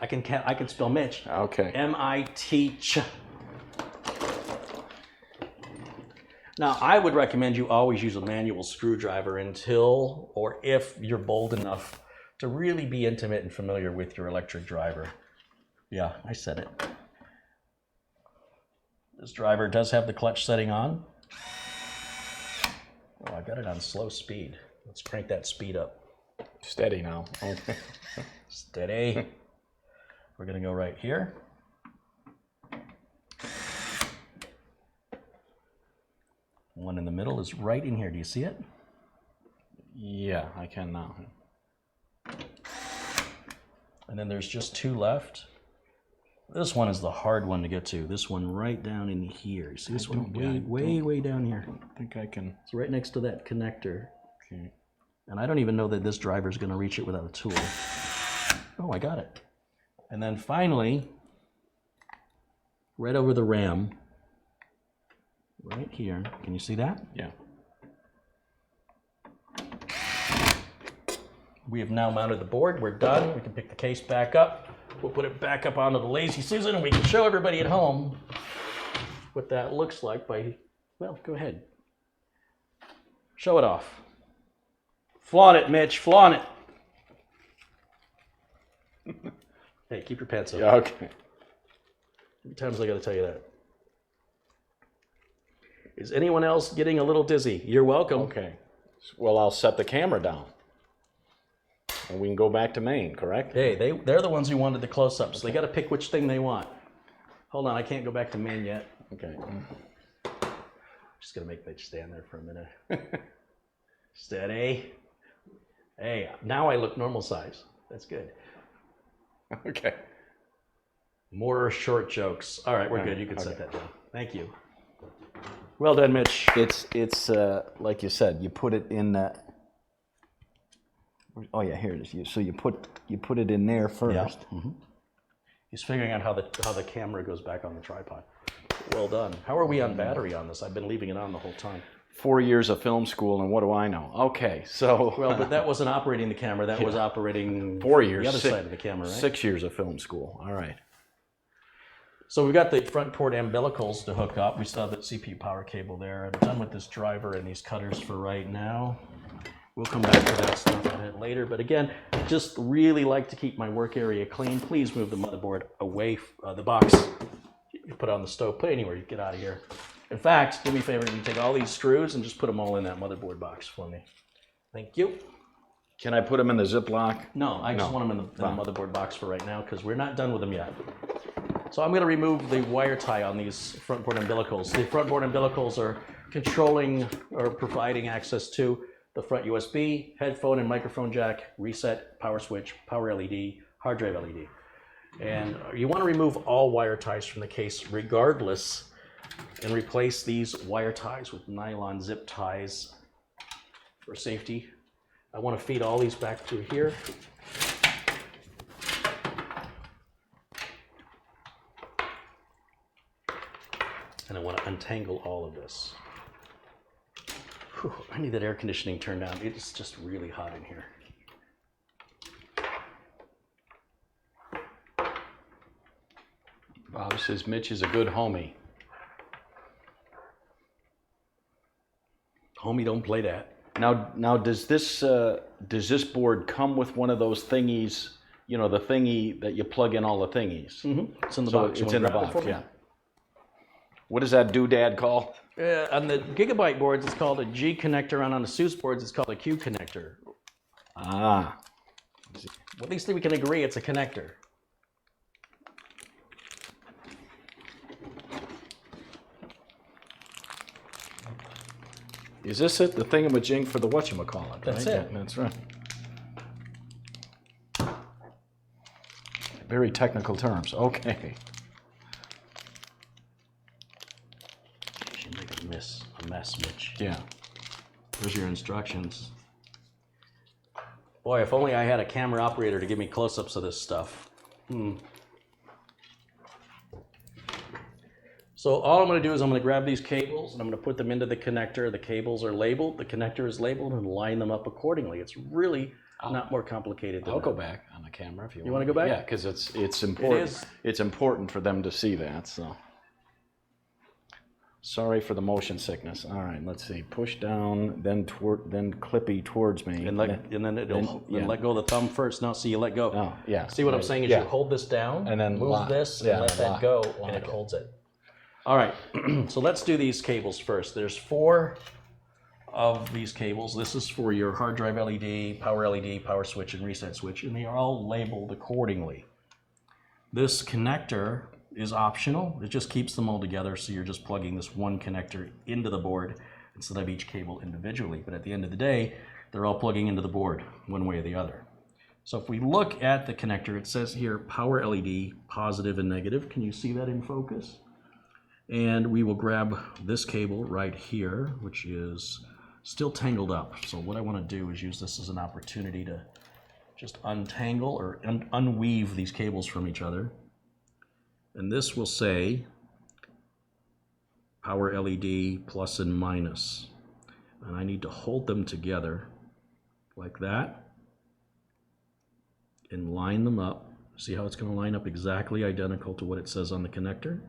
I can spell Mitch. Okay. M-I-T-Ch. Now, I would recommend you always use a manual screwdriver until, or if you're bold enough to really be intimate and familiar with your electric driver. Yeah, I said it. This driver does have the clutch setting on. Oh, I got it on slow speed. Let's crank that speed up. Steady now. Okay. Steady. We're gonna go right here. One in the middle is right in here. Do you see it? Yeah, I can now. And then there's just 2 left. This one is the hard one to get to. This one right down in here. See this one way down here. I think I can. It's right next to that connector. Okay. And I don't even know that this driver is going to reach it without a tool. Oh, I got it. And then finally, right over the RAM, right here. Can you see that? Yeah. We have now mounted the board. We're done. We can pick the case back up. We'll put it back up onto the Lazy Susan, and we can show everybody at home what that looks like by, well, go ahead. Show it off. Flaunt it, Mitch. Flaunt it. Hey, keep your pants up. Yeah, okay. How many times I got to tell you that? Is anyone else getting a little dizzy? You're welcome. Okay. Well, I'll set the camera down. And we can go back to main, correct? Hey, they're the ones who wanted the close-ups. So they got to pick which thing they want. Hold on, I can't go back to main yet. Okay. Just gonna make Mitch stand there for a minute. Steady. Hey, now I look normal size. That's good. Okay. More short jokes. All right, we're good. You can set that down. Thank you. Well done, Mitch. It's like you said, you put it in that. Oh yeah, here it is. So you put it in there first. Yeah. Mm-hmm. He's figuring out how the camera goes back on the tripod. Well done. How are we on battery on this? I've been leaving it on the whole time. 4 years of film school, and what do I know? Okay, so. Well, but that wasn't operating the camera. That was operating 4 years. The other side of the camera, right? 6 years of film school. All right. So we've got the front port umbilicals to hook up. We still have the CPU power cable there. I'm done with this driver and these cutters for right now. We'll come back to that stuff a bit later. But again, just really like to keep my work area clean. Please move the motherboard away, the box. You put it on the stove, put it anywhere, you get out of here. In fact, do me a favor, you take all these screws and just put them all in that motherboard box for me. Thank you. Can I put them in the Ziploc? No, I just want them in the motherboard box for right now because we're not done with them yet. So I'm going to remove the wire tie on these front board umbilicals. The front board umbilicals are controlling or providing access to the front USB, headphone and microphone jack, reset, power switch, power LED, hard drive LED. And you want to remove all wire ties from the case regardless and replace these wire ties with nylon zip ties for safety. I want to feed all these back through here. And I want to untangle all of this. Whew, I need that air conditioning turned down. It's just really hot in here. Bob says Mitch is a good homie. Homie, don't play that. Now does this board come with one of those thingies? You know, the thingy that you plug in all the thingies. Mm-hmm. It's in the So box. it's in the box. Yeah. What is that doodad called? On the Gigabyte boards, it's called a G connector, and on the SUSE boards, it's called a Q connector. Ah. Well, at least we can agree it's a connector. Is this it? The thingamajig for the whatchamacallit? That's right? it. Yeah, that's right. Very technical terms. Okay. Should make a mess, Mitch. Yeah. There's your instructions. Boy, if only I had a camera operator to give me close-ups of this stuff. So all I'm going to do is I'm going to grab these cables and I'm going to put them into the connector. The cables are labeled, the connector is labeled, and line them up accordingly. It's really not more complicated than I'll that. go back on the camera if you want. You want to go back? Yeah, because it's important. It's important for them to see that. So sorry for the motion sickness. All right, let's see. Push down, then clippy towards me, And let go of the thumb first. No, see, you let go. Oh, yeah. See what I'm saying is you hold this down, and then move this, and let that go, and it holds it. All right, so let's do these cables first. There's 4 of these cables. This is for your hard drive LED, power switch, and reset switch, and they are all labeled accordingly. This connector is optional. It just keeps them all together, so you're just plugging this one connector into the board instead of each cable individually. But at the end of the day, they're all plugging into the board one way or the other. So if we look at the connector, it says here power LED, positive and negative. Can you see that in focus? And we will grab this cable right here, which is still tangled up. So what I want to do is use this as an opportunity to just untangle or unweave these cables from each other. And this will say power LED plus and minus. And I need to hold them together like that and line them up. See how it's going to line up exactly identical to what it says on the connector?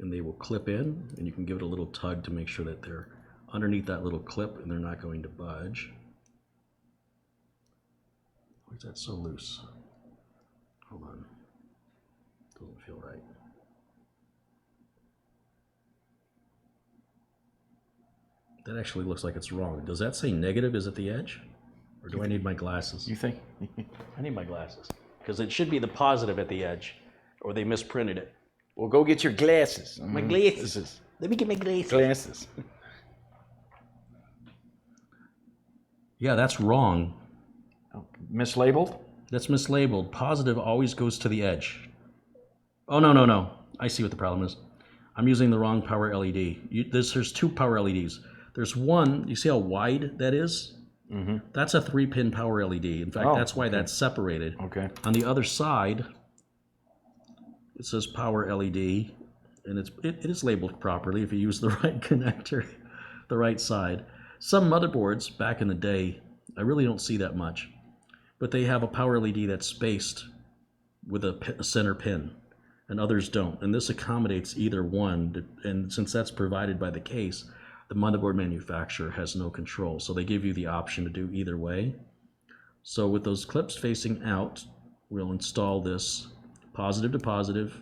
And they will clip in, and you can give it a little tug to make sure that they're underneath that little clip and they're not going to budge. Why is that so loose? Hold on. Doesn't feel right. That actually looks like it's wrong. Does that say negative is at the edge? Or do I need my glasses? You think? I need my glasses. Because it should be the positive at the edge, or they misprinted it. Well, go get your glasses. My glasses. Let me get my glasses. Glasses. Yeah, that's wrong. Oh, mislabeled? That's mislabeled. Positive always goes to the edge. Oh, no. I see what the problem is. I'm using the wrong power LED. There's 2 power LEDs. There's one, you see how wide that is? Mm-hmm. That's a 3-pin power LED. In fact, that's why that's separated. Okay. On the other side, it says power LED, and it is labeled properly if you use the right connector, the right side. Some motherboards, back in the day, I really don't see that much, but they have a power LED that's spaced with a center pin, and others don't. And this accommodates either one, and since that's provided by the case, the motherboard manufacturer has no control. So they give you the option to do either way. So with those clips facing out, we'll install this positive to positive.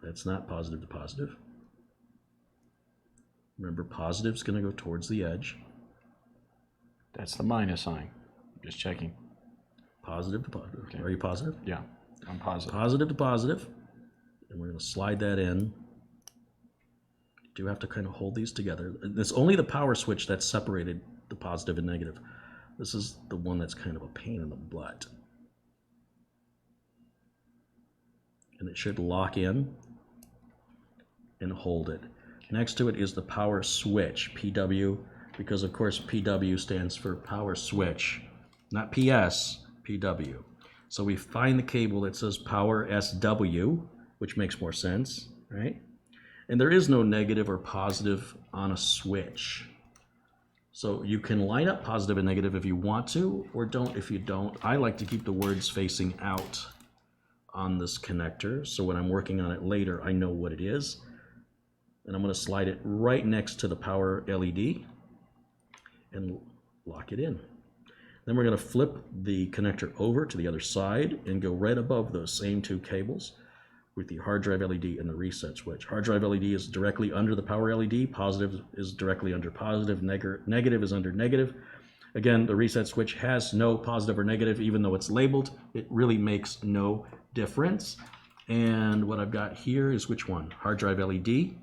That's not positive to positive. Remember, positive is going to go towards the edge. That's the minus sign. Just checking. Positive to positive. Okay. Are you positive? Yeah, I'm positive. Positive to positive. And we're going to slide that in. You do have to kind of hold these together. It's only the power switch that's separated the positive and negative. This is the one that's kind of a pain in the butt. And it should lock in and hold it. Next to it is the power switch, PW, because of course PW stands for power switch, not PS, PW. So we find the cable that says power SW, which makes more sense, right? And there is no negative or positive on a switch. So you can line up positive and negative if you want to, or don't if you don't. I like to keep the words facing out on this connector, so when I'm working on it later, I know what it is. And I'm going to slide it right next to the power LED and lock it in. Then we're going to flip the connector over to the other side and go right above those same 2 cables with the hard drive LED and the reset switch. Hard drive LED is directly under the power LED, positive is directly under positive, negative is under negative. Again, the reset switch has no positive or negative, even though it's labeled. It really makes no difference. And what I've got here is which one? Hard drive LED.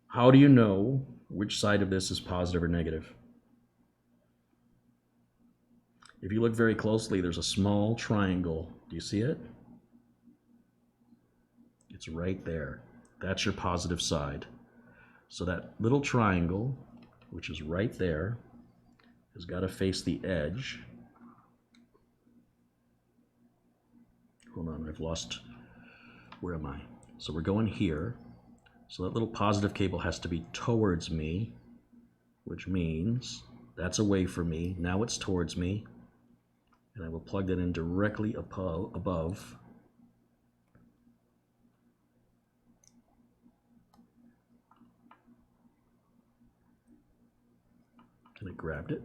How do you know which side of this is positive or negative? If you look very closely, there's a small triangle. Do you see it? It's right there. That's your positive side. So that little triangle, which is right there, has got to face the edge. Hold on, I've lost, where am I? So we're going here. So that little positive cable has to be towards me, which means that's away from me. Now it's towards me. And I will plug that in directly above. And I grabbed it.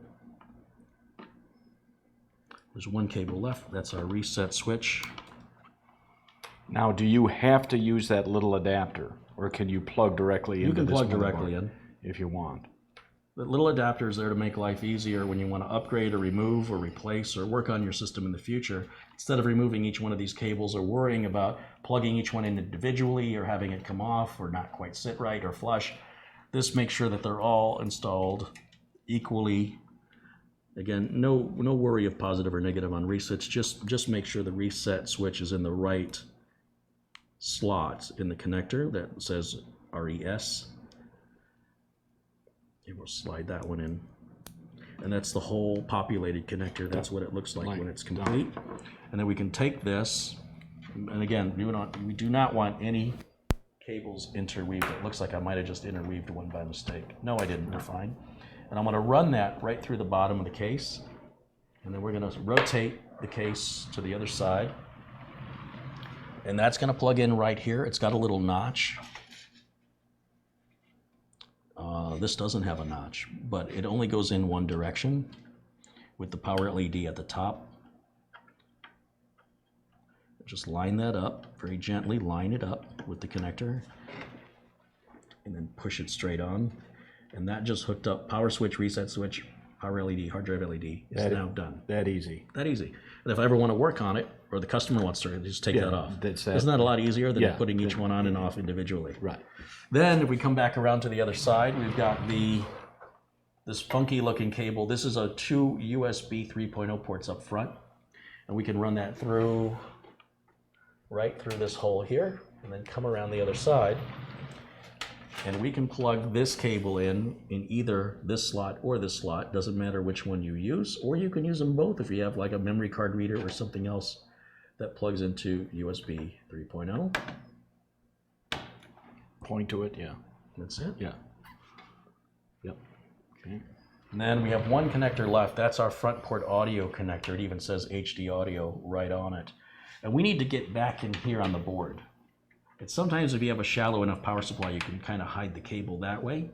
There's one cable left. That's our reset switch. Now, do you have to use that little adapter, or can you plug directly into this? You can plug directly in if you want. The little adapter is there to make life easier when you want to upgrade or remove or replace or work on your system in the future. Instead of removing each one of these cables or worrying about plugging each one in individually or having it come off or not quite sit right or flush, this makes sure that they're all installed equally. Again, no worry of positive or negative on resets. Just make sure the reset switch is in the right slot in the connector that says RES. And we'll slide that one in. And that's the whole populated connector. That's what it looks like when it's complete. And then we can take this, and again, we do not want any cables interweaved. It looks like I might have just interweaved one by mistake. No, I didn't. We're fine. And I'm going to run that right through the bottom of the case. And then we're going to rotate the case to the other side. And that's going to plug in right here. It's got a little notch. This doesn't have a notch, but it only goes in one direction with the power LED at the top. Just line that up, very gently line it up with the connector, and then push it straight on. And that just hooked up power switch, reset switch, power LED, hard drive LED is now done. That easy. That easy. And if I ever want to work on it, or the customer wants to, just take that off. Isn't that a lot easier than putting each one on and off individually? Right. Then if we come back around to the other side, we've got this funky looking cable. This is a 2 USB 3.0 ports up front. And we can run that through, right through this hole here, and then come around the other side. And we can plug this cable in either this slot or this slot. Doesn't matter which one you use, or you can use them both if you have like a memory card reader or something else that plugs into USB 3.0. Point to it, yeah. That's it. Yeah. Yep. Okay. And then we have one connector left. That's our front port audio connector. It even says HD audio right on it. And we need to get back in here on the board. It's sometimes if you have a shallow enough power supply, you can kind of hide the cable that way.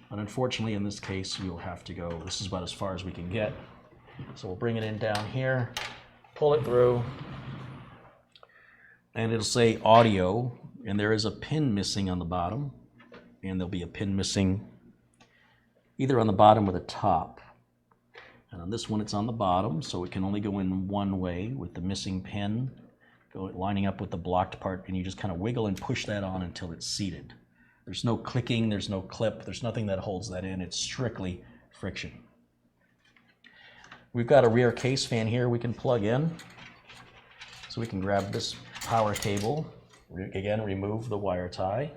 But unfortunately, in this case, we'll have to go, this is about as far as we can get. So we'll bring it in down here, pull it through, and it'll say audio, and there is a pin missing on the bottom, and there'll be a pin missing either on the bottom or the top. And on this one, it's on the bottom, so it can only go in one way with the missing pin lining up with the blocked part, and you just kind of wiggle and push that on until it's seated. There's no clicking, there's no clip, there's nothing that holds that in. It's strictly friction. We've got a rear case fan here we can plug in. So we can grab this power cable, again, remove the wire tie.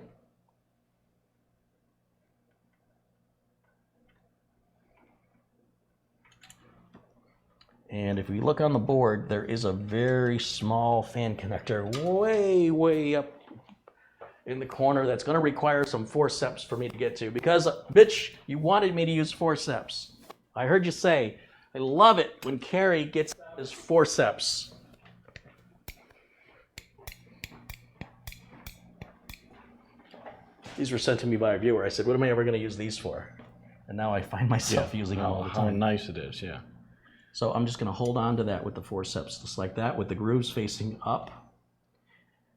And if we look on the board, there is a very small fan connector way up in the corner that's going to require some forceps for me to get to, because, bitch, you wanted me to use forceps. I heard you say, I love it when Carey gets his forceps. These were sent to me by a viewer. I said, what am I ever going to use these for? And now I find myself using them all the time. How nice it is, yeah. So I'm just going to hold on to that with the forceps, just like that, with the grooves facing up.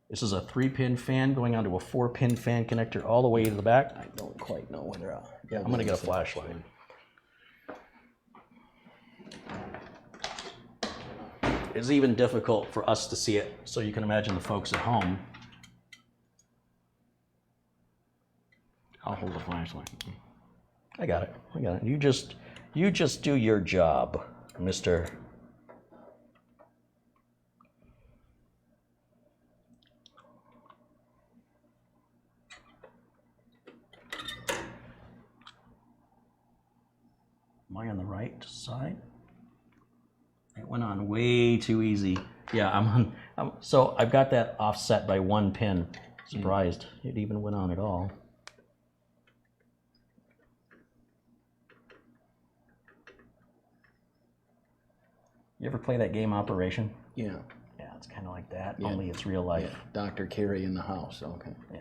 This is a 3-pin fan going onto a 4-pin fan connector all the way to the back. I don't quite know whether I'm going to get a flashlight. it's even difficult for us to see it. So you can imagine the folks at home. I'll hold the flashlight. I got it. You just do your job, Mr. Am I on the right side? It went on way too easy. Yeah, so I've got that offset by 1 pin. Surprised it even went on at all. You ever play that game Operation? Yeah. Yeah, it's kind of like that, Yeah. only it's real life. Yeah. Dr. Carey in the house. Okay. Yeah.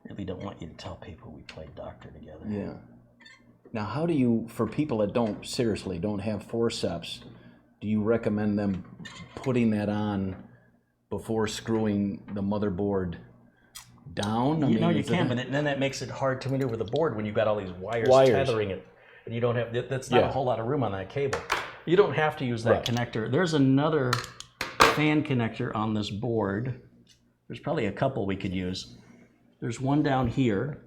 Really don't want you to tell people we played doctor together. Yeah. Now, how do you, for people that don't have forceps, do you recommend them putting that on before screwing the motherboard down? You know you can, but then that makes it hard to maneuver the board when you've got all these wires tethering it. And you don't have, that's not a whole lot of room on that cable. You don't have to use that connector. There's another fan connector on this board. There's probably a couple we could use. There's one down here.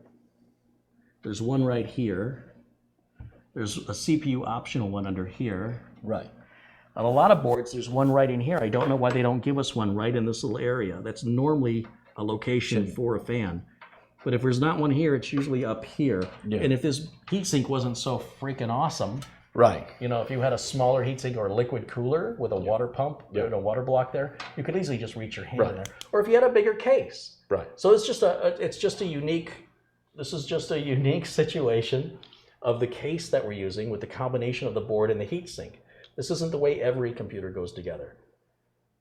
There's one right here. There's a CPU optional one under here. Right. On a lot of boards, there's one right in here. I don't know why they don't give us one right in this little area. That's normally a location for a fan. But if there's not one here, it's usually up here. Yeah. And if this heatsink wasn't so freaking awesome, Right. you know, if you had a smaller heatsink or a liquid cooler with a water pump, a water block there, you could easily just reach your hand in there. Or if you had a bigger case. Right. So it's just a unique, this is just a unique situation of the case that we're using with the combination of the board and the heatsink. This isn't the way every computer goes together.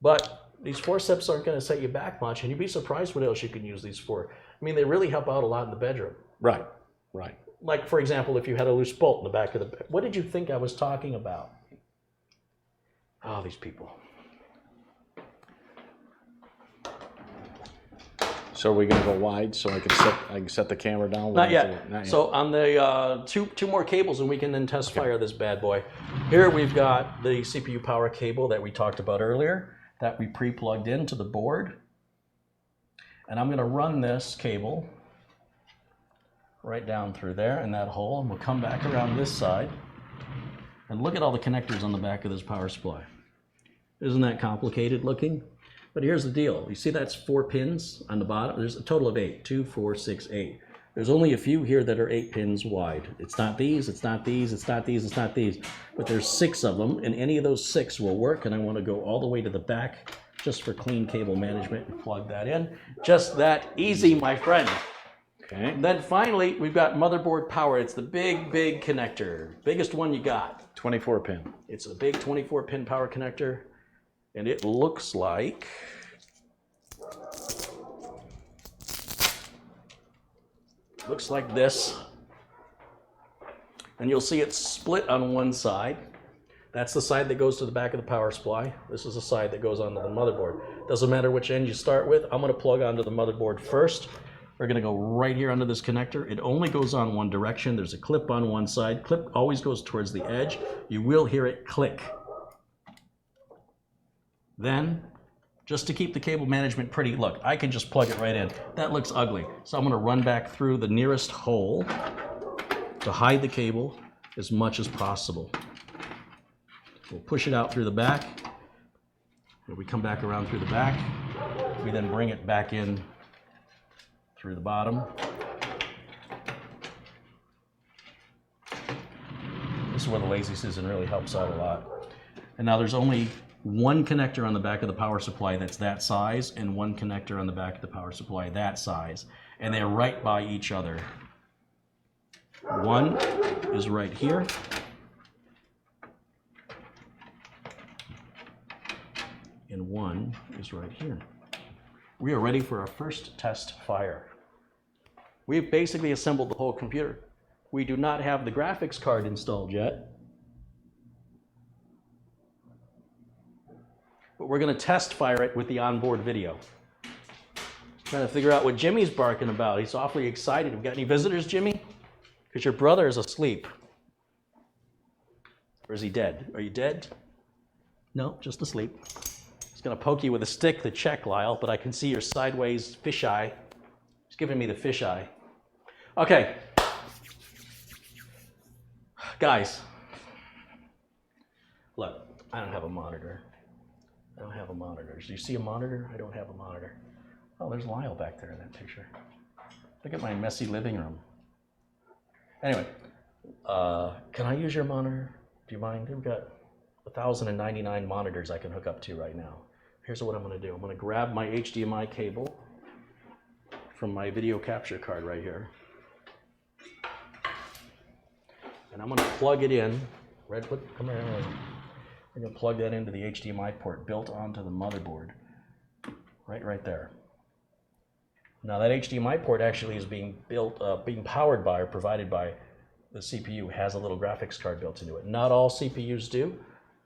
But these forceps aren't going to set you back much, and you'd be surprised what else you can use these for. I mean, they really help out a lot in the bedroom. Right. Right. Like, for example, if you had a loose bolt in the back of the bed. What did you think I was talking about? Oh, these people. So are we going to go wide so I can set the camera down? Not yet. So on the two more cables, and we can then test fire this bad boy. Here we've got the CPU power cable that we talked about earlier that we pre-plugged into the board. And I'm going to run this cable right down through there in that hole, and we'll come back around this side. And look at all the connectors on the back of this power supply. Isn't that complicated looking? But here's the deal. You see that's 4 pins on the bottom? There's a total of 8. 2, 4, 6, 8. There's only a few here that are 8 pins wide. It's not these, it's not these, it's not these, it's not these. But there's 6 of them, and any of those 6 will work, and I want to go all the way to the back just for clean cable management and plug that in. Just that easy, my friend. Okay. And then finally, we've got motherboard power. It's the big connector. Biggest one you got. 24 pin. It's a big 24 pin power connector. And it looks like this. And you'll see it's split on one side. That's the side that goes to the back of the power supply. This is the side that goes onto the motherboard. Doesn't matter which end you start with. I'm going to plug onto the motherboard first. We're going to go right here under this connector. It only goes on one direction. There's a clip on one side. Clip always goes towards the edge. You will hear it click. Then, just to keep the cable management pretty, look, I can just plug it right in. That looks ugly. So I'm going to run back through the nearest hole to hide the cable as much as possible. We'll push it out through the back. When we come back around through the back, we then bring it back in through the bottom. This is where the lazy Susan really helps out a lot. And now there's only one connector on the back of the power supply that's that size, and one connector on the back of the power supply that size. And they're right by each other. One is right here. And one is right here. We are ready for our first test fire. We've basically assembled the whole computer. We do not have the graphics card installed yet. But we're going to test fire it with the onboard video. Trying to figure out what Jimmy's barking about. He's awfully excited. We got any visitors, Jimmy? Because your brother is asleep. Or is he dead? Are you dead? No, just asleep. He's going to poke you with a stick to check, Lyle, but I can see your sideways fisheye. He's giving me the fisheye. Okay. Guys. Look, I don't have a monitor. I don't have a monitor. Do you see a monitor? I don't have a monitor. Oh, there's Lyle back there in that picture. Look at my messy living room. Anyway, can I use your monitor? Do you mind? We've got 1,099 monitors I can hook up to right now. Here's what I'm going to do. I'm going to grab my HDMI cable from my video capture card right here. And I'm going to plug it in. Redwood, come here. I'm going to plug that into the HDMI port built onto the motherboard. Right there. Now that HDMI port actually is being powered by or provided by the CPU. It has a little graphics card built into it. Not all CPUs do.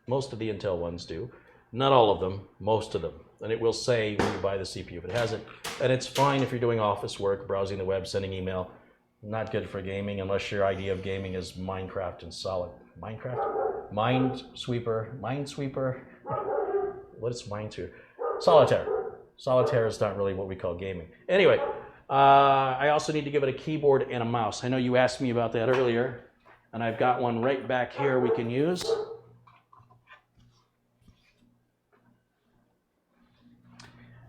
Most of the Intel ones do. Not all of them, most of them. And it will say when you buy the CPU if it hasn't. And it's fine if you're doing office work, browsing the web, sending email. Not good for gaming unless your idea of gaming is Minecraft and solid. Minecraft? Minesweeper? What is Minesweeper? Solitaire. Solitaire is not really what we call gaming. Anyway, I also need to give it a keyboard and a mouse. I know you asked me about that earlier, and I've got one right back here we can use.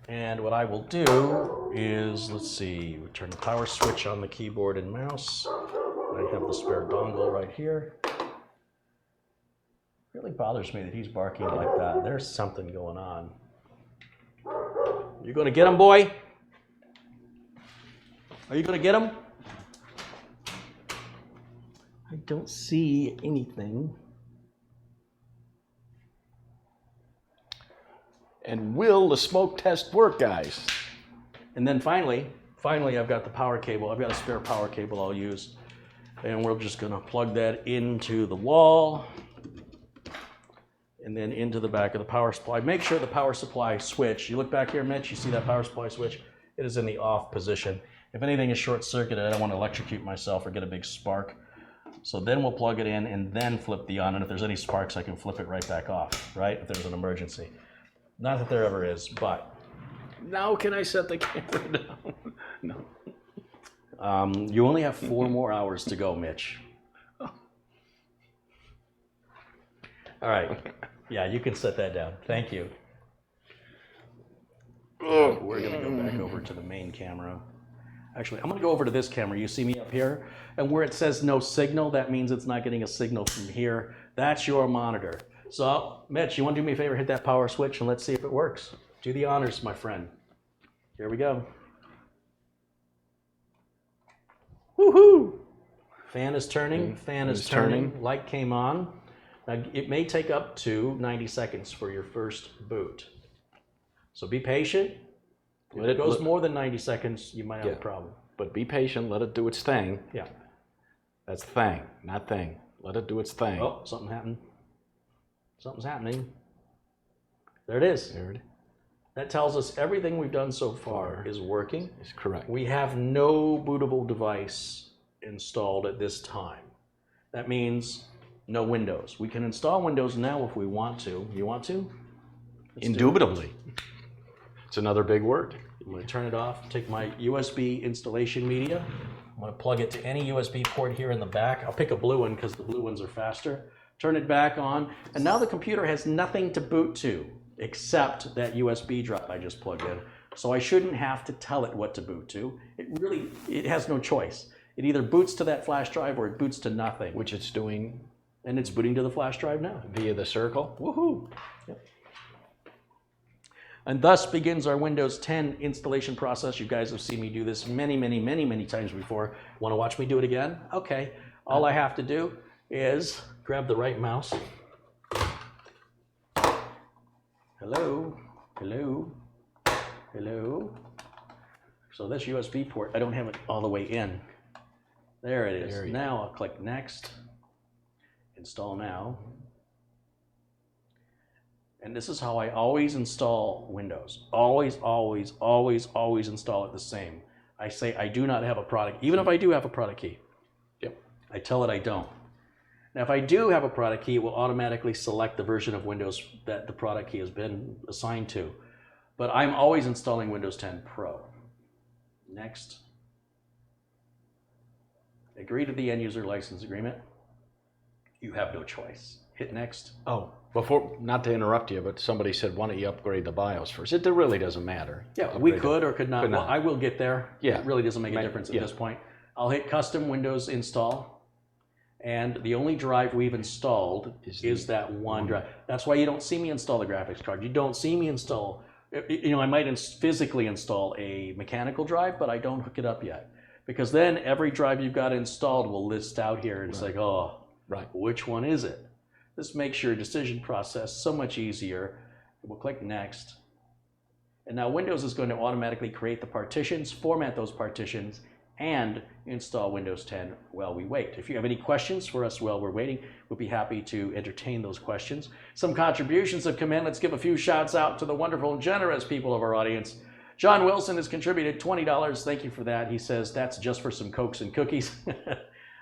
And what I will do is, let's see, we turn the power switch on the keyboard and mouse. I have the spare dongle right here. It really bothers me that he's barking like that. There's something going on. You gonna get him, boy? Are you gonna get him? I don't see anything. And will the smoke test work, guys? And then finally, I've got the power cable. I've got a spare power cable I'll use. And we're just gonna plug that into the wall and then into the back of the power supply. Make sure the power supply switch, you look back here, Mitch, you see that power supply switch? It is in the off position. If anything is short-circuited, I don't want to electrocute myself or get a big spark. So then we'll plug it in and then flip the on. And if there's any sparks, I can flip it right back off, right? If there's an emergency. Not that there ever is, but. Now can I set the camera down? No. You only have 4 more hours to go, Mitch. All right. Yeah, you can set that down. Thank you. We're going to go back over to the main camera. Actually, I'm going to go over to this camera. You see me up here? And where it says no signal, that means it's not getting a signal from here. That's your monitor. So, Mitch, you want to do me a favor? Hit that power switch and let's see if it works. Do the honors, my friend. Here we go. Woohoo! Fan is turning. Fan is turning. Light came on. Now, it may take up to 90 seconds for your first boot. So be patient. If it goes more than 90 seconds, you might have a problem. But be patient. Let it do its thing. Yeah. That's thing, not thing. Let it do its thing. Oh, something happened. Something's happening. There it is. There it is. That tells us everything we've done so far is working. Is correct. We have no bootable device installed at this time. That means no Windows. We can install Windows now if we want to. You want to? Indubitably. It's another big word. I'm going to turn it off, take my USB installation media. I'm going to plug it to any USB port here in the back. I'll pick a blue one because the blue ones are faster. Turn it back on, and now the computer has nothing to boot to except that USB drive I just plugged in. So I shouldn't have to tell it what to boot to. It has no choice. It either boots to that flash drive or it boots to nothing. Which it's doing. And it's booting to the flash drive now. Via the circle. Woohoo! Yep. And thus begins our Windows 10 installation process. You guys have seen me do this many times before. Want to watch me do it again? Okay. All I have to do is grab the right mouse. Hello, hello, hello. So this USB port, I don't have it all the way in. There it is. Now I'll click next, install now. And this is how I always install Windows. Always install it the same. I say I do not have a product, even if I do have a product key. Yep. I tell it I don't. Now, if I do have a product key, it will automatically select the version of Windows that the product key has been assigned to. But I'm always installing Windows 10 Pro. Next. Agree to the end user license agreement. You have no choice. Hit next. Oh, before, not to interrupt you, but somebody said, why don't you upgrade the BIOS first? It really doesn't matter. Yeah, we could or could not. Could not. Well, I will get there. Yeah. It really doesn't make a difference at this point. I'll hit custom Windows install. And the only drive we've installed is that one drive. That's why you don't see me install the graphics card. You don't see me install, you know, I might physically install a mechanical drive, but I don't hook it up yet. Because then every drive you've got installed will list out here and it's like, oh, which one is it? This makes your decision process so much easier. We'll click next. And now Windows is going to automatically create the partitions, format those partitions, and install Windows 10 while we wait. If you have any questions for us while we're waiting, we'll be happy to entertain those questions. Some contributions have come in. Let's give a few shouts out to the wonderful and generous people of our audience. John Wilson has contributed $20. Thank you for that. He says, that's just for some Cokes and cookies.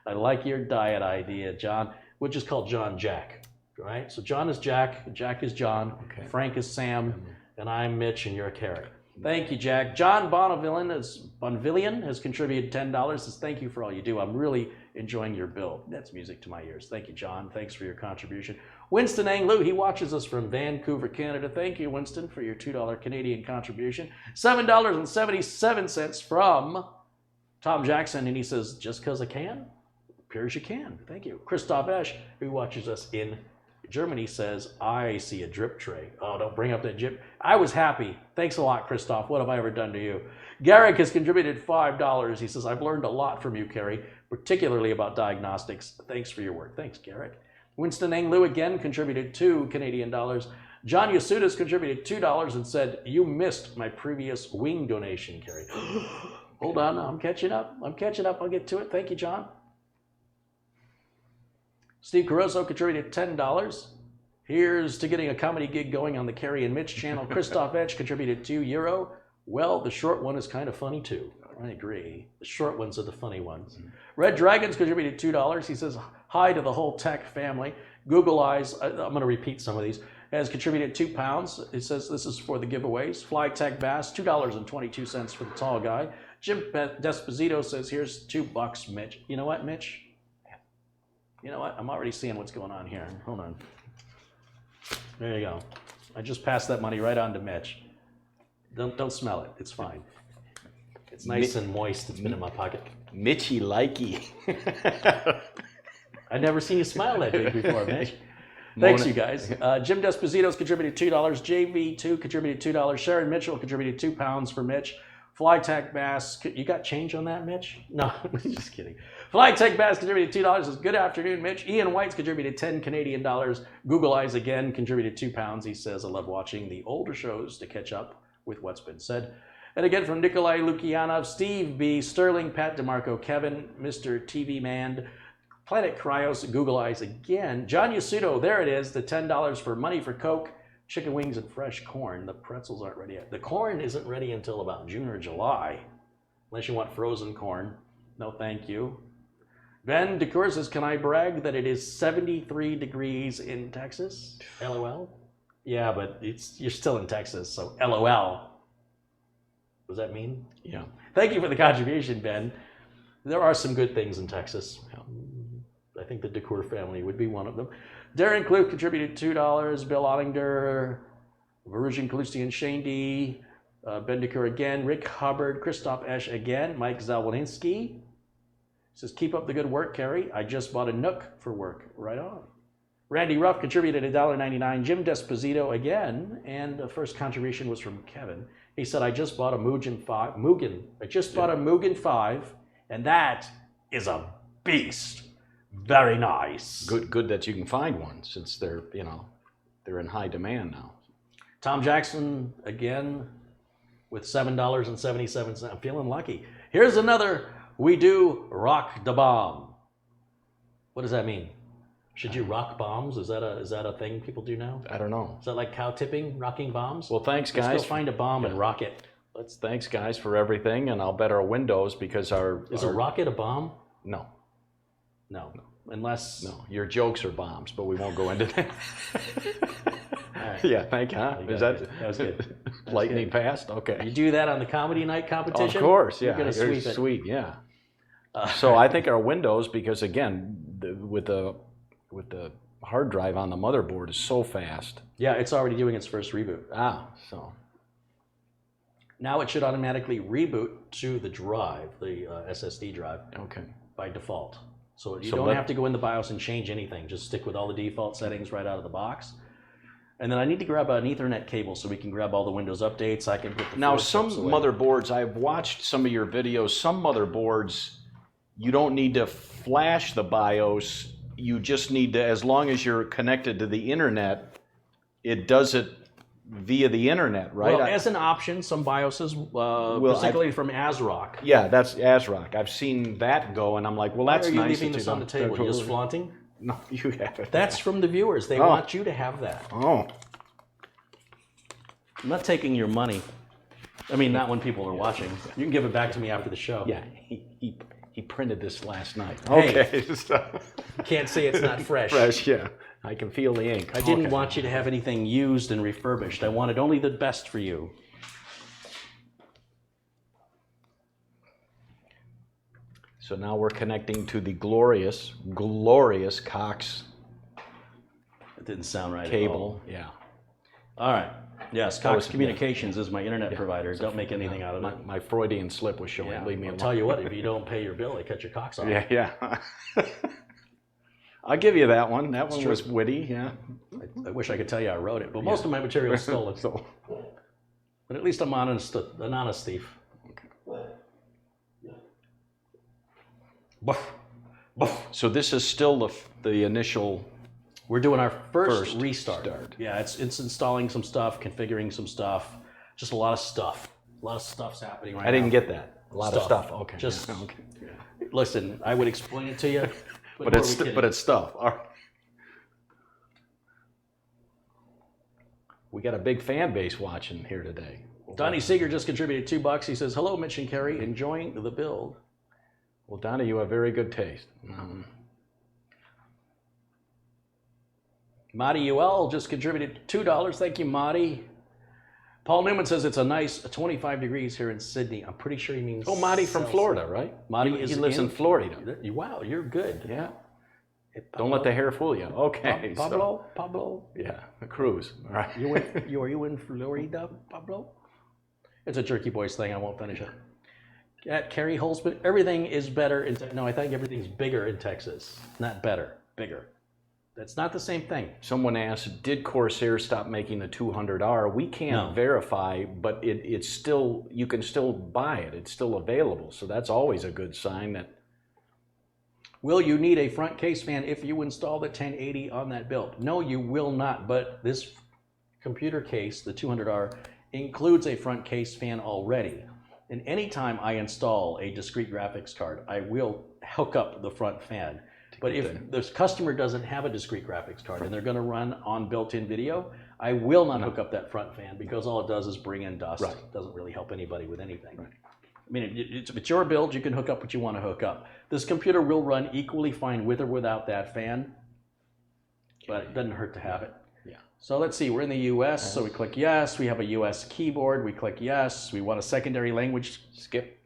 I like your diet idea, John. We'll just call John Jack, right? So John is Jack, Jack is John, Frank is Sam, and I'm Mitch, and you're Carey. Thank you, Jack. John Bonvillian has contributed $10. Says, thank you for all you do. I'm really enjoying your build. That's music to my ears. Thank you, John. Thanks for your contribution. Winston Anglu, he watches us from Vancouver, Canada. Thank you, Winston, for your $2 Canadian contribution. $7.77 from Tom Jackson, and he says, just because I can? Appears you can. Thank you. Christoph Esch, who watches us in Germany, says, I see a drip tray. Oh, don't bring up that drip. I was happy. Thanks a lot, Christoph. What have I ever done to you? Garrick has contributed $5. He says, I've learned a lot from you, Carey, particularly about diagnostics. Thanks for your work. Thanks, Garrick. Winston Anglu again contributed $2 Canadian. John Yasudas contributed $2 and said, you missed my previous wing donation, Carey. Hold on, I'm catching up. I'll get to it. Thank you, John. Steve Caruso contributed $10. Here's to getting a comedy gig going on the Carey and Mitch channel. Christoph Etch contributed €2. Well, the short one is kind of funny too. I agree. The short ones are the funny ones. Red Dragons contributed $2. He says, hi to the whole tech family. Google Eyes, I'm going to repeat some of these, has contributed £2. It says this is for the giveaways. Fly Tech Bass, $2.22 for the tall guy. Jim Desposito says, here's $2, Mitch. You know what, Mitch? You know what? I'm already seeing what's going on here. Hold on. There you go. I just passed that money right on to Mitch. Don't smell it. It's fine. It's nice and moist. It's been in my pocket. Mitchy likey. I've never seen you smile that big before, Mitch. Thanks, you guys. Jim Desposito's contributed $2. JV2 contributed $2. Sharon Mitchell contributed £2 for Mitch. Flytech Bass, you got change on that, Mitch? No, just kidding. Flytech Bass contributed $2. Says, good afternoon, Mitch. Ian White's contributed $10 Canadian. Google Eyes again contributed £2. He says, I love watching the older shows to catch up with what's been said. And again from Nikolai Lukianov, Steve B, Sterling, Pat DeMarco, Kevin, Mr. TV Man, Planet Cryos, Google Eyes again. John Yasudo, there it is, the $10 for Money for Coke, chicken wings and fresh corn. The pretzels aren't ready yet. The corn isn't ready until about June or July, unless you want frozen corn. No, thank you. Ben DeCour says, can I brag that it is 73 degrees in Texas? LOL? Yeah, but you're still in Texas, so LOL. What does that mean? Yeah. Thank you for the contribution, Ben. There are some good things in Texas. I think the DeCour family would be one of them. Darren Klug contributed $2. Bill Ottinger, Verusian Kalustian, Shane D, Ben DeCour again, Rick Hubbard, Christoph Esch again, Mike Zawolinsky says, keep up the good work, Carey. I just bought a Nook for work. Right on. Randy Ruff contributed $1.99. Jim Desposito again, and the first contribution was from Kevin. He said, I just bought a Mugen 5. I just bought a Mugen 5, and that is a beast. Very nice. Good that you can find one, since they're in high demand now. Tom Jackson again with $7.77. I'm feeling lucky. Here's another. We do rock the bomb. What does that mean? Should you rock bombs? Is that a thing people do now? I don't know. Is that like cow tipping, rocking bombs? Well, thanks, guys. Let's go find a bomb and rock it. Thanks, guys, for everything, and I'll bet our windows because our... Is a rocket a bomb? No. No. Unless... No, your jokes are bombs, but we won't go into that. Right. Yeah, thank you. Huh? Is that was good. lightning fast? Okay. You do that on the comedy night competition? Of course, yeah. You're going to sweep it. Sweet, yeah. So I think our Windows, because again, with the hard drive on the motherboard is so fast. Yeah, it's already doing its first reboot. So now it should automatically reboot to the drive, the SSD drive, okay, by default. So you don't have to go in the BIOS and change anything. Just stick with all the default settings right out of the box. And then I need to grab an Ethernet cable so we can grab all the Windows updates. I can put the now some motherboards, I've watched some of your videos. Some motherboards, you don't need to flash the BIOS. You just need to, as long as you're connected to the internet, it does it via the internet, right? Well, as an option, some BIOSes, particularly from ASRock. Yeah, that's ASRock. I've seen that go, and I'm like, well, that's nice. Why are you nice. leaving this on the table? You're just flaunting? No, you have it. That's from the viewers. They want you to have that. Oh. I'm not taking your money. I mean, not when people are watching. You can give it back to me after the show. Yeah, he printed this last night. Hey. Okay. You can't say it's not fresh. Fresh, yeah. I can feel the ink. I didn't want you to have anything used and refurbished. I wanted only the best for you. So now we're connecting to the glorious Cox It didn't sound right cable. at all. Yeah. All right. Yes, Cox Communications is my internet provider. Don't make anything out of it. My Freudian slip was showing. Yeah. Leave me I'll alone. tell you what, if you don't pay your bill, they cut your Cox off. Yeah. I'll give you that one. That one true. was witty, yeah. I wish I could tell you I wrote it, but most of my material is stolen. So, But at least I'm an honest thief. Buff. so this is still the initial. We're doing our first restart. Yeah, it's installing some stuff, configuring some stuff, just a lot of stuff. A lot of stuff's happening right now. I didn't get that. A lot of stuff. Okay. Just yeah, okay. listen. I would explain it to you, But it's stuff. All right. We got a big fan base watching here today. Donnie Seeger just contributed $2. He says, "Hello, Mitch and Carey, enjoying the build." Well, Donnie, you have very good taste. Marty UL just contributed $2. Thank you, Marty. Paul Newman says it's a nice 25 degrees here in Sydney. I'm pretty sure he means. Oh, Marty from Florida, right? Marty He lives in Florida. Wow, you're good. Yeah. Don't let the hair fool you. Okay. Pablo. Yeah, a cruise. All right. Are you in Florida, Pablo? It's a Jerky Boys thing. I won't finish it. At Carey Holzman, everything is better no, I think everything's bigger in Texas. Not better, bigger. That's not the same thing. Someone asked, did Corsair stop making the 200R? We can't verify, but it's still, you can still buy it. It's still available. So that's always a good sign that. Will you need a front case fan if you install the 1080 on that build? No, you will not, but this computer case, the 200R, includes a front case fan already. And anytime I install a discrete graphics card, I will hook up the front fan. But if the customer doesn't have a discrete graphics card and they're going to run on built-in video, I will not hook up that front fan because all it does is bring in dust. It doesn't really help anybody with anything. I mean, if it's your build, you can hook up what you want to hook up. This computer will run equally fine with or without that fan, but it doesn't hurt to have it. Yeah. So let's see, we're in the US, so we click yes. We have a US keyboard, we click yes. We want a secondary language. Skip.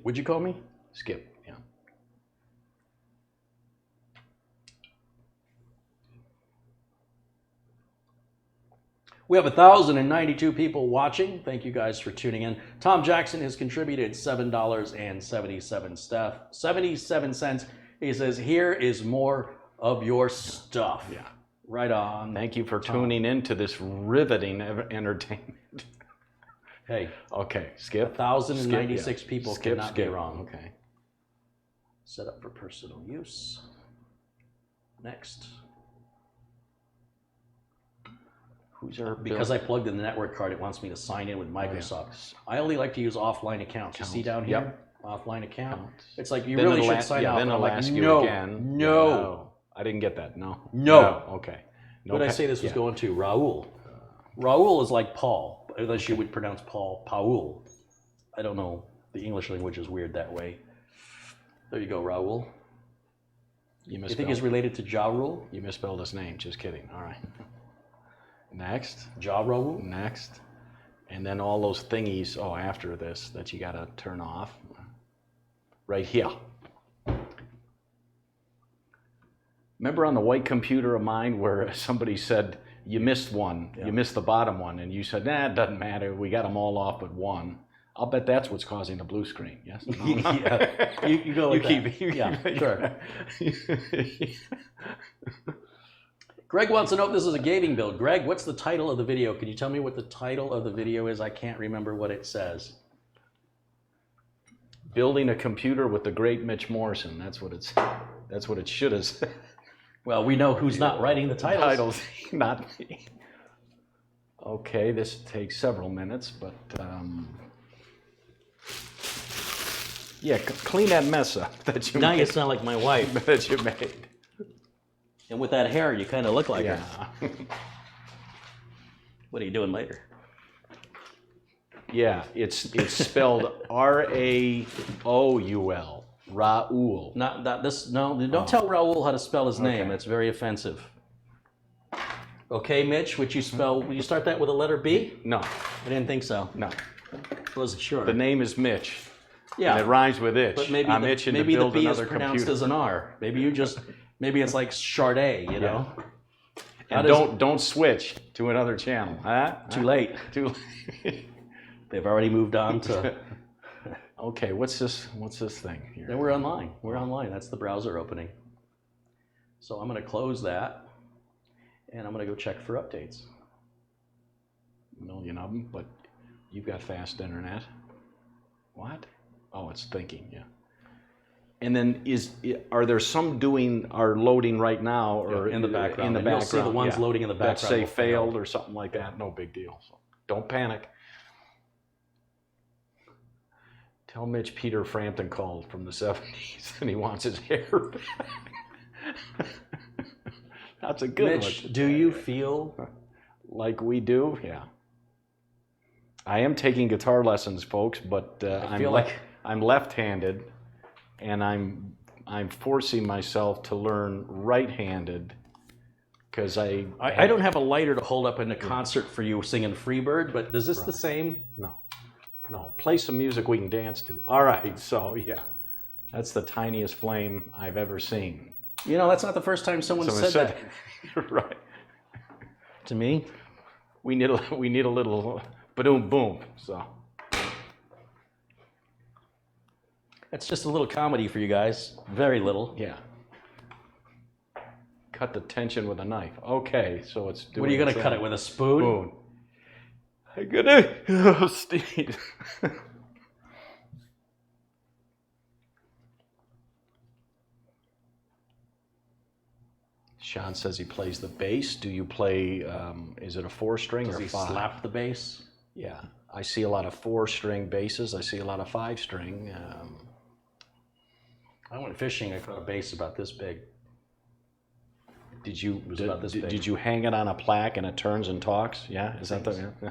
Would you call me? Skip, yeah. We have 1,092 people watching. Thank you guys for tuning in. Tom Jackson has contributed $7.77. He says, here is more of your stuff. Yeah. Right on. Thank you for tuning in to this riveting entertainment. Hey. Okay, skip. 1,096 people cannot be skip. wrong. Okay. Set up for personal use. Next. Because I plugged in the network card, it wants me to sign in with Microsoft. I only like to use offline accounts. You see down here? Yep. Offline account. It's like you really should sign off. Then it'll ask you again. No. I didn't get that. No. Okay. What did I say this was going to? Raul. Raul is like Paul, unless you would pronounce Paul. I don't know. The English language is weird that way. There you go, Raul. You You think he's related to Ja Rule? You misspelled his name. Just kidding. All right. Next. Ja Rule? Next. And then all those thingies, after this, that you got to turn off. Right here. Remember on the white computer of mine where somebody said, you missed one, you missed the bottom one, and you said, nah, it doesn't matter, we got them all off but one. I'll bet that's what's causing the blue screen, yes? No? Yeah. You go with that. Sure. Greg wants to know if this is a gaming build. Greg, what's the title of the video? Can you tell me what the title of the video is? I can't remember what it says. Building a computer with the great Mitch Morrison. That's what it should have said. Well, we know who's not writing the titles. Not me. Okay, this takes several minutes, but yeah, clean that mess up that you Now made. you sound like my wife. That you made. And with that hair, you kind of look like her. Yeah. What are you doing later? Yeah, it's spelled R-A-O-U-L. Raoul. Not this. No, don't tell Raoul how to spell his name. Okay. That's very offensive. Okay, Mitch, would you start that with a letter B? No, I didn't think so. no. I wasn't sure. The name is Mitch. Yeah. And it rhymes with itch. But maybe I'm the, itching maybe to build the B is another pronounced computer. as an R. Maybe it's like Charday, you know? And don't switch to another channel. Huh? Too late. Too late. They've already moved on to. Okay, what's this thing here? Then we're online. We're online. That's the browser opening. So I'm going to close that, and I'm going to go check for updates. A million of them, but you've got fast internet. What? Oh, it's thinking, yeah. And then are there some loading right now or in the background? In the And background, you'll see the ones loading in the background that say will failed fail. or something like that. No big deal. So don't panic. Tell Mitch Peter Frampton called from the 70s and he wants his hair back. That's a good Mitch, one. do you feel like we do? Yeah. I am taking guitar lessons, folks, but I'm left-handed, and I'm forcing myself to learn right-handed because I don't have a lighter to hold up in a concert for you singing Freebird, but is this the same? No, play some music we can dance to. All right, so yeah, that's the tiniest flame I've ever seen. You know, that's not the first time someone said that. Right. To me. We need a little ba-doom boom. So That's just a little comedy for you guys. Very little. yeah. Cut the tension with a knife. Okay, so it's doing. What are you going to cut it with, a spoon? Spoon. I'm gonna Steve. Sean says he plays the bass. Do you play? Is it a 4-string Does or he 5? slap the bass? Yeah, I see a lot of 4-string basses. I see a lot of 5-string. I went fishing. I caught a bass about this big. Did you about this big. did you hang it on a plaque and it turns and talks? Yeah, is that the? Yeah.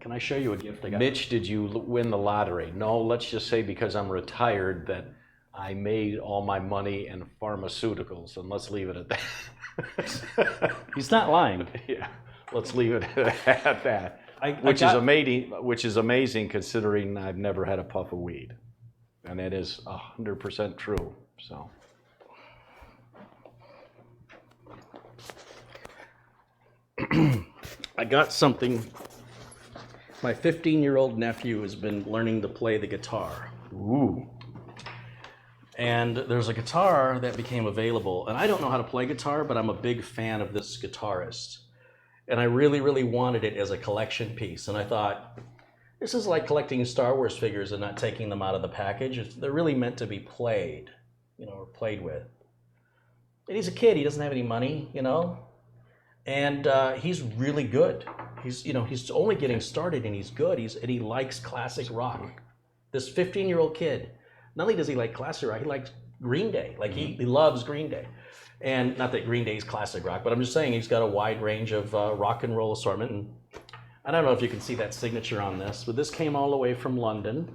Can I show you a gift I got? Mitch, did you win the lottery? No, let's just say because I'm retired that I made all my money in pharmaceuticals, and let's leave it at that. He's not lying. Yeah, let's leave it at that. Which is amazing considering I've never had a puff of weed, and it is 100% true. So. I got something. My 15-year-old nephew has been learning to play the guitar. Ooh. And there's a guitar that became available. And I don't know how to play guitar, but I'm a big fan of this guitarist. And I really, really wanted it as a collection piece. And I thought, this is like collecting Star Wars figures and not taking them out of the package. They're really meant to be played, or played with. And he's a kid. He doesn't have any money, And he's really good. He's only getting started, and he's good. And he likes classic rock. This 15-year-old kid, not only does he like classic rock, he likes Green Day. Like he loves Green Day. And not that Green Day is classic rock, but I'm just saying he's got a wide range of rock and roll assortment. And I don't know if you can see that signature on this, but this came all the way from London.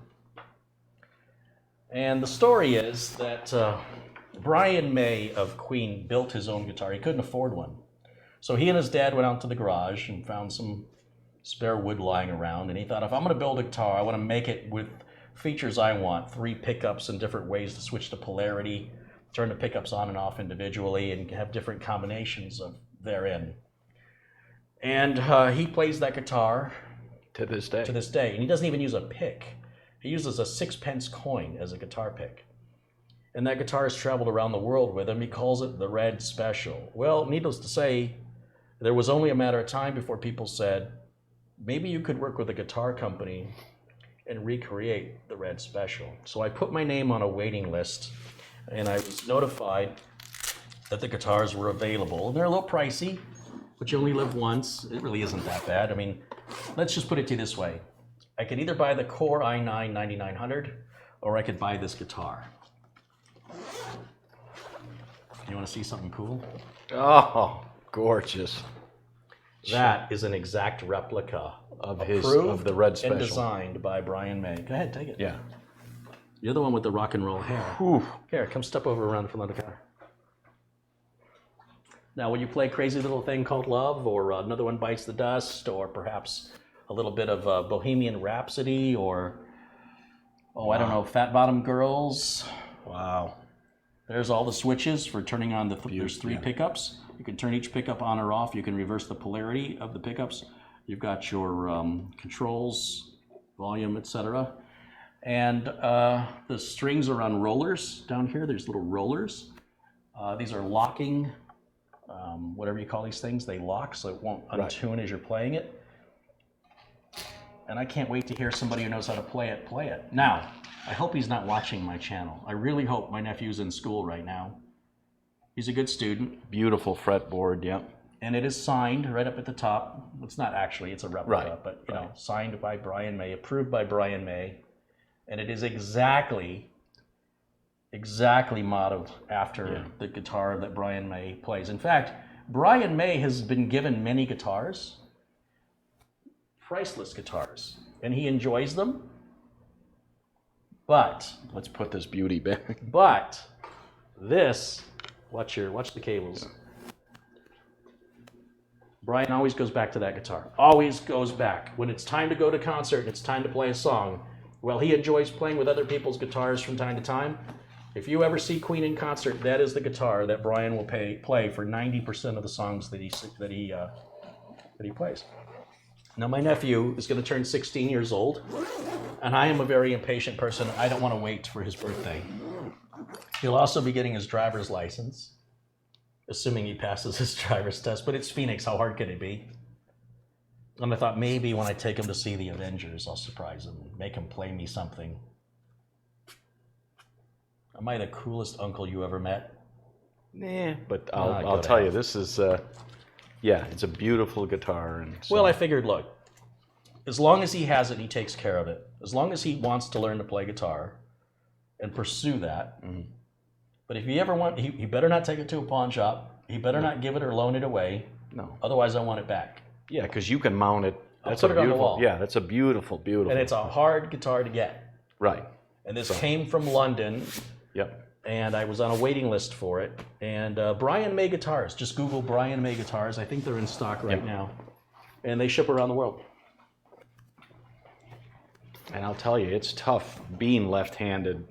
And the story is that Brian May of Queen built his own guitar. He couldn't afford one. So he and his dad went out to the garage and found some spare wood lying around. And he thought, if I'm going to build a guitar, I want to make it with features I want. 3 pickups and different ways to switch the polarity, turn the pickups on and off individually, and have different combinations of therein. And he plays that guitar To this day. to this day, and he doesn't even use a pick. He uses a 6-pence coin as a guitar pick. And that guitar has traveled around the world with him. He calls it the Red Special. Well, needless to say, there was only a matter of time before people said, maybe you could work with a guitar company and recreate the Red Special. So I put my name on a waiting list, and I was notified that the guitars were available. And they're a little pricey, but you only live once. It really isn't that bad. I mean, let's just put it to you this way. I could either buy the Core i9 9900, or I could buy this guitar. You want to see something cool? Oh, gorgeous. That is an exact replica Of approved the Red Special. and designed by Brian May. Go ahead, take it. Yeah. You're the one with the rock and roll hair. Whew. Here, come step over around the front of the car. Now, when you play Crazy Little Thing Called Love, or Another One Bites the Dust, or perhaps a little bit of Bohemian Rhapsody, or, I don't know, Fat Bottom Girls. Wow. There's all the switches for turning on there's 3 yeah. pickups. You can turn each pickup on or off. You can reverse the polarity of the pickups. You've got your controls, volume, etc. And the strings are on rollers down here. There's little rollers. These are locking, whatever you call these things. They lock so it won't untune as you're playing it. And I can't wait to hear somebody who knows how to play it. Now, I hope he's not watching my channel. I really hope. My nephew's in school right now. He's a good student. Beautiful fretboard, yeah. And it is signed right up at the top. It's not actually, it's a replica, Right, but you know, signed by Brian May, approved by Brian May. And it is exactly modeled after the guitar that Brian May plays. In fact, Brian May has been given many guitars, priceless guitars, and he enjoys them. But Let's put this beauty back. But this, watch the cables. Brian always goes back to that guitar. Always goes back. When it's time to go to concert and it's time to play a song, well, he enjoys playing with other people's guitars from time to time. If you ever see Queen in concert, that is the guitar that Brian will play for 90% of the songs that he plays. Now, my nephew is going to turn 16 years old, and I am a very impatient person. I don't want to wait for his birthday. He'll also be getting his driver's license, assuming he passes his driver's test, but it's Phoenix. How hard can it be? And I thought maybe when I take him to see the Avengers, I'll surprise him, make him play me something. Am I the coolest uncle you ever met? Nah, but I'll tell you, this is, it's a beautiful guitar. And so, Well, I figured, look, as long as he has it, he takes care of it. As long as he wants to learn to play guitar and pursue that. Mm-hmm. But if he ever want, he better not take it to a pawn shop. He better not give it or loan it away. No. Otherwise, I want it back. Yeah, because you can mount it. I'll put it on the wall. Yeah, that's a beautiful. And it's a hard guitar to get. Right. And this came from London. Yep. And I was on a waiting list for it. And Brian May guitars. Just Google Brian May guitars. I think they're in stock right now. And they ship around the world. And I'll tell you, it's tough being left-handed.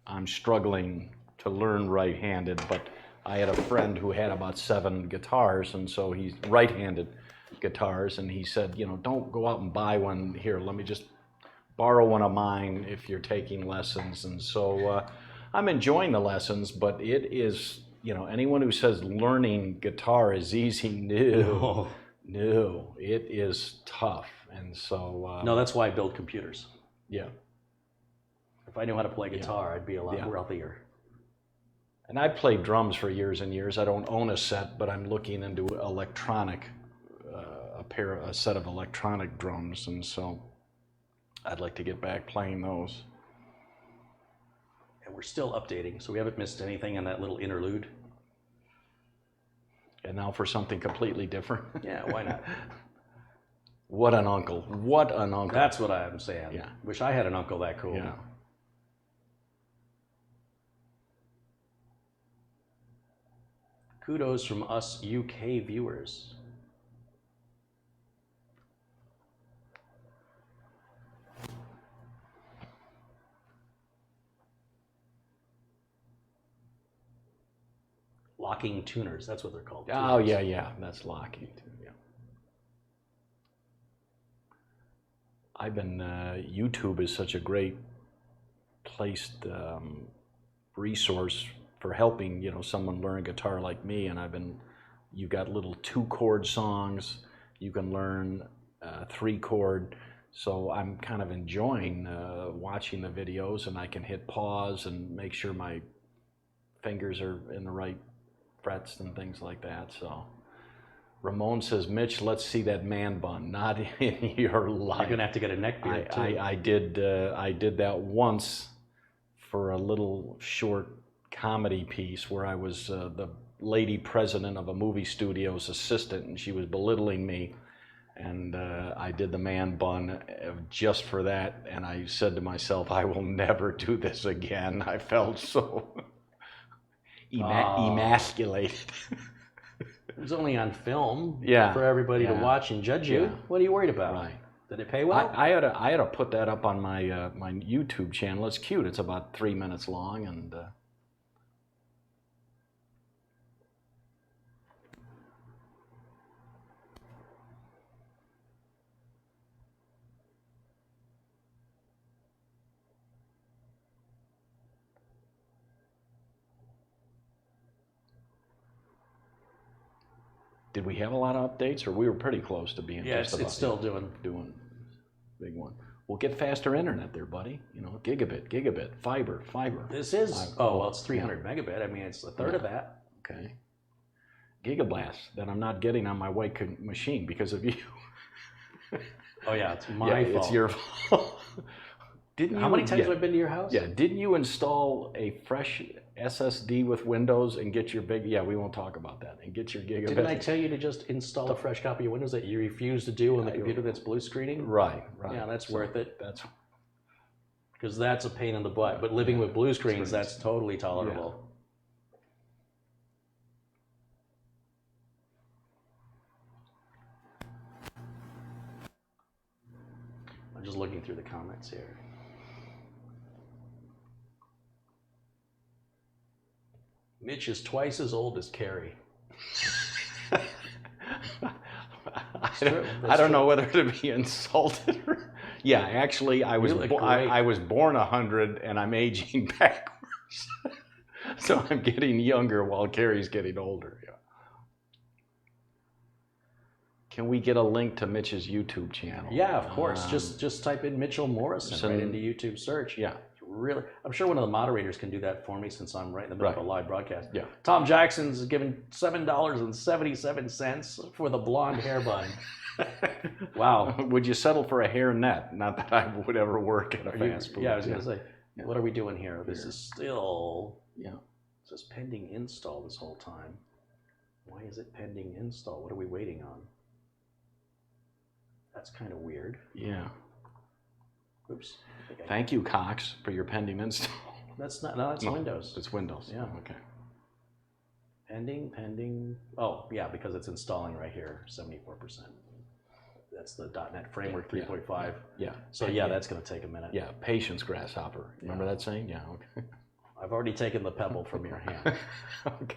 I'm struggling to learn right-handed, but I had a friend who had about 7 guitars, and so he's right-handed guitars, and he said, don't go out and buy one here. Let me just borrow one of mine if you're taking lessons. And so I'm enjoying the lessons, but it is, anyone who says learning guitar is easy, no, it is tough. And so... no, that's why I build computers. Yeah. If I knew how to play guitar, I'd be a lot wealthier. And I played drums for years and years. I don't own a set, but I'm looking into electronic, a set of electronic drums, and so I'd like to get back playing those. And we're still updating, so we haven't missed anything in that little interlude. And now for something completely different. Yeah, why not? What an uncle. What an uncle. That's what I'm saying. Yeah. Wish I had an uncle that cool. Yeah. Kudos from us UK viewers. Locking tuners, that's what they're called. Oh, tuners. yeah. That's locking too. Yeah. I've been, YouTube is such a great placed resource for helping, you know, someone learn guitar like me. And you got little 2-chord songs. You can learn 3-chord. So I'm kind of enjoying watching the videos, and I can hit pause and make sure my fingers are in the right frets and things like that. So Ramon says, Mitch, let's see that man bun. Not in your life. You're gonna have to get a neck beard too. I did that once for a little short comedy piece where I was the lady president of a movie studio's assistant, and she was belittling me, and I did the man bun just for that, and I said to myself, I will never do this again. I felt so emasculated. It was only on film Yeah. for everybody to Yeah. watch and judge you. Yeah. What are you worried about? Right. Did it pay well? I had to put that up on my my YouTube channel. It's cute. It's about 3 minutes long, and did we have a lot of updates, or we were pretty close to being Yes, just about it's still doing. big one. We'll get faster internet there, buddy. You know, gigabit, fiber. This is, it's 300 megabit. I mean, it's a third of that. Okay. Gigablast that I'm not getting on my white machine because of you. Oh yeah, it's my fault. It's your fault. How many times have I been to your house? Yeah, didn't you install a fresh SSD with Windows and get your big, we won't talk about that, and get your gigabit? Didn't I tell you to just install a fresh copy of Windows that you refuse to do on the computer that's blue screening? Right. Yeah, that's worth it. That's Because that's a pain in the butt. But living with blue screens, that's totally tolerable. I'm just looking through the comments here. Mitch is twice as old as Carey. I don't know whether to be insulted or... Yeah, actually, I was I was born 100, and I'm aging backwards. So I'm getting younger while Carey's getting older. Yeah. Can we get a link to Mitch's YouTube channel? Yeah, of course. Just type in Mitchell Morrison right into YouTube search. Yeah. Really, I'm sure one of the moderators can do that for me since I'm right in the middle of a live broadcast. Yeah. Tom Jackson's given $7.77 for the blonde hair bun. Wow. Would you settle for a hair net? Not that I would ever work at a fast food. Yeah, I was gonna say, what are we doing here? This is still, it says pending install this whole time. Why is it pending install? What are we waiting on? That's kind of weird. Yeah. Oops. Thank you, Cox, for your pending install. That's not. No, that's Windows. It's Windows. Yeah. Okay. Pending. Oh, yeah, because it's installing right here, 74%. That's the .NET Framework 3.5. Yeah. So yeah, that's going to take a minute. Yeah. Patience, grasshopper. Remember that saying? Yeah. Okay. I've already taken the pebble from your hand. Okay.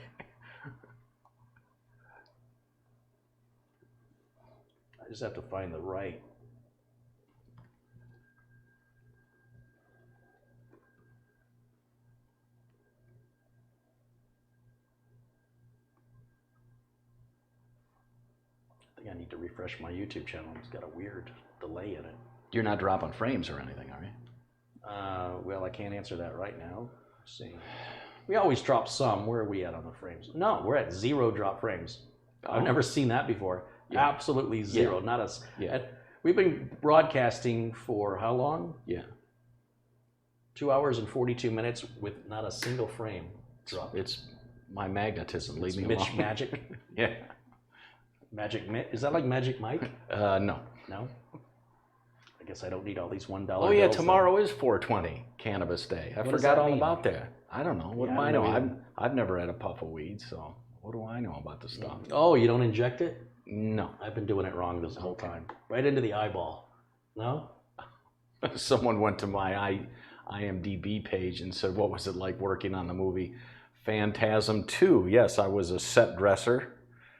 I just have to find the right. I think I need to refresh my YouTube channel. It's got a weird delay in it. You're not dropping frames or anything, are you? Well, I can't answer that right now. Let's see. We always drop some. Where are we at on the frames? No, we're at 0 drop frames. I've never seen that before. Yeah. Absolutely 0. Yeah. Not us. Yeah. We've been broadcasting for how long? Yeah. 2 hours and 42 minutes with not a single frame dropped. It's my magnetism. Leave me Mitch alone. magic. Yeah. Is that like Magic Mike? No. No? I guess I don't need all these $1 Oh yeah, bills tomorrow is 420 Cannabis Day. I What does forgot that all mean? about that. I don't know. What Yeah, do I I don't know? know I've never had a puff of weed, so what do I know about the stuff? Oh, you don't inject it? No. I've been doing it wrong this whole time. Right into the eyeball. No? Someone went to my IMDb page and said, what was it like working on the movie Phantasm 2? Yes, I was a set dresser.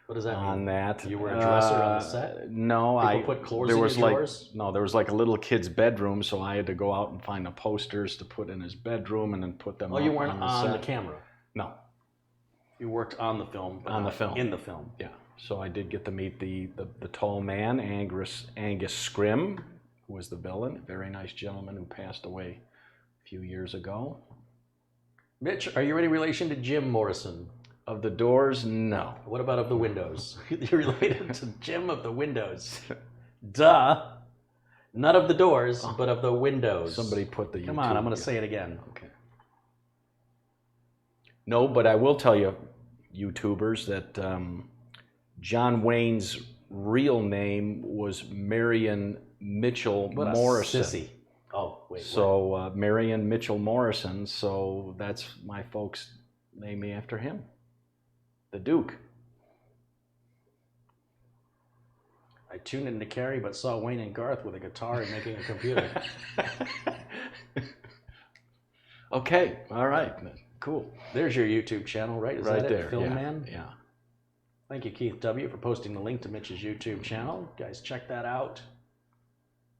What does that mean? On that. You were a dresser on the set? No, People put clothes in your drawers? No, there was like a little kid's bedroom, so I had to go out and find the posters to put in his bedroom and then put them Oh, up you weren't on on the the camera. No, You worked on the film. But on the not film. In the film. Yeah, so I did get to meet the tall man, Angus Scrim, who was the villain, a very nice gentleman who passed away a few years ago. Mitch, are you any relation to Jim Morrison? Of the Doors, no. What about of the Windows? You're related to Jim of the Windows. Duh. Not of the Doors, but of the Windows. Somebody put the Come YouTube, on, I'm going to say it again. Okay. No, but I will tell you, YouTubers, that John Wayne's real name was Marion Mitchell What a Morrison. sissy. Oh, wait. So Marion Mitchell Morrison, so that's my folks named me after him. The Duke. I tuned into Carey, but saw Wayne and Garth with a guitar and making a computer. Okay, all right, cool. There's your YouTube channel, right? Is Right that there, it? Film yeah, Man? yeah. Thank you, Keith W., for posting the link to Mitch's YouTube channel. Guys, check that out.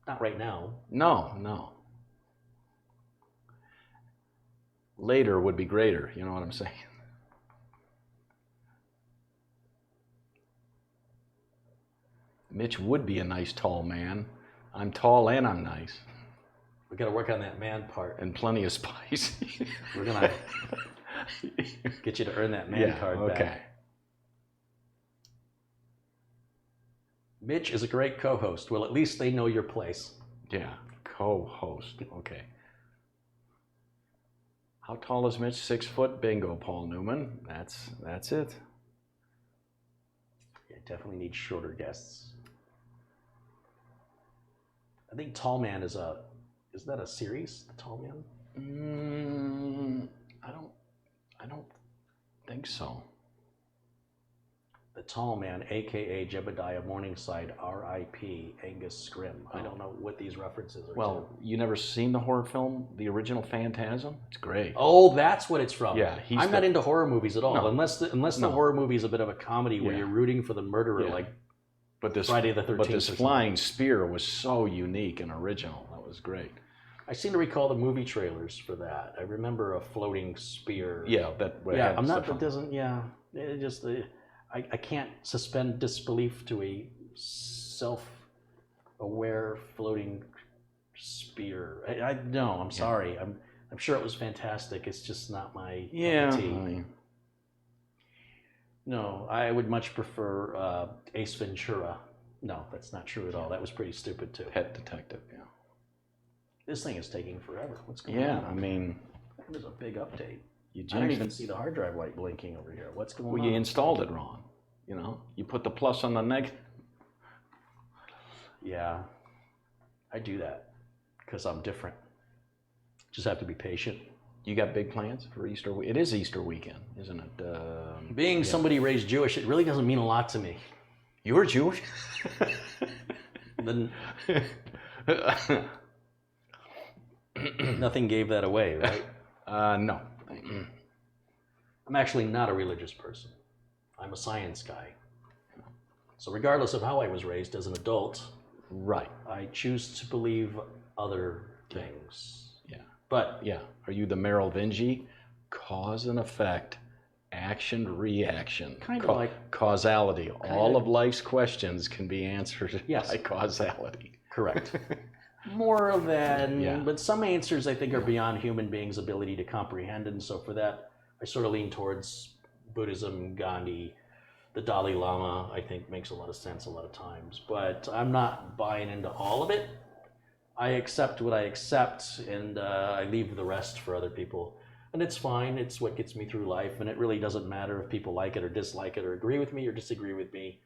Not right now. No. Later would be greater, you know what I'm saying? Mitch would be a nice tall man. I'm tall and I'm nice. We got to work on that man part. And plenty of spice. We're going to get you to earn that man card back. Mitch is a great co-host. Well, at least they know your place. Yeah, co-host. Okay. How tall is Mitch? 6 foot. Bingo, Paul Newman. That's it. Yeah, definitely need shorter guests. I think Tall Man is that a series? The Tall Man? I don't think so. The Tall Man, aka Jebediah Morningside, R.I.P. Angus Scrim. I don't know what these references are. Well, you never seen the horror film, the original Phantasm? It's great. Oh, that's what it's from. Yeah, I'm not into horror movies at all. No. Unless the horror movie is a bit of a comedy where you're rooting for the murderer, like But this Friday the 13th. But this flying spear was so unique and original. That was great. I seem to recall the movie trailers for that. I remember a floating spear. Yeah, that. Yeah, I'm not. That doesn't. Yeah, it just. I can't suspend disbelief to a self-aware floating spear. No, I'm sorry. I'm sure it was fantastic. It's just not my cup of tea. No, I would much prefer Ace Ventura. No, that's not true at all. That was pretty stupid too. Pet Detective. Yeah. This thing is taking forever. What's going on? Yeah, I mean, there's a big update. You I don't even see the hard drive light blinking over here. What's going on? Well, you installed it wrong. You know, you put the plus on the negative. Yeah, I do that because I'm different. Just have to be patient. You got big plans for Easter? It is Easter weekend, isn't it? Being somebody raised Jewish, it really doesn't mean a lot to me. You're Jewish? Then nothing gave that away, right? No. I'm actually not a religious person. I'm a science guy. So regardless of how I was raised as an adult, right, I choose to believe other things. Yeah. But yeah, are you the Merovingi? Cause and effect, action, reaction. Kind of like causality. All of life's questions can be answered by causality. Correct. More than, but some answers I think are beyond human beings' ability to comprehend, and so for that, I sort of lean towards Buddhism, Gandhi, the Dalai Lama. I think makes a lot of sense a lot of times, but I'm not buying into all of it. I accept what I accept, and I leave the rest for other people, and it's fine. It's what gets me through life, and it really doesn't matter if people like it or dislike it or agree with me or disagree with me.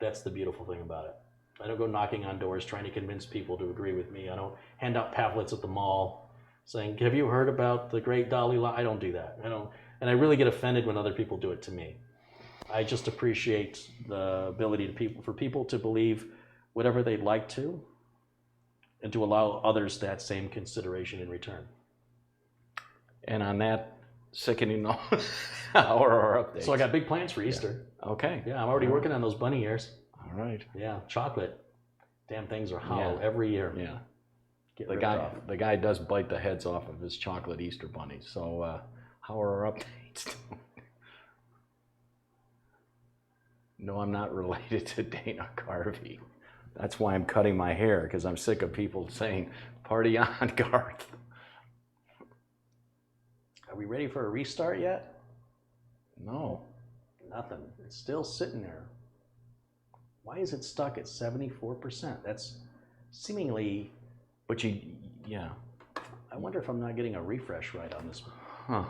That's the beautiful thing about it. I don't go knocking on doors trying to convince people to agree with me. I don't hand out pamphlets at the mall saying, have you heard about the great Dalai Lama? I don't do that. I don't, and I really get offended when other people do it to me. I just appreciate the ability for people to believe whatever they'd like to, and to allow others that same consideration in return. And on that sickening note, our updates. So I got big plans for Easter. Yeah. Okay. Yeah, I'm already working on those bunny ears. All right. Yeah, chocolate. Damn things are hollow every year. Yeah. The guy does bite the heads off of his chocolate Easter bunnies. So how are our updates? No, I'm not related to Dana Carvey. That's why I'm cutting my hair, because I'm sick of people saying, party on, Garth. Are we ready for a restart yet? No. Nothing. It's still sitting there. Why is it stuck at 74%? That's seemingly... But yeah. I wonder if I'm not getting a refresh right on this one. Huh.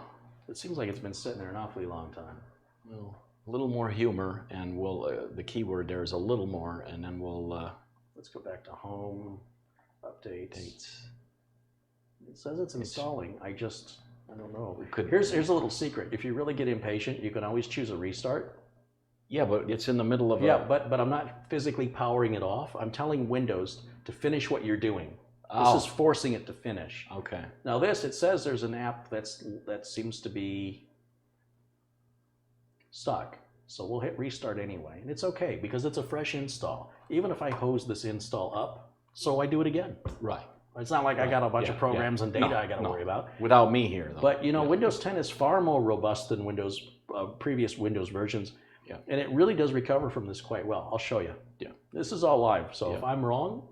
It seems like it's been sitting there an awfully long time. Well, a little more humor, and we'll, the keyword there is a little more, and then we'll... Let's go back to home, updates. It says it's installing. I don't know. Here's a little secret. If you really get impatient, you can always choose a restart. Yeah, but it's in the middle of but I'm not physically powering it off. I'm telling Windows to finish what you're doing. This is forcing it to finish. Okay. Now it says there's an app that seems to be stuck. So we'll hit restart anyway. And it's okay because it's a fresh install. Even if I hose this install up, so I do it again. Right. It's not like I got a bunch of programs and data I got to worry about. Without me here, though. But Windows 10 is far more robust than previous Windows versions. Yeah. And it really does recover from this quite well. I'll show you. Yeah. This is all live. So if I'm wrong,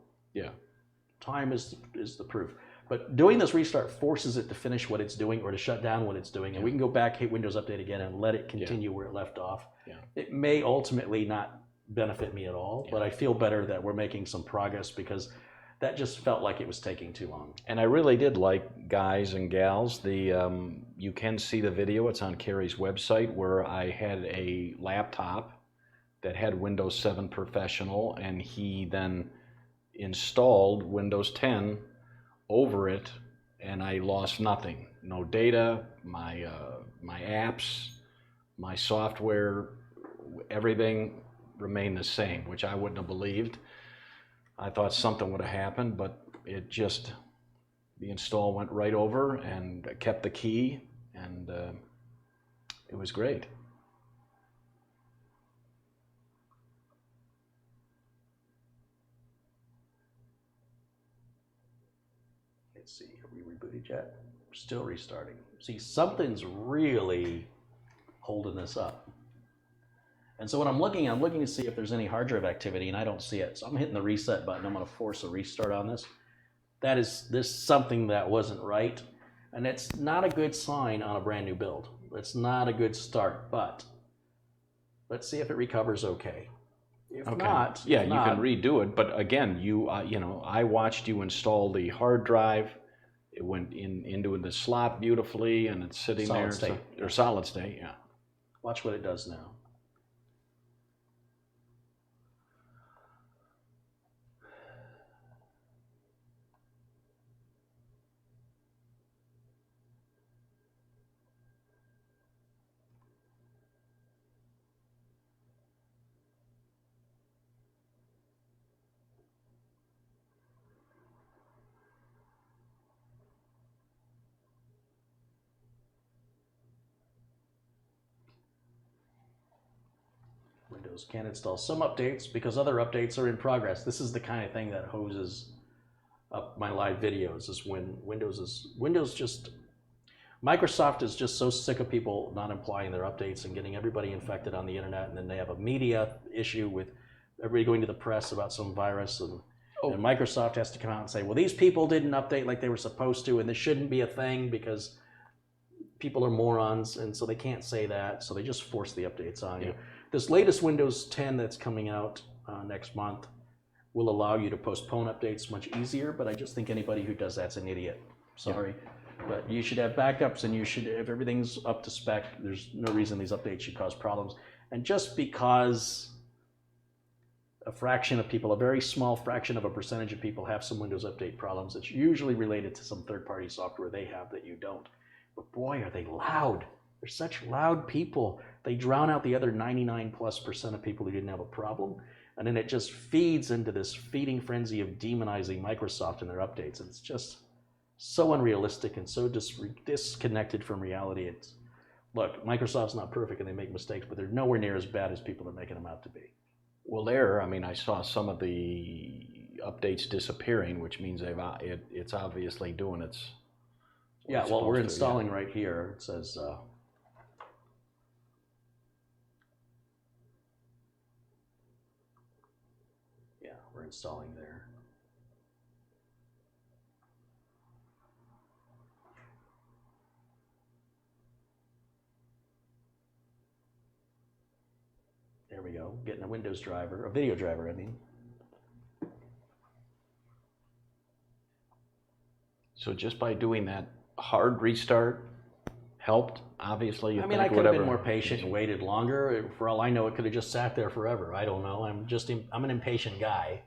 time is the proof. But doing this restart forces it to finish what it's doing or to shut down what it's doing. And we can go back, hit Windows Update again, and let it continue where it left off. Yeah. It may ultimately not benefit me at all, but I feel better that we're making some progress because that just felt like it was taking too long. And I really did like, guys and gals, you can see the video. It's on Carey's website where I had a laptop that had Windows 7 Professional, and he then installed Windows 10 over it, and I lost nothing. No data, my apps, my software, everything remained the same, which I wouldn't have believed. I thought something would have happened, but the install went right over and kept the key, and it was great. Let's see, are we rebooted yet? We're still restarting. See, something's really holding this up. And so what I'm looking to see if there's any hard drive activity, and I don't see it. So I'm hitting the reset button. I'm going to force a restart on this. There's something that wasn't right, and it's not a good sign on a brand new build. It's not a good start, but let's see if it recovers okay. If not, you can redo it. But again, I watched you install the hard drive. It went into the slot beautifully, and it's sitting solid state. Or solid state, yeah. Watch what it does now. Windows can install some updates because other updates are in progress. This is the kind of thing that hoses up my live videos, is when Microsoft is just so sick of people not applying their updates and getting everybody infected on the internet, and then they have a media issue with everybody going to the press about some virus, and Microsoft has to come out and say, well, these people didn't update like they were supposed to, and this shouldn't be a thing because people are morons, and so they can't say that, so they just force the updates on you. This latest Windows 10 that's coming out next month will allow you to postpone updates much easier, but I just think anybody who does that's an idiot. Sorry. But you should have backups, and if everything's up to spec, there's no reason these updates should cause problems. And just because a fraction of people, a very small fraction of a percentage of people have some Windows Update problems. It's usually related to some third-party software they have that you don't. But boy, are they loud. They're such loud people. They drown out the other 99+% of people who didn't have a problem. And then it just feeds into this feeding frenzy of demonizing Microsoft and their updates. And it's just so unrealistic and so disconnected from reality. It's, look, Microsoft's not perfect and they make mistakes, but they're nowhere near as bad as people are making them out to be. Well, I mean, I saw some of the updates disappearing, which means it's obviously doing its. Yeah, well, we're installing right here. It says. Yeah, we're installing there. There we go, getting a Windows driver, a video driver, I mean. So just by doing that hard restart helped, obviously. I mean, I could have been more patient and waited longer. For all I know, it could have just sat there forever. I don't know. I'm an impatient guy.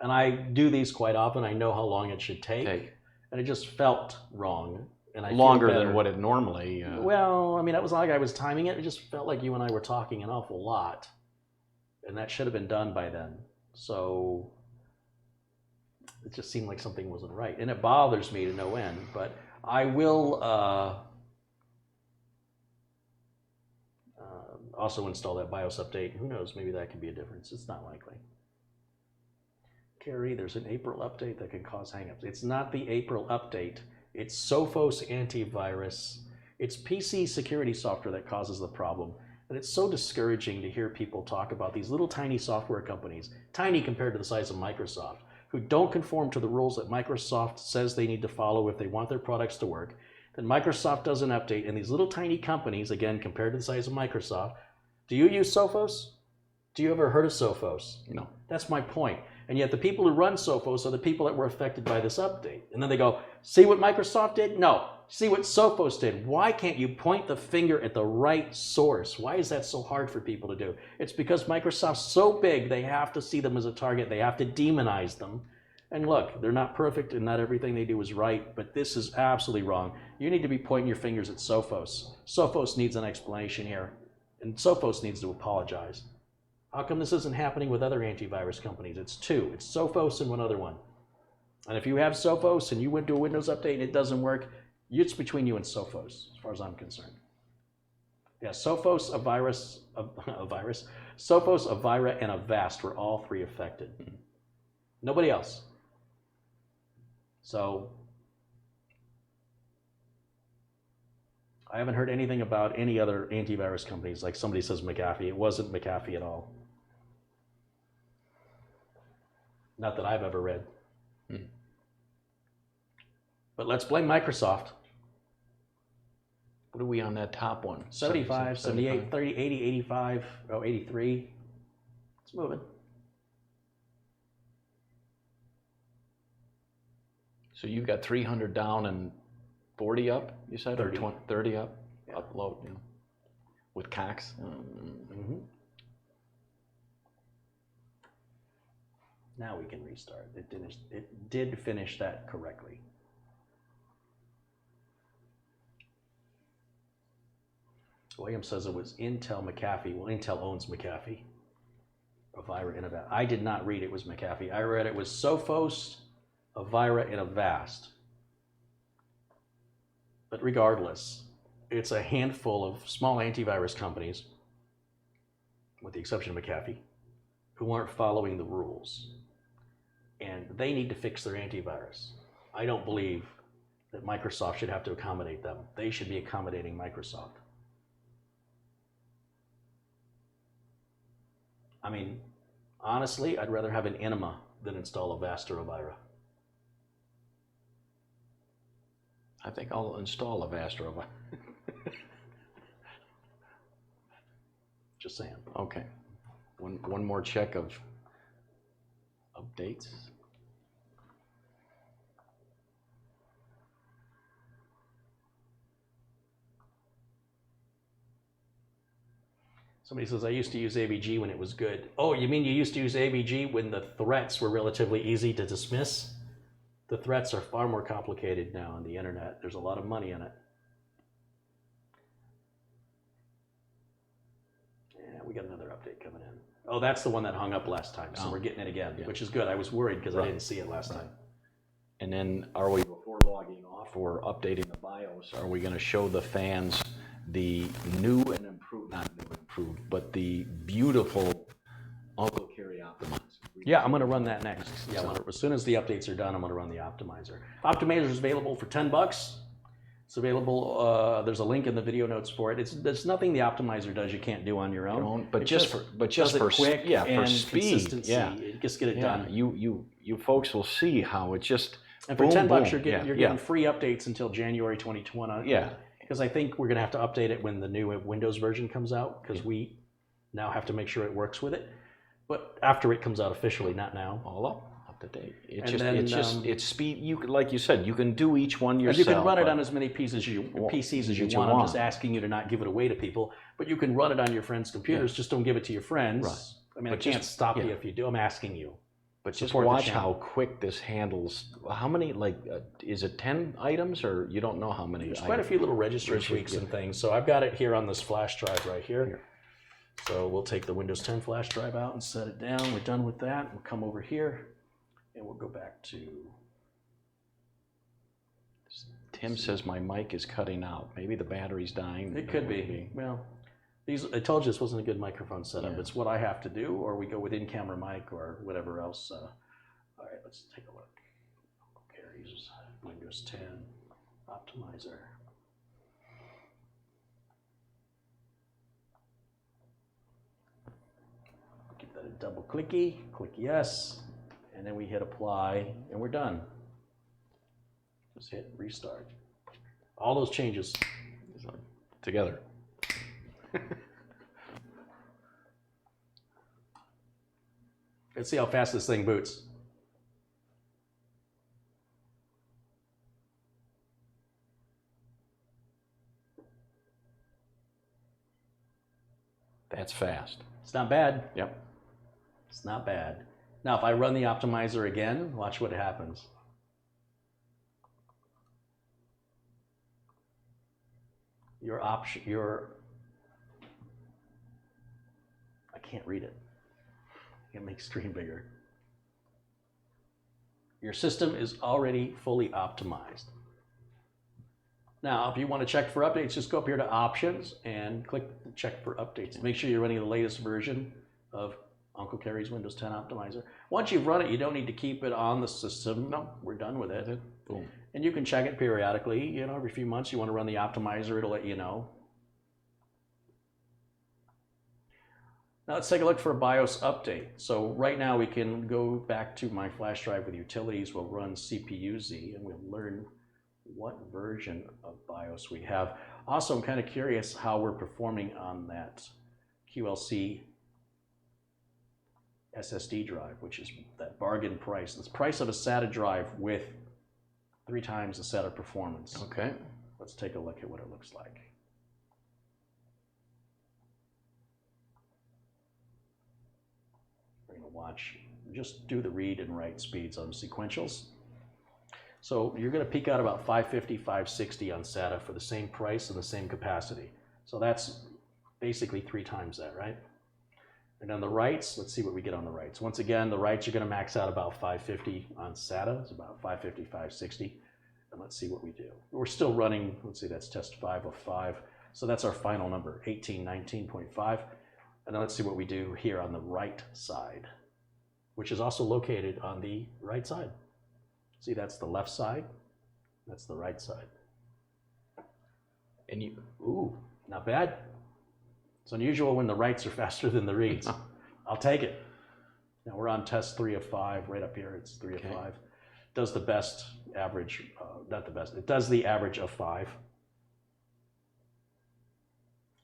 And I do these quite often. I know how long it should take. And it just felt wrong. And I longer than what it normally. Well, I mean, it was like I was timing it. It just felt like you and I were talking an awful lot. And that should have been done by then. So it just seemed like something wasn't right. And it bothers me to no end. But I will also install that BIOS update. Who knows, maybe that could be a difference. It's not likely. Carey, there's an April update that can cause hangups. It's not the April update. It's Sophos antivirus. It's PC security software that causes the problem. And it's so discouraging to hear people talk about these little tiny software companies, tiny compared to the size of Microsoft, who don't conform to the rules that Microsoft says they need to follow if they want their products to work. Then Microsoft does an update, and these little tiny companies, again, compared to the size of Microsoft, do you use Sophos? Do you ever heard of Sophos? No. That's my point. And yet the people who run Sophos are the people that were affected by this update. And then they go, see what Microsoft did? No. See what Sophos did. Why can't you point the finger at the right source? Why is that so hard for people to do? It's because Microsoft's so big, they have to see them as a target. They have to demonize them. And look, they're not perfect and not everything they do is right, but this is absolutely wrong. You need to be pointing your fingers at Sophos. Sophos needs an explanation here, and Sophos needs to apologize. How come this isn't happening with other antivirus companies? It's two. It's Sophos and one other one. And if you have Sophos and you went to a Windows update and it doesn't work, it's between you and Sophos, as far as I'm concerned. Yeah, Sophos, Sophos, Avira, and Avast were all three affected. Nobody else. So I haven't heard anything about any other antivirus companies. Like somebody says McAfee. It wasn't McAfee at all. Not that I've ever read. But let's blame Microsoft. What are we on that top one? 75, 78, 30, 80, 85, 83. It's moving. So you've got 300 down and 40 up, you said? 30. Or 20, 30 up? Yeah. Upload, you know, with Cox? Mm-hmm. Now we can restart. It did finish that correctly. William says it was Intel McAfee. Well, Intel owns McAfee. Avira and Avast. I did not read it was McAfee. I read it was Sophos, Avira, and Avast. But regardless, it's a handful of small antivirus companies, with the exception of McAfee, who aren't following the rules. And they need to fix their antivirus. I don't believe that Microsoft should have to accommodate them. They should be accommodating Microsoft. I mean, honestly, I'd rather have an enema than install Avast or Avira. I think I'll install Avast or Avira. Just saying. Okay. One more check of updates. Somebody says, I used to use AVG when it was good. Oh, you mean you used to use AVG when the threats were relatively easy to dismiss? The threats are far more complicated now on the internet. There's a lot of money in it. Yeah, we got another update coming in. Oh, that's the one that hung up last time, so we're getting it again, which is good. I was worried because I didn't see it last time. And then are we, before logging off or updating the BIOS, are we going to show the fans the new and improved, not new and improved, but the beautiful Uncle Carey optimizer? Yeah, I'm going to run that next. Yeah, as soon as the updates are done, I'm going to run the optimizer. Optimizer is available for $10. It's available. There's a link in the video notes for it. There's nothing the optimizer does you can't do on your own. But just for quick and for speed, consistency. Just get it done. You folks will see how it just. And for $10, you're getting free updates until January 2020. Yeah. Because I think we're going to have to update it when the new Windows version comes out, because we now have to make sure it works with it. But after it comes out officially, not now. All up to date. It's speed. You could, like you said, you can do each one yourself. You can run it on as many PCs as you want. I'm just asking you to not give it away to people, but you can run it on your friends' computers. Just don't give it to your friends. Right. I mean, I can't stop you if you do. I'm asking you. But just watch how quick this handles. How many, is it 10 items, or you don't know how many? There's quite a few little registry tweaks and things. So I've got it here on this flash drive right here. So we'll take the Windows 10 flash drive out and set it down. We're done with that. We'll come over here and we'll go back to. Tim says my mic is cutting out. Maybe the battery's dying. It could be. Well, I told you this wasn't a good microphone setup. Yeah. It's what I have to do, or we go with in-camera mic or whatever else. All right, let's take a look. Carey's Windows 10 optimizer. Give that a double clicky, click yes, and then we hit apply, and we're done. Just hit restart. All those changes together. Let's see how fast this thing boots. That's fast. It's not bad. Yep. It's not bad. Now, if I run the optimizer again, watch what happens. I can't read it. It makes screen bigger. Your system is already fully optimized. Now, if you want to check for updates, just go up here to Options and click Check for Updates. Make sure you're running the latest version of Uncle Carey's Windows 10 Optimizer. Once you've run it, you don't need to keep it on the system. No, we're done with it. Boom. And you can check it periodically. Every few months you want to run the optimizer, it'll let you know. Now let's take a look for a BIOS update. So right now we can go back to my flash drive with utilities. We'll run CPU-Z and we'll learn what version of BIOS we have. Also, I'm kind of curious how we're performing on that QLC SSD drive, which is that bargain price. This price of a SATA drive with 3 times the SATA performance. Okay. Let's take a look at what it looks like. We're going to watch, just do the read and write speeds on sequentials. So you're going to peak out about 550, 560 on SATA for the same price and the same capacity. So that's basically 3 times that, right? And on the writes, let's see what we get on the writes. Once again, the writes are going to max out about 550 on SATA. It's about 550, 560. And let's see what we do. We're still running, let's see, that's test 5 of 5. So that's our final number, 1819.5. And then let's see what we do here on the right side, which is also located on the right side. See, that's the left side. That's the right side. And ooh, not bad. It's unusual when the writes are faster than the reads. I'll take it. Now we're on test 3 of 5, right up here. It's 3 of 5. Does the best average, not the best, it does the average of 5.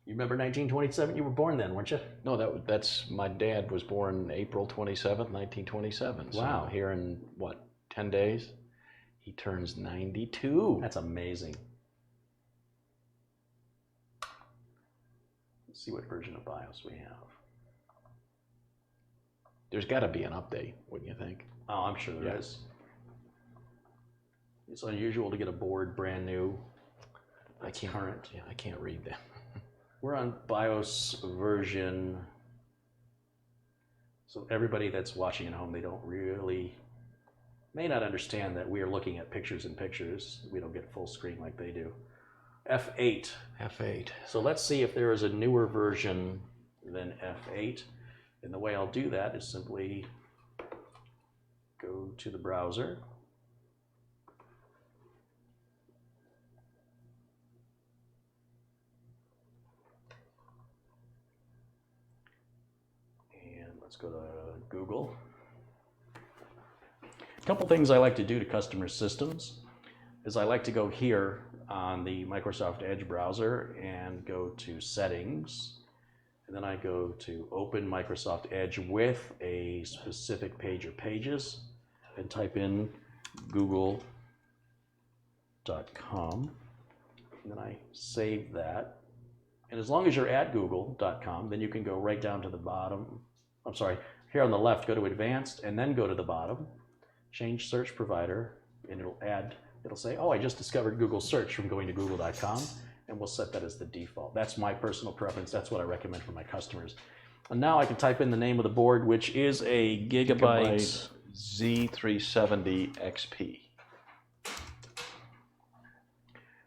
You remember 1927? You were born then, weren't you? No, that's my dad was born April 27th, 1927. Wow. So here in, 10 days? He turns 92. That's amazing. Let's see what version of BIOS we have. There's got to be an update, wouldn't you think? Oh, I'm sure there is. It's unusual to get a board brand new. I can't read that. We're on BIOS version. So everybody that's watching at home, they may not understand that we are looking at pictures in pictures. We don't get full screen like they do. F8. F8. So let's see if there is a newer version than F8. And the way I'll do that is simply go to the browser. And let's go to Google. A couple things I like to do to customer systems is I like to go here on the Microsoft Edge browser and go to Settings. And then I go to Open Microsoft Edge with a specific page or pages and type in google.com. And then I save that. And as long as you're at google.com, then you can go right down to the bottom. I'm sorry, here on the left, go to Advanced and then go to the bottom, change search provider, and it'll say, oh, I just discovered Google search from going to google.com. And we'll set that as the default. That's my personal preference. That's what I recommend for my customers. And now I can type in the name of the board, which is a Gigabyte Z370 XP.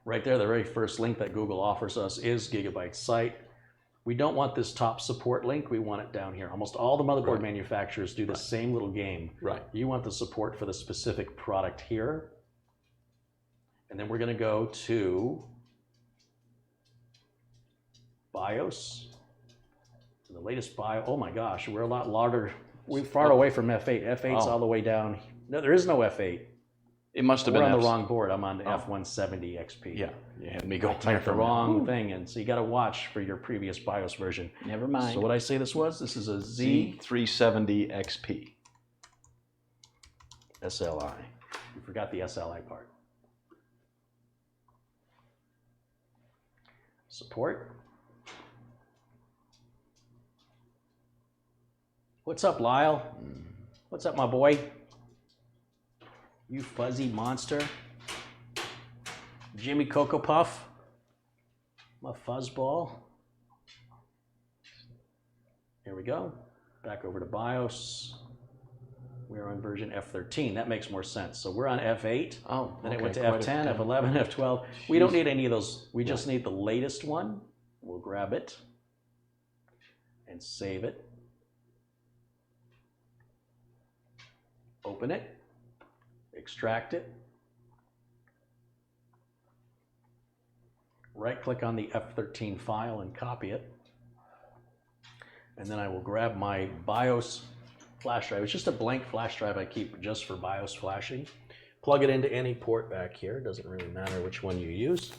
Right there, the very first link that Google offers us is Gigabyte's site. We don't want this top support link. We want it down here. Almost all the motherboard manufacturers do the same little game. Right. You want the support for the specific product here. And then we're going to go to BIOS. The latest BIOS. Oh my gosh, we're a lot longer. We're far away from F8. F8's all the way down. No, there is no F8. It must have We're been on the wrong board. I'm on F170 XP. Yeah, you had me go I typed the wrong thing, and so you got to watch for your previous BIOS version. Never mind. So what I say this was? This is a Z370 XP. SLI. You forgot the SLI part. Support. What's up, Lyle? What's up, my boy? You fuzzy monster. Jimmy Cocoa Puff. My fuzzball. Here we go. Back over to BIOS. We're on version F13. That makes more sense. So we're on F8. Oh, then it went to F10, F11, F12. We don't need any of those. We just need the latest one. We'll grab it and save it. Open it. Extract it. Right-click on the F13 file and copy it. And then I will grab my BIOS flash drive. It's just a blank flash drive I keep just for BIOS flashing. Plug it into any port back here. Doesn't really matter which one you use.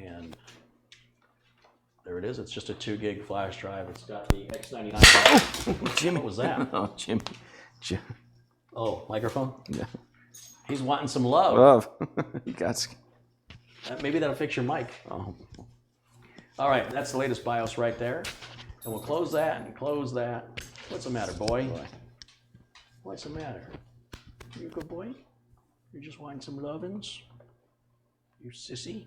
And there it is. It's just a 2 gig flash drive. It's got the X99. Oh, Jimmy. What was that? Oh, Jimmy. Oh, microphone? Yeah. He's wanting some love. Love. You got. Maybe that'll fix your mic. Oh. All right, that's the latest BIOS right there. And we'll close that and close that. What's the matter, boy? What's the matter? You a good boy? You're just wanting some lovin's? You sissy?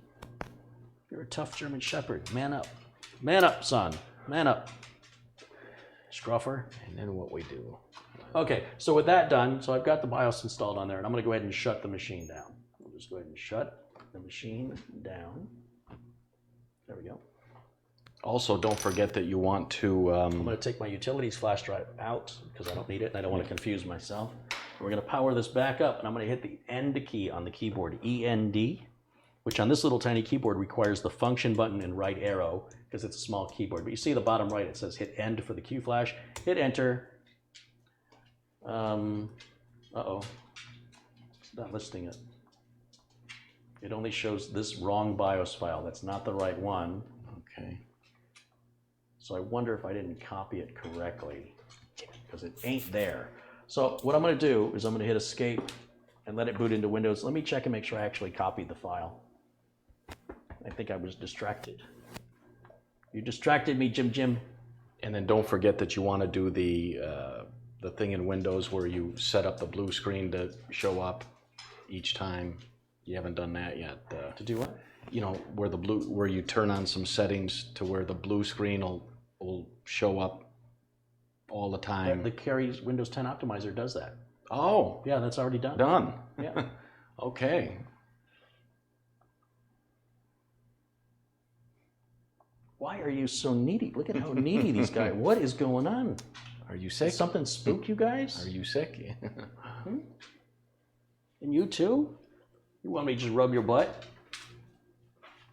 You're a tough German shepherd. Man up. Man up, son. Man up. Scruffer. And then what we do. Okay, so with that done, so I've got the BIOS installed on there, and I'm going to go ahead and shut the machine down. We'll just go ahead and shut the machine down. There we go. Also, don't forget that you want to... I'm going to take my utilities flash drive out because I don't need it and I don't want to confuse myself. We're going to power this back up, and I'm going to hit the end key on the keyboard, END, which on this little tiny keyboard requires the function button and right arrow because it's a small keyboard. But you see the bottom right, it says hit end for the Q flash. Hit enter. Uh-oh. It's not listing it. It only shows this wrong BIOS file. That's not the right one. Okay. So I wonder if I didn't copy it correctly because it ain't there. So what I'm going to do is I'm going to hit escape and let it boot into Windows. Let me check and make sure I actually copied the file. I think I was distracted. You distracted me, Jim. And then don't forget that you want to do the thing in Windows where you set up the blue screen to show up each time. You haven't done that yet. To do what? You know, where you turn on some settings to where the blue screen will show up all the time. The Carey's Windows 10 Optimizer does that. Oh, Yeah, that's already done. done. Yeah. Okay. Why are you so needy? Look at how needy these guys. What is going on? Are you Did sick? something spook you guys? Are you sick? And you too? You want me to just rub your butt?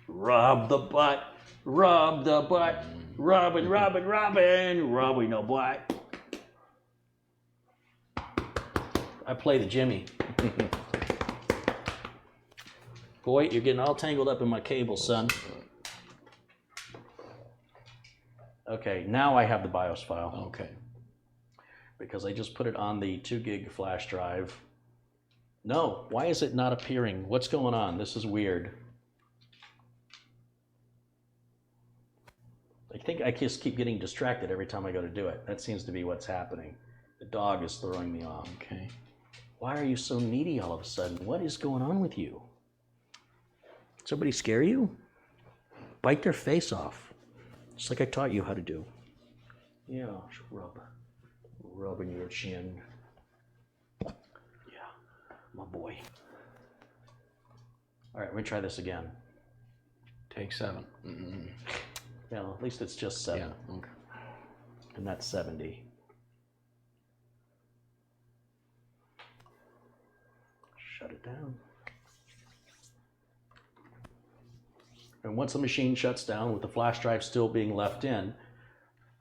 Rub the butt. Rub the butt. Rubbing the butt. I play the Jimmy. Boy, you're getting all tangled up in my cable, son. Okay, now I have the BIOS file. Okay. Because I just put it on the 2 gig flash drive. No, why is it not appearing? What's going on? This is weird. I think I just keep getting distracted every time I go to do it. That seems to be what's happening. The dog is throwing me off. Okay. Why are you so needy all of a sudden? What is going on with you? Somebody scare you? Bite their face off. Just like I taught you how to do. Yeah, just rubbing your chin. Yeah, my boy. All right, let me try this again. Take 7. Mm-mm. Yeah, at least it's just 7. Yeah. Okay. And that's 70. Shut it down. And once the machine shuts down with the flash drive still being left in,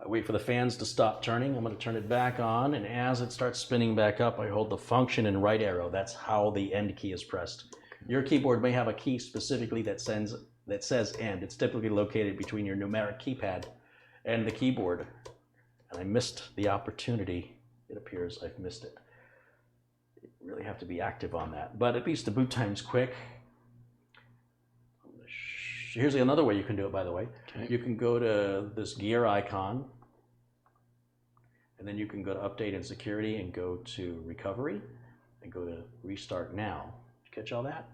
I wait for the fans to stop turning. I'm going to turn it back on, and as it starts spinning back up, I hold the function and right arrow. That's how the end key is pressed. Your keyboard may have a key specifically that says end. It's typically located between your numeric keypad and the keyboard. And I missed the opportunity. It appears I've missed it. You really have to be active on that. But at least the boot time's quick. Here's another way you can do it, by the way. Okay. You can go to this gear icon, and then you can go to Update and Security and go to Recovery, and go to Restart Now. Did you catch all that?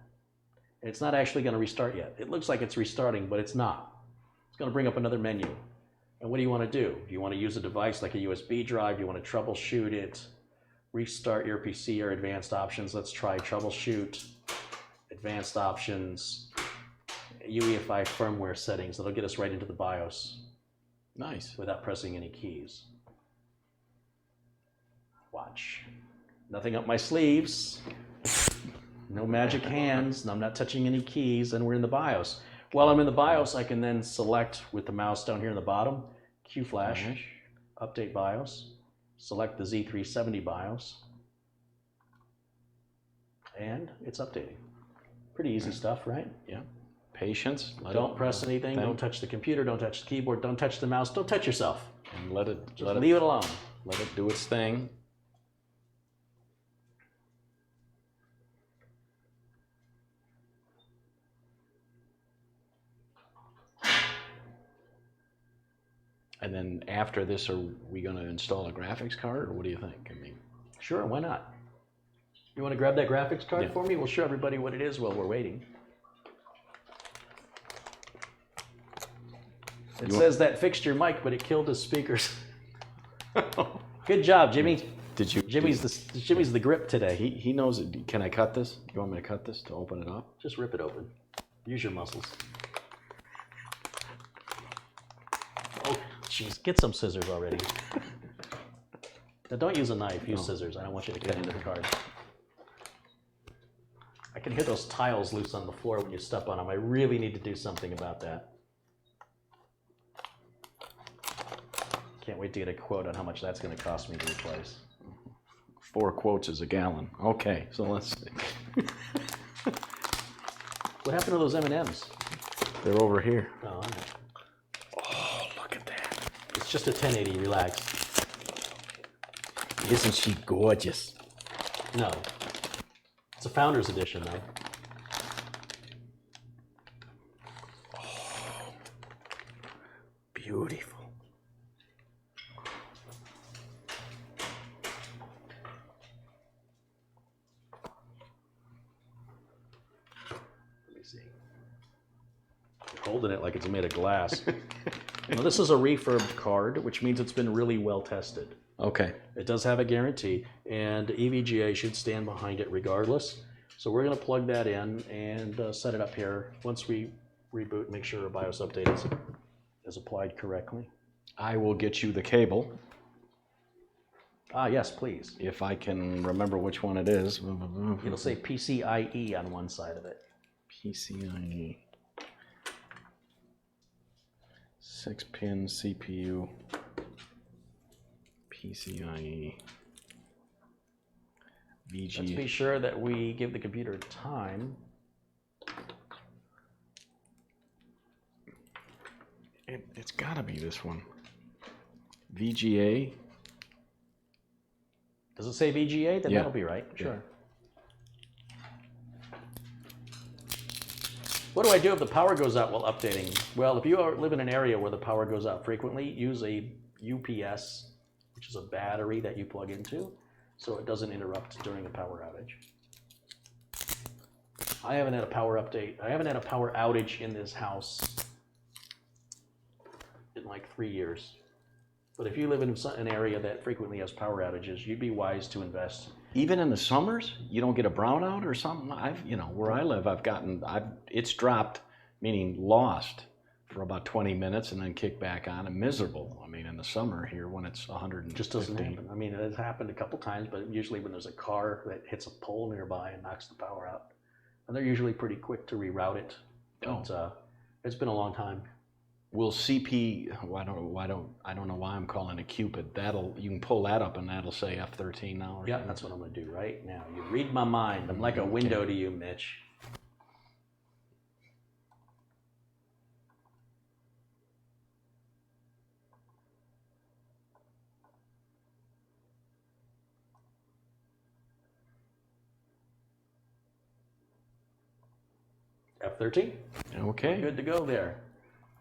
And it's not actually going to restart yet. It looks like it's restarting, but it's not. It's going to bring up another menu. And what do you want to do? Do you want to use a device like a USB drive? Do you want to troubleshoot it? Restart your PC or advanced options. Let's try troubleshoot, advanced options, UEFI firmware settings. That'll get us right into the BIOS. Nice. Without pressing any keys. Watch. Nothing up my sleeves. No magic hands. I'm not touching any keys, and we're in the BIOS. While I'm in the BIOS, I can then select with the mouse down here in the bottom, Q-Flash, Update BIOS, select the Z370 BIOS, and it's updating. Pretty easy stuff, right? Yeah. Patience. Don't press anything. Don't touch the computer. Don't touch the keyboard. Don't touch the mouse. Don't touch yourself. And let it leave it alone. Let it do its thing. And then after this, are we going to install a graphics card, or what do you think? I mean, sure, why not? You want to grab that graphics card for me? We'll show everybody what it is while we're waiting. It says that fixed your mic, but it killed his speakers. Good job, Jimmy. Did you? Jimmy's the grip today. He knows it. Can I cut this? You want me to cut this to open it up? Just rip it open. Use your muscles. Oh, jeez, get some scissors already. Now don't use a knife, use scissors. I don't want you to cut into the card. I can hear those tiles loose on the floor when you step on them. I really need to do something about that. Can't wait to get a quote on how much that's going to cost me to replace. 4 quotes is a gallon. Okay, so let's see. What happened to those M&Ms? They're over here. Oh, Oh, look at that. it's just a 1080, relax. Isn't she gorgeous? No. It's a Founders Edition, though. Beautiful. Let me see. I'm holding it like it's made of glass. Now, this is a refurbed card, which means it's been really well tested. Okay. It does have a guarantee, and EVGA should stand behind it regardless. So we're going to plug that in and set it up here. Once we reboot, make sure our BIOS update is applied correctly. I will get you the cable. Ah, yes, please. If I can remember which one it is. It'll say PCIe on one side of it. PCIe. 6-pin CPU. PCIe. Let's VG. be sure that we give the computer time. It's got to be this one. VGA. Does it say VGA? Then Yeah. that'll be right. Sure. What do I do if the power goes out while updating? Well, if you live in an area where the power goes out frequently, use a UPS, which is a battery that you plug into, so it doesn't interrupt during a power outage. I haven't had a power update. I haven't had a power outage in this house in like 3 years. But if you live in an area that frequently has power outages, you'd be wise to invest. Even in the summers, you don't get a brownout or something. Where I live, it's dropped, meaning lost, for about 20 minutes and then kicked back on and miserable. I mean, in the summer here when it's 150. Just doesn't happen. I mean, it's happened a couple times, but usually when there's a car that hits a pole nearby and knocks the power out, and they're usually pretty quick to reroute it. But it's been a long time. Will CP? I don't know why I'm calling it Cupid. You can pull that up and that'll say F13 now. Yeah, that's what I'm going to do right now. You read my mind. I'm like a window to you, Mitch. F13. Okay. Good to go there.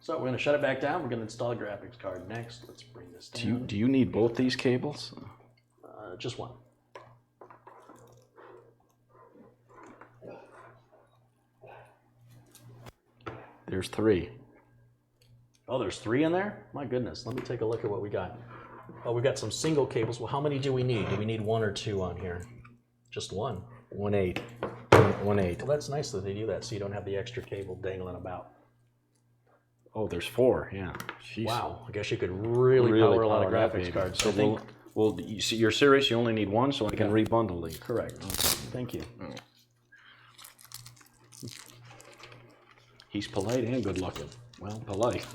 So we're going to shut it back down. We're going to install a graphics card next. Let's bring this down. Do you need both these cables? Just one. There's 3. Oh, there's 3 in there? My goodness. Let me take a look at what we got. Oh, we got some single cables. Well, how many do we need? Do we need 1 or 2 on here? Just 1. 1/8. 1/8. Well, that's nice that they do that so you don't have the extra cable dangling about. Oh, there's 4. Yeah. Jeez. Wow. I guess you could really power a lot of that graphics baby. cards. So you're serious? You only need 1, so I can rebundle these. Correct. Thank you. He's polite and good looking. Well, polite.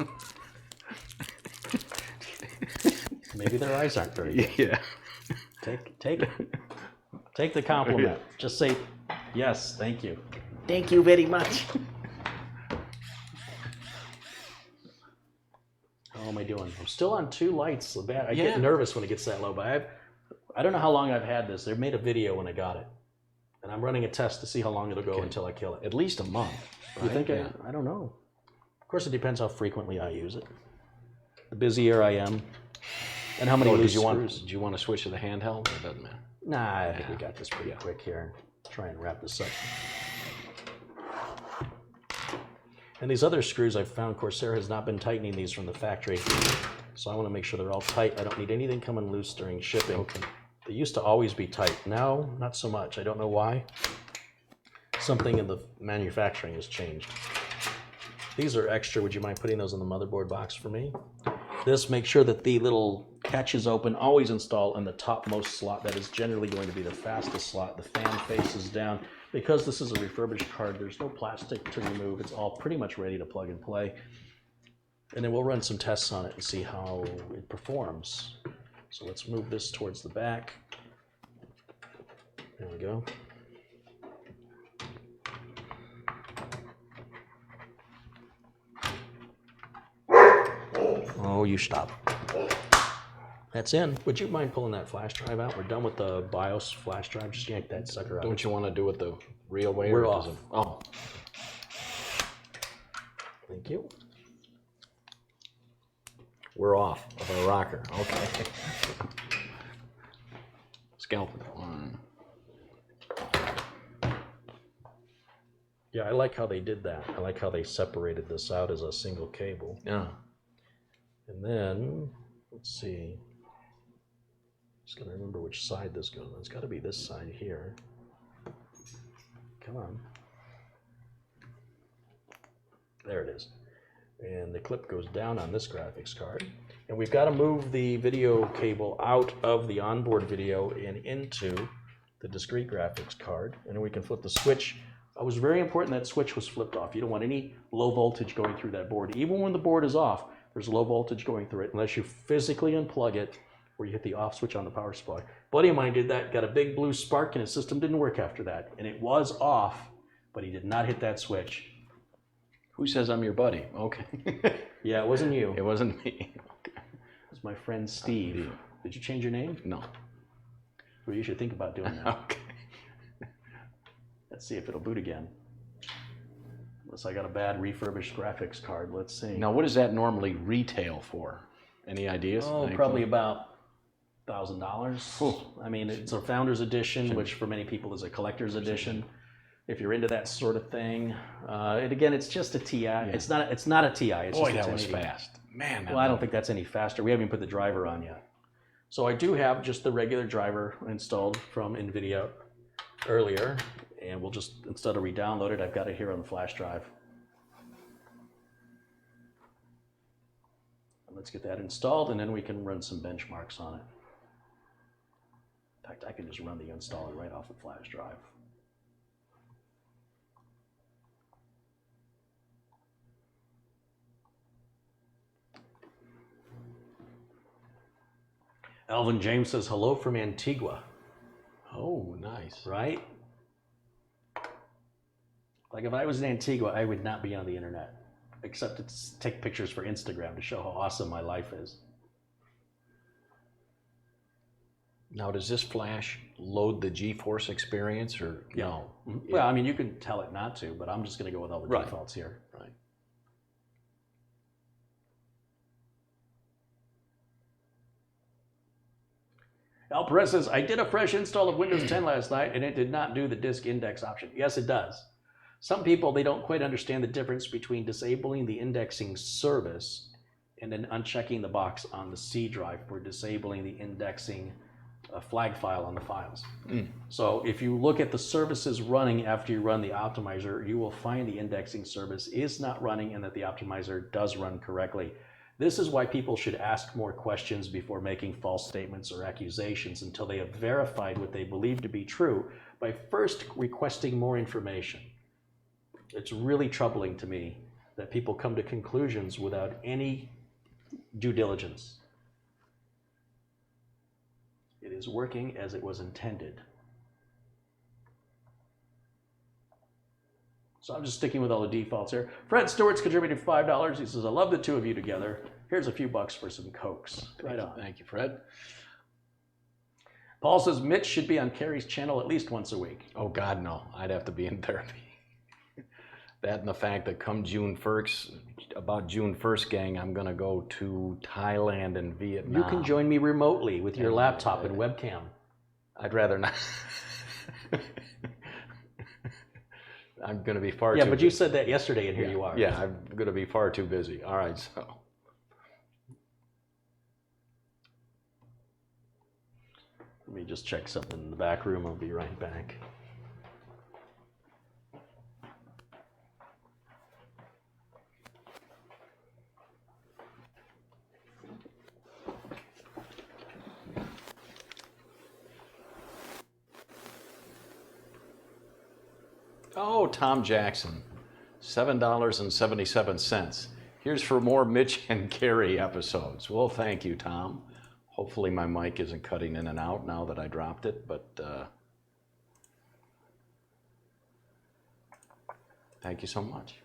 Maybe their eyes aren't very good. Yeah. Take the compliment. Just say, yes, thank you. Thank you very much. How am I doing? I'm still on 2 lights. I get nervous when it gets that low, but I don't know how long I've had this. They made a video when I got it. And I'm running a test to see how long it'll go until I kill it. At least a month. You think? Yeah. I don't know. Of course, it depends how frequently I use it. The busier I am, and how many loose screws. Do you want to switch to the handheld? Or it doesn't matter. Nah, I think we got this pretty quick here. Try and wrap this up. And these other screws I've found, Corsair has not been tightening these from the factory. So I want to make sure they're all tight. I don't need anything coming loose during shipping. Okay. They used to always be tight. Now, not so much. I don't know why. Something in the manufacturing has changed. These are extra. Would you mind putting those in the motherboard box for me? This, make sure that the little catch is open. Always install in the topmost slot. That is generally going to be the fastest slot. The fan faces down. Because this is a refurbished card, there's no plastic to remove. It's all pretty much ready to plug and play. And then we'll run some tests on it and see how it performs. So let's move this towards the back. There we go. Oh, you stop. That's in. Would you mind pulling that flash drive out? We're done with the BIOS flash drive. Just yank that sucker out. Don't you want to do it the real way? We're or off. Oh. Thank you. We're off of our rocker. Okay. Scalpel. Yeah, I like how they did that. I like how they separated this out as a single cable. Yeah. And then, let's see. Just gotta remember which side this goes on. It's gotta be this side here. Come on. There it is. And the clip goes down on this graphics card. And we've got to move the video cable out of the onboard video and into the discrete graphics card. And then we can flip the switch. It was very important that switch was flipped off. You don't want any low voltage going through that board. Even when the board is off, there's low voltage going through it unless you physically unplug it or you hit the off switch on the power supply. A buddy of mine did that, got a big blue spark, and his system didn't work after that. And it was off, but he did not hit that switch. Who says I'm your buddy? Okay. Yeah, it wasn't you. It wasn't me. It was my friend Steve. Did you change your name? No. Well, you should think about doing that. Okay. Let's see if it'll boot again. Unless I got a bad refurbished graphics card. Let's see. Now, what does that normally retail for? Any ideas? Oh, probably about $1,000. I mean, it's a founder's edition, which for many people is a collector's edition. If you're into that sort of thing, and again, it's just a TI. Yeah. It's not a TI. It's Boy, just a that was 1080. fast, man. Well, I don't think that's any faster. We haven't even put the driver on yet. So I do have just the regular driver installed from Nvidia earlier, and we'll just, instead of re-download it, I've got it here on the flash drive. And let's get that installed, and then we can run some benchmarks on it. In fact, I can just run the installer right off the flash drive. Alvin James says, hello from Antigua. Oh, nice. Right? Like if I was in Antigua, I would not be on the internet, except to take pictures for Instagram to show how awesome my life is. Now, does this flash load the Geforce experience or no? Mm-hmm. Well, I mean, you can tell it not to, but I'm just going to go with all the Right. defaults here. Right. Al Perez says, I did a fresh install of Windows 10 last night, and it did not do the disk index option. Yes, it does. Some people, they don't quite understand the difference between disabling the indexing service and then unchecking the box on the C drive for disabling the indexing flag file on the files. So if you look at the services running after you run the optimizer, you will find the indexing service is not running and that the optimizer does run correctly. This is why people should ask more questions before making false statements or accusations until they have verified what they believe to be true by first requesting more information. It's really troubling to me that people come to conclusions without any due diligence. It is working as it was intended. So I'm just sticking with all the defaults here. Fred Stewart's contributed $5. He says, I love the two of you together. Here's a few bucks for some Cokes. Right on. Thank you, Fred. Paul says, Mitch should be on Carey's channel at least once a week. Oh, God, no. I'd have to be in therapy. That and the fact that come June 1st, about June 1st, gang, I'm going to go to Thailand and Vietnam. You can join me remotely with your laptop and webcam. I'd rather not. I'm going to be far too Yeah, but busy. you said that yesterday, and here you are. Yeah, I'm going to be far too busy. All right, so. Let me just check something in the back room. I'll be right back. Oh, Tom Jackson, $7.77. Here's for more Mitch and Carey episodes. Well, thank you, Tom. Hopefully my mic isn't cutting in and out now that I dropped it, but thank you so much.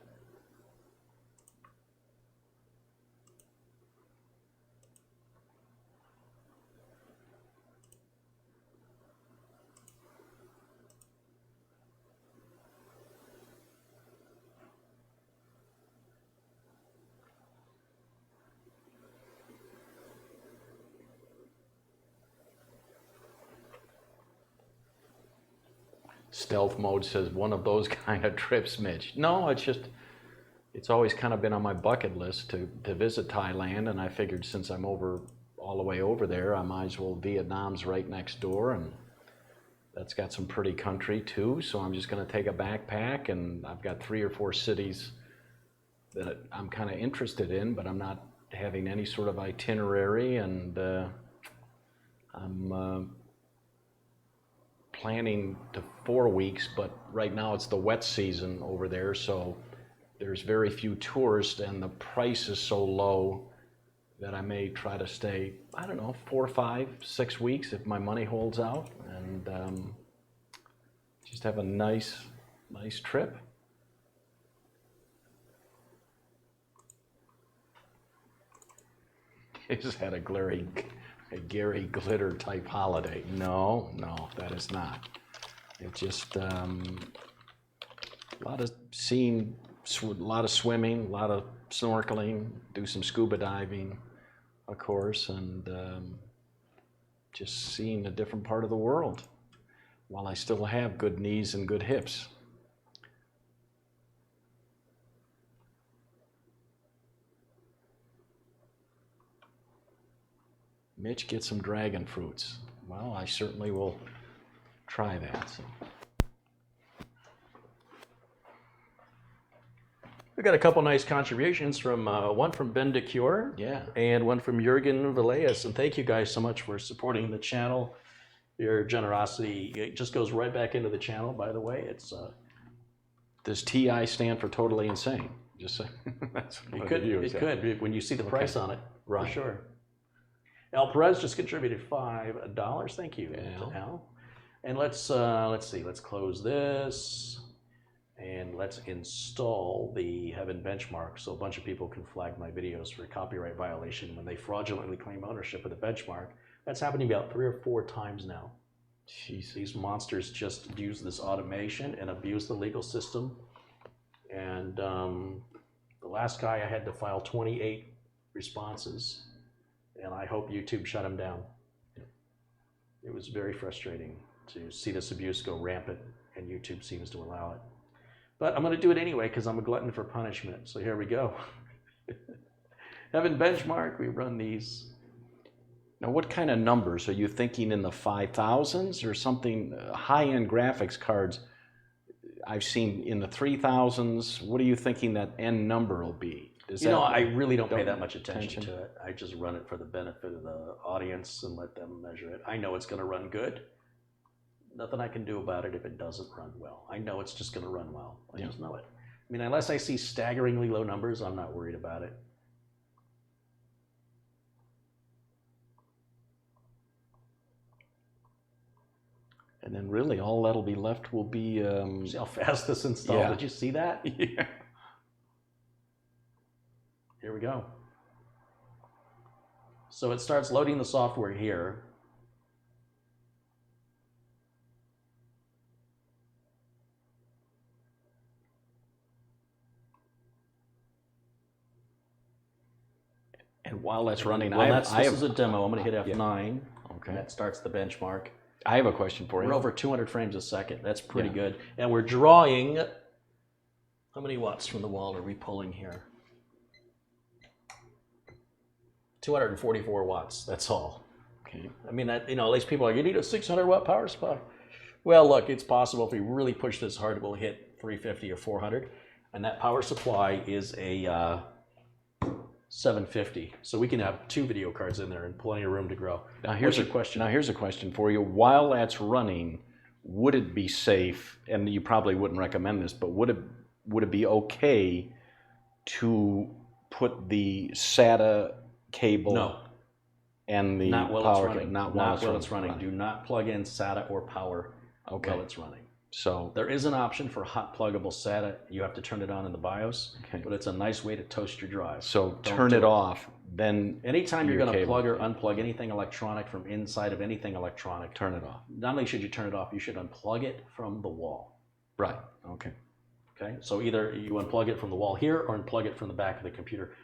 Stealth mode says one of those kind of trips, Mitch. No, it's always kind of been on my bucket list to visit Thailand, and I figured since I'm all the way over there, I might as well. Vietnam's right next door, and that's got some pretty country too. So I'm just going to take a backpack, and I've got 3 or 4 cities that I'm kind of interested in, but I'm not having any sort of itinerary, and I'm planning to 4 weeks, but right now it's the wet season over there, so there's very few tourists, and the price is so low that I may try to stay, I don't know, 4, 5, 6 weeks if my money holds out, and just have a nice trip. Is that a Gary Glitter type holiday? No, that is not. It's just a lot of seeing, a lot of swimming, a lot of snorkeling, do some scuba diving, of course, and just seeing a different part of the world while I still have good knees and good hips. Mitch, get some dragon fruits. Well, I certainly will try that. So. We got a couple nice contributions from one from Ben DeCure, Yeah, and one from Jurgen Villegas. And thank you guys so much for supporting the channel. Your generosity, it just goes right back into the channel. By the way, it's does TI stand for totally insane? Just say that's it could when you see the price on it, right? For sure. Al Perez just contributed $5. Thank you, Al. And let's see. Let's close this, and let's install the Heaven benchmark so a bunch of people can flag my videos for copyright violation when they fraudulently claim ownership of the benchmark. That's happening about 3 or 4 times now. Jeez. These monsters just use this automation and abuse the legal system. And the last guy, I had to file 28 responses. And I hope YouTube shut him down. It was very frustrating to see this abuse go rampant, and YouTube seems to allow it. But I'm going to do it anyway because I'm a glutton for punishment. So here we go. Heaven benchmark, we run these. Now, what kind of numbers are you thinking in the 5,000s or something? High-end graphics cards I've seen in the 3,000s. What are you thinking that end number will be? I really don't pay that much attention to it. I just run it for the benefit of the audience and let them measure it. I know it's going to run good. Nothing I can do about it if it doesn't run well. I know it's just going to run well. I just know it. I mean, unless I see staggeringly low numbers, I'm not worried about it. And then really all that'll be left will be... See how fast this installed? Yeah. Did you see that? Yeah. Here we go. So it starts loading the software here. And while that's running, this is a demo. I'm going to hit F9. Okay. And that starts the benchmark. I have a question for you. We're over 200 frames a second. That's pretty good. And we're drawing, how many watts from the wall are we pulling here? 244 watts, that's all. Okay. I mean, that, at least people are like, you need a 600 watt power supply. Well, look, it's possible if we really push this hard, we'll hit 350 or 400. And that power supply is a 750. So we can have 2 video cards in there and plenty of room to grow. Now here's a question for you. While that's running, would it be safe, and you probably wouldn't recommend this, but would it be okay to put the SATA cable and the not while power it's running. Not while it's running. Do not plug in SATA or power while it's running. So there is an option for hot pluggable SATA. You have to turn it on in the BIOS, but it's a nice way to toast your drive. So turn it off, then anytime you're going to plug or unplug anything electronic from inside of anything electronic, turn it off. Not only should you turn it off, you should unplug it from the wall. Right. Okay. Okay. So either you unplug it from the wall here or unplug it from the back of the computer.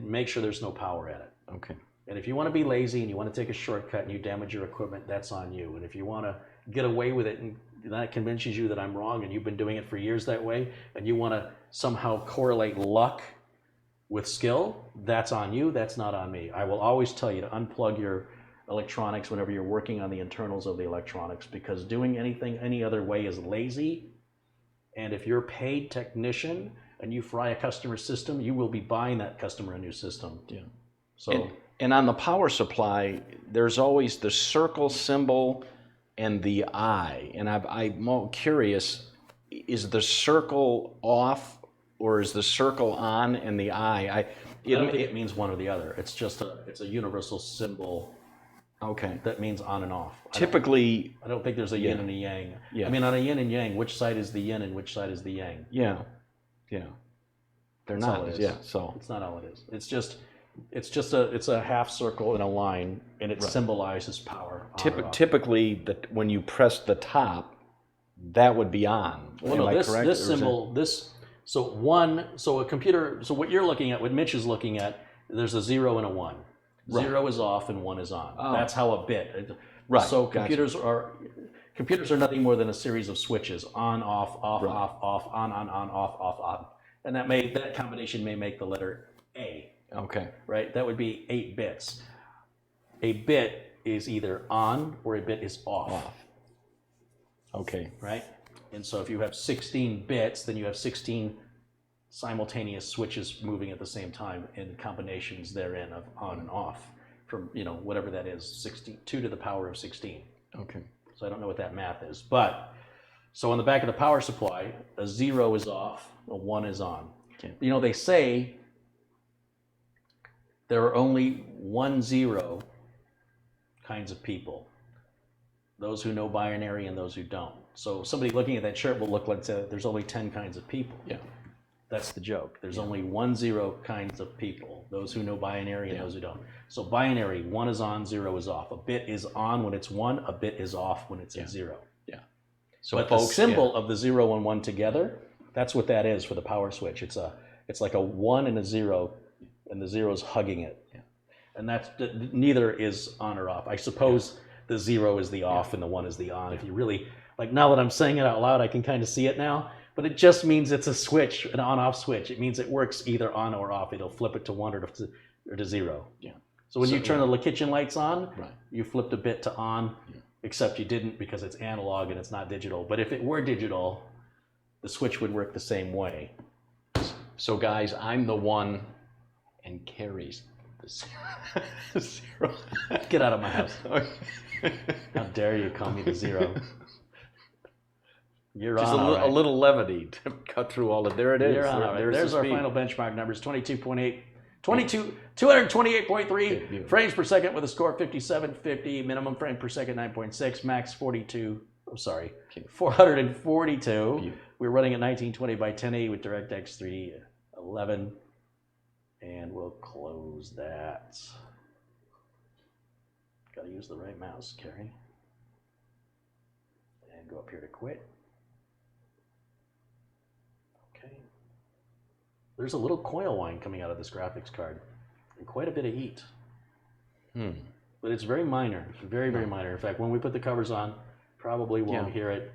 Make sure there's no power at it. Okay. And if you want to be lazy and you want to take a shortcut and you damage your equipment, that's on you. And if you want to get away with it and that convinces you that I'm wrong and you've been doing it for years that way, and you want to somehow correlate luck with skill, that's on you, that's not on me. I will always tell you to unplug your electronics whenever you're working on the internals of the electronics, because doing anything any other way is lazy. And if you're a paid technician and you fry a customer's system, you will be buying that customer a new system. Yeah. So and on the power supply, there's always the circle symbol and the eye. And I'm curious, is the circle off or is the circle on and the eye? I don't think it means one or the other. It's just it's a universal symbol. Okay. That means on and off. Typically, I don't think there's a yin and a yang. Yeah. I mean, on a yin and yang, which side is the yin and which side is the yang? Yeah. Yeah. They're That's not. all it is. Yeah. So it's not all it is. It's a half circle in a line, and it symbolizes power. typically, when you press the top, that would be on. Well, no, this symbol, so a computer, so what you're looking at, what Mitch is looking at, there's a 0 and a 1. Right. 0 is off and 1 is on. Oh. That's how a bit. Right. So Gotcha. computers are nothing more than a series of switches: on, off, off, Right. off, on, off, on. And that combination may make the letter A. Okay. Right? That would be 8 bits. A bit is either on or a bit is off. Okay. Right? And so if you have 16 bits, then you have 16 simultaneous switches moving at the same time in combinations therein of on and off from, whatever that is, 2 to the power of 16. Okay. So I don't know what that math is. But, so on the back of the power supply, a 0 is off, a 1 is on. Okay. They say there are only 1-0 kinds of people. Those who know binary and those who don't. So somebody looking at that chart will look like there's only 10 kinds of people. Yeah. That's the joke. There's only 1-0 kinds of people. Those who know binary and those who don't. So binary, 1 is on, 0 is off. A bit is on when it's 1, a bit is off when it's at 0. Yeah. So but the symbol of the 0 and 1 together, that's what that is for the power switch. It's like a 1 and a 0, and the 0 is hugging it. Yeah. And neither is on or off. I suppose the 0 is the off and the 1 is the on. If you really, now that I'm saying it out loud, I can kind of see it now. But it just means it's a switch, an on-off switch. It means it works either on or off. It'll flip it to 1 or to 0. Yeah. So when you turn the kitchen lights on, Right. you flipped a bit to on, except you didn't because it's analog and it's not digital. But if it were digital, the switch would work the same way. So guys, I'm the 1 and Carey's the 0. Get out of my house. How dare you call me the 0? You're Just on a little levity to cut through all of there it is. You're on There's our final benchmark numbers: 228.3 frames per second with a score of 5750, minimum frame per second 9.6, max 442. We're running at 1920 by 1080 with DirectX 311, and we'll close that. Got to use the right mouse, Carey, and go up here to quit. There's a little coil whine coming out of this graphics card, and quite a bit of heat. But it's very minor, very, very minor. In fact, when we put the covers on, probably won't hear it.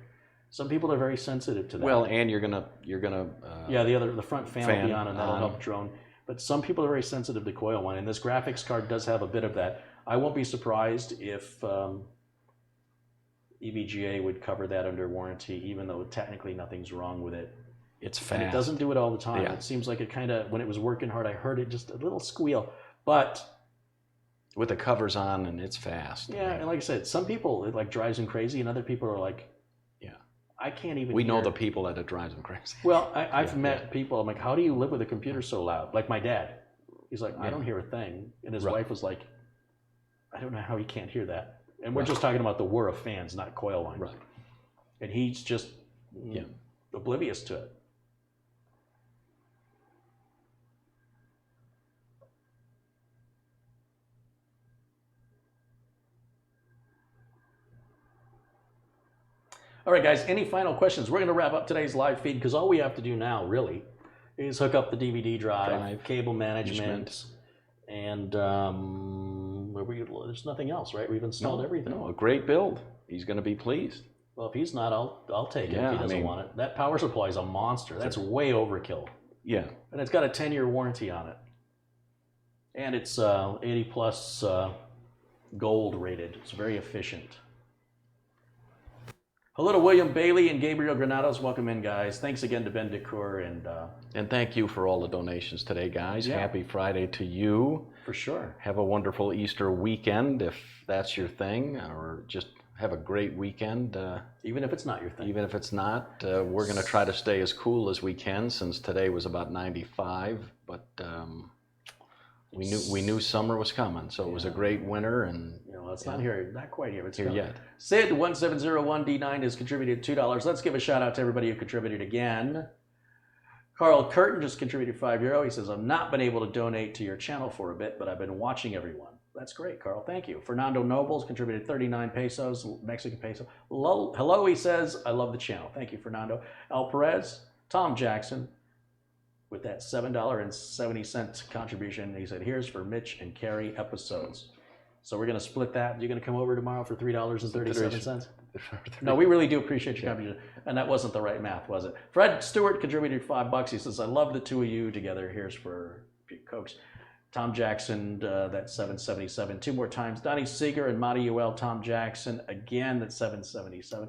Some people are very sensitive to that. Well, and you're gonna. The front fan will be on, and that'll help drone. But some people are very sensitive to coil whine, and this graphics card does have a bit of that. I won't be surprised if EVGA would cover that under warranty, even though technically nothing's wrong with it. It's fast. And it doesn't do it all the time. Yeah. It seems like it kind of, when it was working hard, I heard it just a little squeal. But with the covers on, and it's fast. Yeah, and like I said, some people it drives them crazy, and other people are like, I can't even. We know the people that it drives them crazy. Well, I've met people. I'm like, how do you live with a computer so loud? Like my dad, he's like, I don't hear a thing, and his wife was like, I don't know how he can't hear that. And we're just talking about the whir of fans, not coil whine. Right. And he's just oblivious to it. All right, guys, any final questions? We're going to wrap up today's live feed because all we have to do now, really, is hook up the DVD drive, cable management, and there's nothing else, right? We've installed everything. No, a great build. He's going to be pleased. Well, if he's not, I'll take it Yeah, if he doesn't want it. That power supply is a monster. That's way overkill. Yeah. And it's got a 10-year warranty on it. And it's 80 plus gold rated. It's very efficient. Hello to William Bailey and Gabriel Granados. Welcome in, guys. Thanks again to Ben DeCour And thank you for all the donations today, guys. Yeah. Happy Friday to you. for sure. Have a wonderful Easter weekend if that's your thing, or just have a great weekend. Even if it's not your thing. Even if it's not, we're going to try to stay as cool as we can since today was about 95, but we knew summer was coming, so it was a great winter, and it's not here, not quite here. It's here coming. yet. Sid1701D9 has contributed $2. Let's give a shout out to everybody who contributed again. Carl Curtin just contributed €5. He says, I've not been able to donate to your channel for a bit, but I've been watching everyone. That's great, Carl. Thank you. Fernando Nobles contributed 39 pesos, Mexican peso. Hello, he says, I love the channel. Thank you, Fernando. El Perez, Tom Jackson, with that $7.70 contribution. He said, here's for Mitch and Carey episodes. So we're going to split that. You're going to come over tomorrow for $3.37? No, we really do appreciate your contribution. And that wasn't the right math, was it? Fred Stewart contributed $5. He says, I love the two of you together. Here's for Cokes. Tom Jackson, that's $7.77. Two more times. Donnie Seeger and Madiuel Tom Jackson, again, that's $7.77.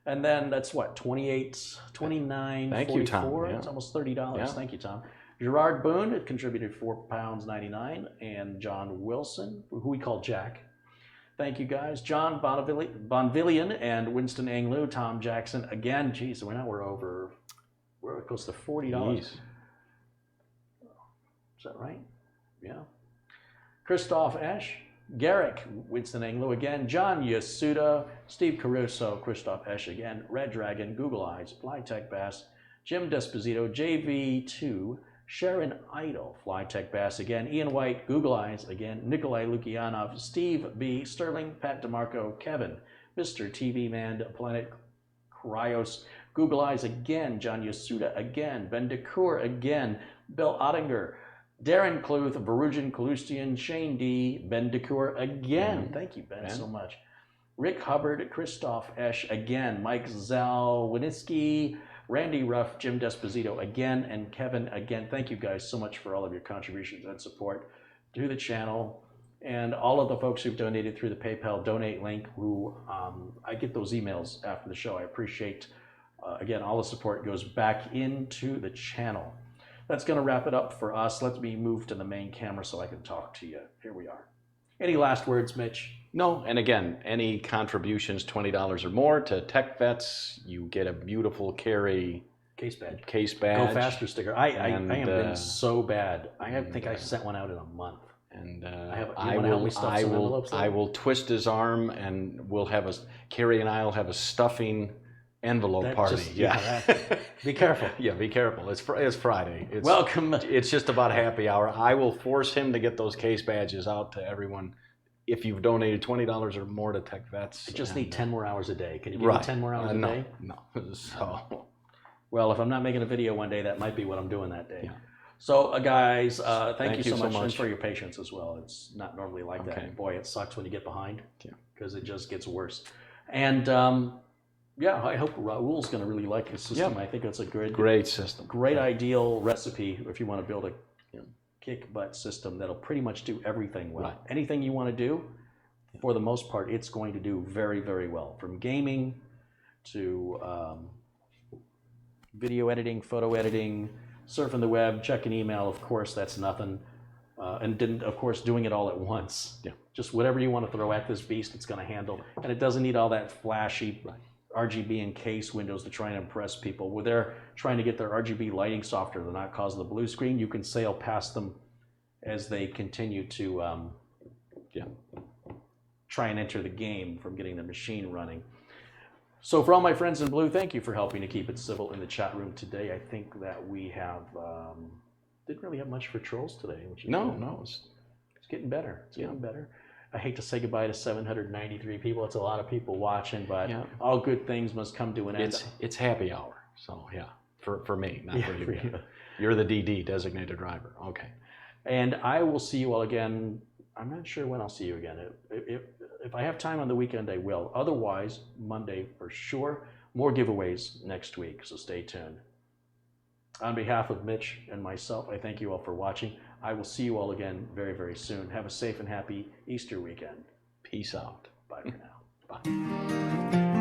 And then that's what, $29.44? Thank you, Tom. Yeah. It's almost $30. Yeah. Thank you, Tom. Gerard Boone had contributed £4.99, and John Wilson, who we call Jack. Thank you, guys. John Bonvillian and Winston Anglu, Tom Jackson. Again, geez, we're close to $40. Jeez. Is that right? Yeah. Christoph Esch, Garrick, Winston Anglo again, John Yasuda, Steve Caruso, Christoph Esch again, Red Dragon, Google Eyes, Flytech Bass, Jim Desposito, JV2, Sharon Idle, Flytech Bass again, Ian White, Google Eyes again, Nikolai Lukianov, Steve B, Sterling, Pat DeMarco, Kevin, Mr. TV Man, Planet Cryos, Google Eyes again, John Yasuda again, Ben DeCour again, Bill Ottinger, Darren Cluth, Verugian Kalustian, Shane D, Ben DeCour again. Thank you, Ben, so much. Rick Hubbard, Christoph Esch again, Mike Zalwiniski, Randy Ruff, Jim Desposito again, and Kevin again. Thank you guys so much for all of your contributions and support to the channel, and all of the folks who've donated through the PayPal donate link, who I get those emails after the show. I appreciate, again, all the support goes back into the channel. That's going to wrap it up for us. Let me move to the main camera so I can talk to you. Here we are. Any last words, Mitch? No, and again, any contributions, $20 or more to Tech Vets, you get a beautiful Carey case badge. Go faster sticker. I have been so bad. I think I sent one out in a month. And I will twist his arm, and we'll have Carey and I will have a stuffing envelope party. Be careful. Yeah, be careful. It's Friday. Welcome. It's just about happy hour. I will force him to get those case badges out to everyone. If you've donated $20 or more to Tech Vets. I just need 10 more hours a day. Can you give me 10 more hours a day? No. So, well, if I'm not making a video one day, that might be what I'm doing that day. Yeah. So, guys, thank you so much for your patience as well. It's not normally like that. And boy, it sucks when you get behind because it just gets worse. And I hope Raul's going to really like his system. I think it's a great system. Great ideal recipe if you want to build a kick butt system that'll pretty much do everything well. Anything you want to do, for the most part, it's going to do very, very well. From gaming to video editing, photo editing, surfing the web, checking email, of course, that's nothing. And then, of course, doing it all at once. Yeah. Just whatever you want to throw at this beast, it's going to handle. And it doesn't need all that flashy RGB and case windows to try and impress people. When they're trying to get their RGB lighting software to not cause the blue screen, you can sail past them as they continue to try and enter the game from getting the machine running. So for all my friends in blue, thank you for helping to keep it civil in the chat room today. I think that we have didn't really have much for trolls today. Which is it's getting better. It's getting better. I hate to say goodbye to 793 people. It's a lot of people watching, but all good things must come to an end. It's happy hour, so for me, not for you. You're the DD, designated driver. Okay. And I will see you all again. I'm not sure when I'll see you again. if I have time on the weekend, I will. Otherwise, Monday for sure. More giveaways next week, so stay tuned. On behalf of Mitch and myself, I thank you all for watching. I will see you all again very, very soon. Have a safe and happy Easter weekend. Peace out. Bye for now. Bye.